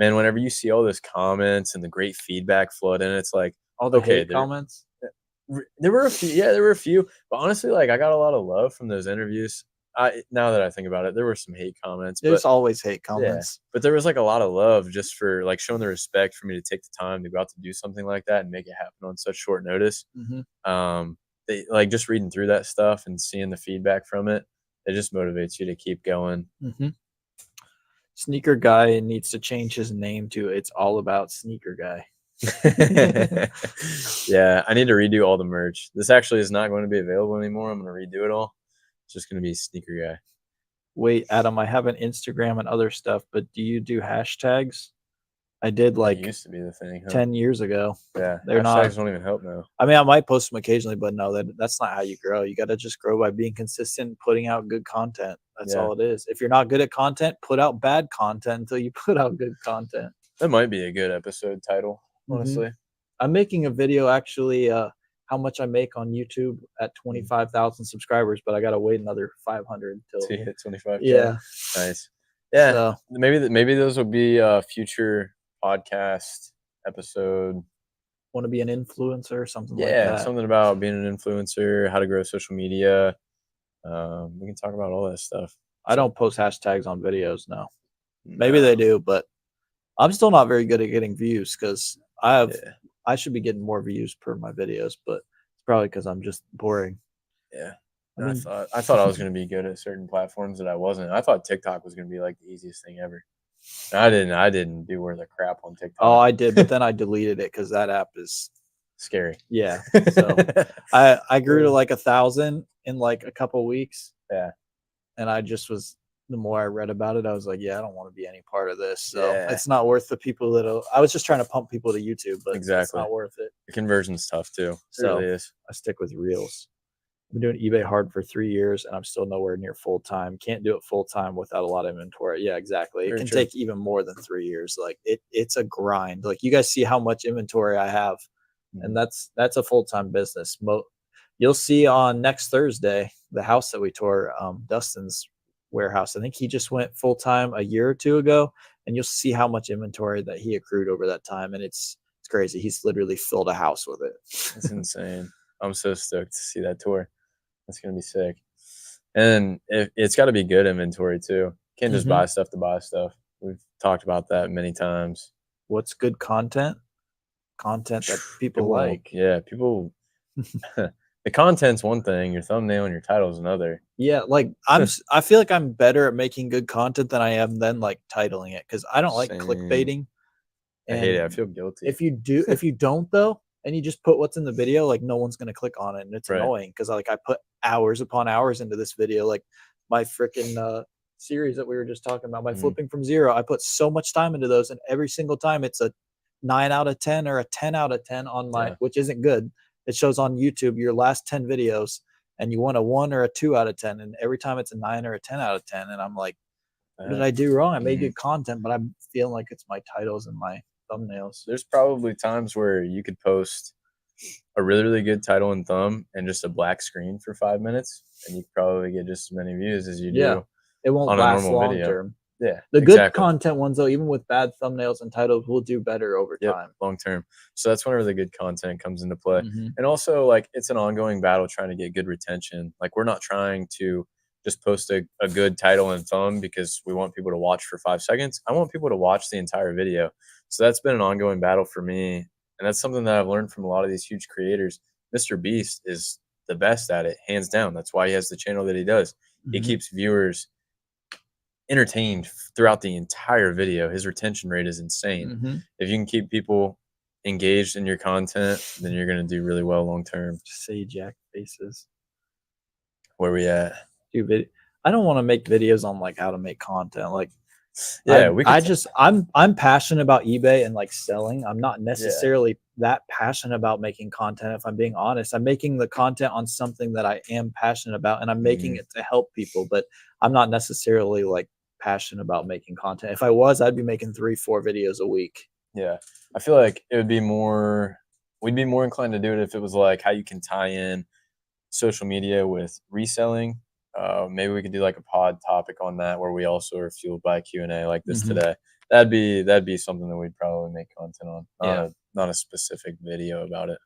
man, whenever you see all those comments and the great feedback flood in, it's like, all the hate comments. There were a few. Yeah, there were a few. But honestly, like, I got a lot of love from those interviews. Now that I think about it, there were some hate comments. There's always hate comments. Yeah, but there was like a lot of love just for like showing the respect for me to take the time to go out to do something like that and make it happen on such short notice. They like just reading through that stuff and seeing the feedback from it. It just motivates you to keep going. Sneaker Guy needs to change his name to It's All About Sneaker Guy. Yeah, I need to redo all the merch. This actually is not going to be available anymore. I'm going to redo it all. It's just going to be Sneaker Guy. Wait, Adam, I have an Instagram and other stuff, but do you do hashtags? I did like it used to be the thing, 10 years ago. Yeah, they're hashtags don't even help now. I mean, I might post them occasionally, but no, that's not how you grow. You got to just grow by being consistent, putting out good content. That's all it is. If you're not good at content, put out bad content until you put out good content. That might be a good episode title, honestly. I'm making a video actually, how much I make on YouTube at 25,000 subscribers, but I got to wait another 500 till to hit 25K. Yeah. Nice. Yeah. So, maybe those will be future podcast episode. Want to be an influencer or something like that? Yeah, something about being an influencer, how to grow social media. We can talk about all that stuff. I don't post hashtags on videos, no. Maybe they do, but I'm still not very good at getting views because I should be getting more views per my videos, but it's probably because I'm just boring. Yeah. I thought I was going to be good at certain platforms that I wasn't. I thought TikTok was going to be like the easiest thing ever. I didn't do worth a crap on TikTok. Oh, I did, but then I deleted it because that app is scary. Yeah. So I grew to like 1,000 in like a couple weeks. Yeah. And I just was, the more I read about it, I was like, yeah, I don't want to be any part of this. So it's not worth the people I was just trying to pump people to YouTube, but it's not worth it. The conversion's tough too. It really is. I stick with Reels. I've been doing eBay hard for 3 years and I'm still nowhere near full time. Can't do it full time without a lot of inventory. Yeah, exactly. It can take even more than 3 years. Like it's a grind. Like you guys see how much inventory I have, and that's a full time business. You'll see on next Thursday the house that we tore, Dustin's warehouse. I think he just went full time a year or two ago, and you'll see how much inventory that he accrued over that time, and it's crazy. He's literally filled a house with it. It's insane. I'm so stoked to see that tour. That's gonna be sick. And it's got to be good inventory too. Can't just buy stuff to buy stuff. We've talked about that many times. What's good content? Content that people like. Yeah, people. The content's one thing. Your thumbnail and your title is another. Yeah, like I feel like I'm better at making good content than I am then like titling it because I don't like clickbaiting. I hate it. I feel guilty. If you don't though, and you just put what's in the video, like no one's gonna click on it, and it's annoying because I put hours upon hours into this video. Like my freaking series that we were just talking about, my flipping from zero, I put so much time into those, and every single time it's a 9 out of 10 or a 10 out of 10 on my, which isn't good. It shows on YouTube your last 10 videos, and you want a 1 or a 2 out of 10, and every time it's a 9 or a 10 out of 10, and I'm like, what did I do wrong? I made good content, but I'm feeling like it's my titles and my thumbnails. There's probably times where you could post a really, really good title and thumb and just a black screen for 5 minutes, and you could probably get just as many views as you do. It won't last long term. Yeah, the good content ones though, even with bad thumbnails and titles, will do better over time, long term. So that's whenever the good content comes into play. And also, like, it's an ongoing battle trying to get good retention. Like, we're not trying to just post a good title and thumb because we want people to watch for 5 seconds. I want people to watch the entire video. So that's been an ongoing battle for me, and that's something that I've learned from a lot of these huge creators. Mr. Beast is the best at it, hands down. That's why he has the channel that he does. He keeps viewers entertained throughout the entire video. His retention rate is insane. If you can keep people engaged in your content, then you're going to do really well long term. Just say jack faces. Where we at? Dude, I don't want to make videos on like how to make content. Like, I'm passionate about eBay and like selling. I'm not necessarily that passionate about making content. If I'm being honest, I'm making the content on something that I am passionate about, and I'm making it to help people, but I'm not necessarily like passionate about making content. If I was, I'd be making 3-4 videos a week. Yeah. I feel like it would be more. We'd be more inclined to do it if it was like how you can tie in social media with reselling. Maybe we could do like a pod topic on that where we also are fueled by Q&A like this Mhm. today. That'd be something that we'd probably make content on. Yeah. Not a specific video about it.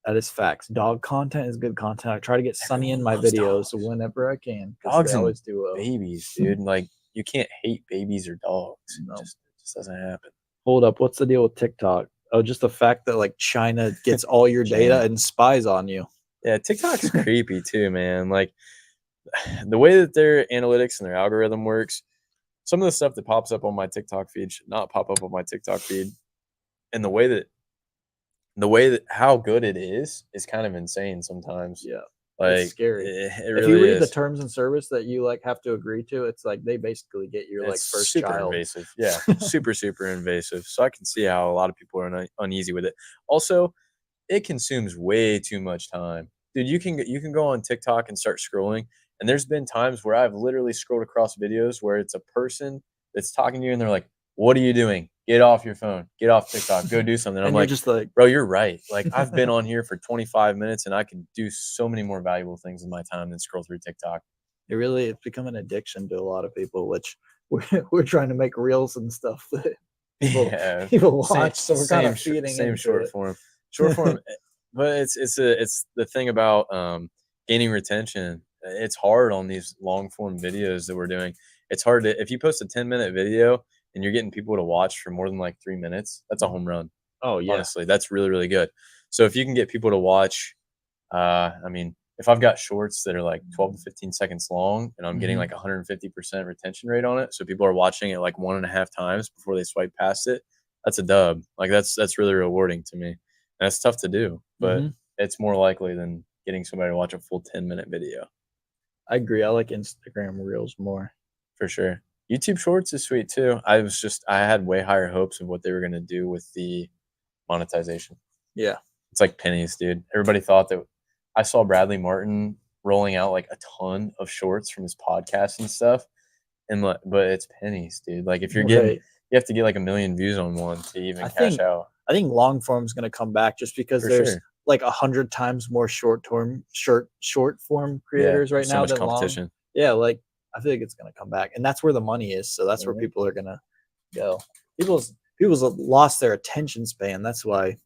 That is facts. Dog content is good content. I try to get Sunny in Everyone my loves videos dogs. whenever I can because Dogs they and always do well. babies, dude. Like you can't hate babies or dogs. No. It just doesn't happen. Hold up. What's the deal with TikTok? Oh, just the fact that like China gets all your data China. and spies on you. Yeah, TikTok's creepy too, man. Like the way that their analytics and their algorithm works, some of the stuff that pops up on my TikTok feed should not pop up on my TikTok feed. And the way that how good it is kind of insane sometimes. Yeah. Like It's scary. it If really you read is. the terms and service that you like have to agree to, it's like they basically get your like It's first super child. invasive. Yeah, super invasive. So I can see how a lot of people are uneasy with it. Also, it consumes way too much time. Dude, you can go on TikTok and start scrolling, and there's been times where I've literally scrolled across videos where it's a person that's talking to you and they're like, "What are you doing? Get off your phone. Get off TikTok. Go do something." And I'm you're like, just like, "Bro, you're right. Like I've been on here for 25 minutes and I can do so many more valuable things with my time than scroll through TikTok." it's become an addiction to a lot of people, which we're trying to make reels and stuff that people watch. So we're kind of feeding same into short it. form. But it's the thing about gaining retention. It's hard on these long form videos that we're doing. It's hard to if you post a 10-minute video and you're getting people to watch for more than like 3 minutes, that's a home run. Oh yeah. Honestly, that's really good. So if you can get people to watch, I mean, if I've got shorts that are like 12 to 15 seconds long and I'm getting Mhm. like 150% retention rate on it, so people are watching it like 1.5 times before they swipe past it, that's a dub. Like that's really rewarding to me. And that's tough to do, but Mhm. it's more likely than getting somebody to watch a full 10-minute video I agree. I like Instagram reels more. for sure. YouTube Shorts is sweet too. I had way higher hopes of what they were gonna do with the monetization. Yeah. It's like pennies, dude. Everybody thought that I saw Bradley Martin rolling out like a ton of shorts from his podcast and stuff, and but it's pennies, dude. Like if you're getting, Right. you have to get like 1 million views on one to even I cash think out. I think long form is going to come back just because For there's sure. like 100 times more short form Yeah, creators right there's so now much than long. competition. Yeah, like I feel like it's going to come back, and that's where the money is. So that's where Mhm. people are going to go. People's lost their attention span. That's why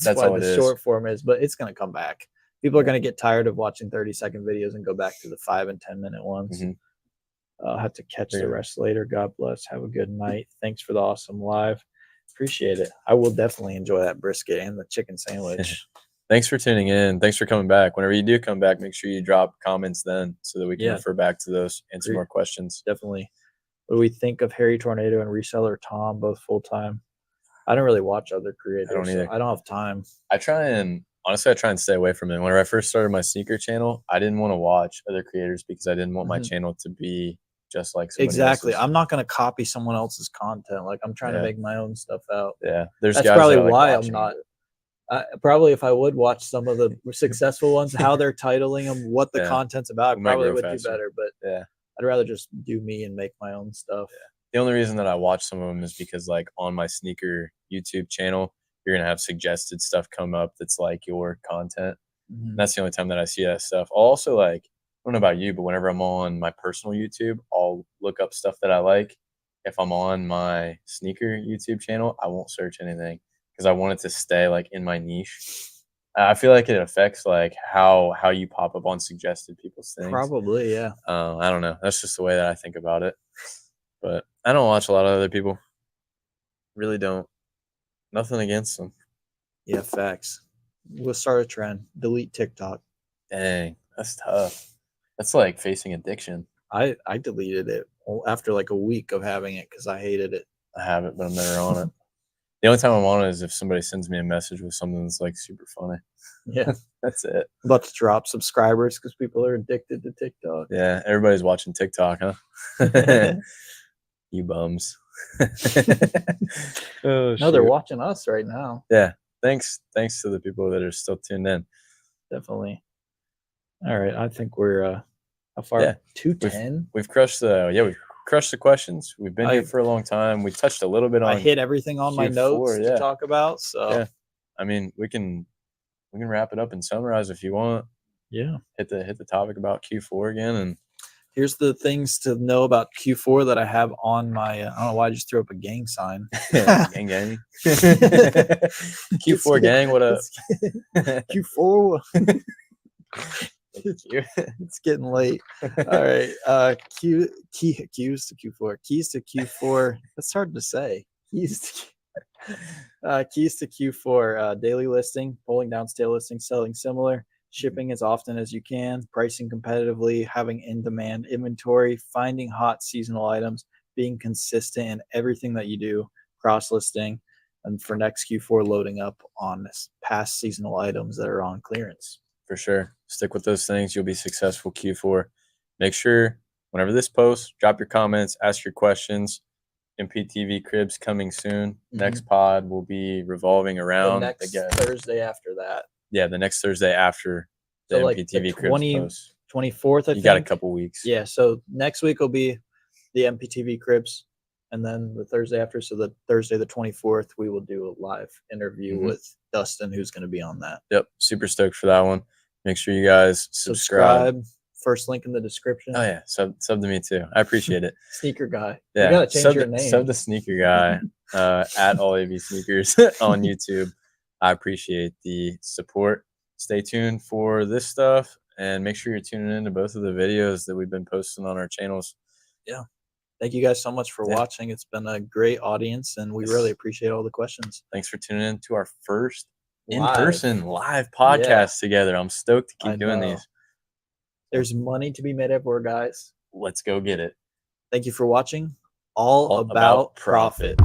That's all it the is. short form is, but it's going to come back. People are Yeah. going to get tired of watching 30-second videos and go back to the 5 and 10-minute ones. Mhm. I'll have to catch the Yeah. rest later. God bless. Have a good night. Thanks for the awesome live. Appreciate it. I will definitely enjoy that brisket and the chicken sandwich. Thanks for tuning in. Thanks for coming back. Whenever you do come back, make sure you drop comments then so that we can Yeah. refer back to those, answer more questions. Definitely. What do we think of Harry Tornado and reseller Tom, both full time? I don't really watch other creators. I don't either. I don't have time. I try and stay away from it. Whenever I first started my sneaker channel, I didn't want to watch other creators because I didn't want my Mhm. channel to be just like somebody Exactly. else's. I'm not going to copy someone else's content. Like I'm trying to Yeah. make my own stuff out. Yeah, there's That's guys probably that I like why I'm watching. not. Probably if I would watch some of the successful ones, how they're titling them, what the Yeah. content's about, We I might probably grow would faster. do better. But Yeah. I'd rather just do me and make my own stuff. The only reason that I watch some of them is because like on my sneaker YouTube channel, you're gonna have suggested stuff come up that's like your content. Mhm. And that's the only time that I see that stuff. I'll also like, I don't know about you, but whenever I'm on my personal YouTube, I'll look up stuff that I like. If I'm on my sneaker YouTube channel, I won't search anything because I want it to stay like in my niche. I feel like it affects like how you pop up on suggested people's things. Probably, yeah. I don't know. That's just the way that I think about it. But I don't watch a lot of other people. Really don't. Nothing against them. Yeah, facts. We'll start a trend. Delete TikTok. Dang, that's tough. That's like facing addiction. I deleted it after like a week of having it because I hated it. I have it, but I'm never on it. The only time I'm on it is if somebody sends me a message with something that's like super funny. Yeah. That's it. About to drop subscribers because people are addicted to TikTok. Yeah, everybody's watching TikTok, huh? You bums. Oh, No, they're shoot. watching us right now. Yeah. Thanks to the people that are still tuned in. Definitely. All right. I think we're how far? Yeah. 210. We've crushed the crushed the questions. We've been I- here for a long time. We touched a little bit on. I hit everything on my Q4, notes yeah. to talk about. So Yeah. I mean, we can wrap it up and summarize if you want. yeah. Hit the topic about Q4 again, and Here's the things to know about Q4 that I have on my. I don't know why I just threw up a gang sign. gang. Q4 gang. What up? Q4. It's getting late. All right. Keys to Q4. Keys to Q4. That's hard to say. Keys to Q4. Daily listing, pulling down stale listings, selling similar, shipping as often as you can, pricing competitively, having in-demand inventory, finding hot seasonal items, being consistent in everything that you do, cross-listing, and for next Q4, loading up on past seasonal items that are on clearance. For sure. Stick with those things. You'll be successful Q4. Make sure whenever this posts, drop your comments, ask your questions. MPTV Cribs coming soon. Next pod will be revolving around the next Thursday after that. Yeah, the next Thursday after the So MPTV the Cribs post. 24th, I think. You got a couple weeks. Yeah, so next week will be the MPTV Cribs, and then the Thursday after, so the Thursday the 24th, we will do a live interview with Dustin, who's going to be on that. Yep, super stoked for that one. Make sure you guys subscribe. First link in the description. Oh yeah, sub to me too. I appreciate it. Sneaker guy. Yeah, you gotta change your name. Sub the sneaker guy at all AV sneakers on YouTube. I appreciate the support. Stay tuned for this stuff, and make sure you're tuning in to both of the videos that we've been posting on our channels. Yeah. Thank you guys so much for watching. It's been a great audience, and we really appreciate all the questions. Thanks for tuning in to our first in-person live podcast together. I'm stoked to keep doing these. There's money to be made everywhere, guys. Let's go get it. Thank you for watching. All about profit.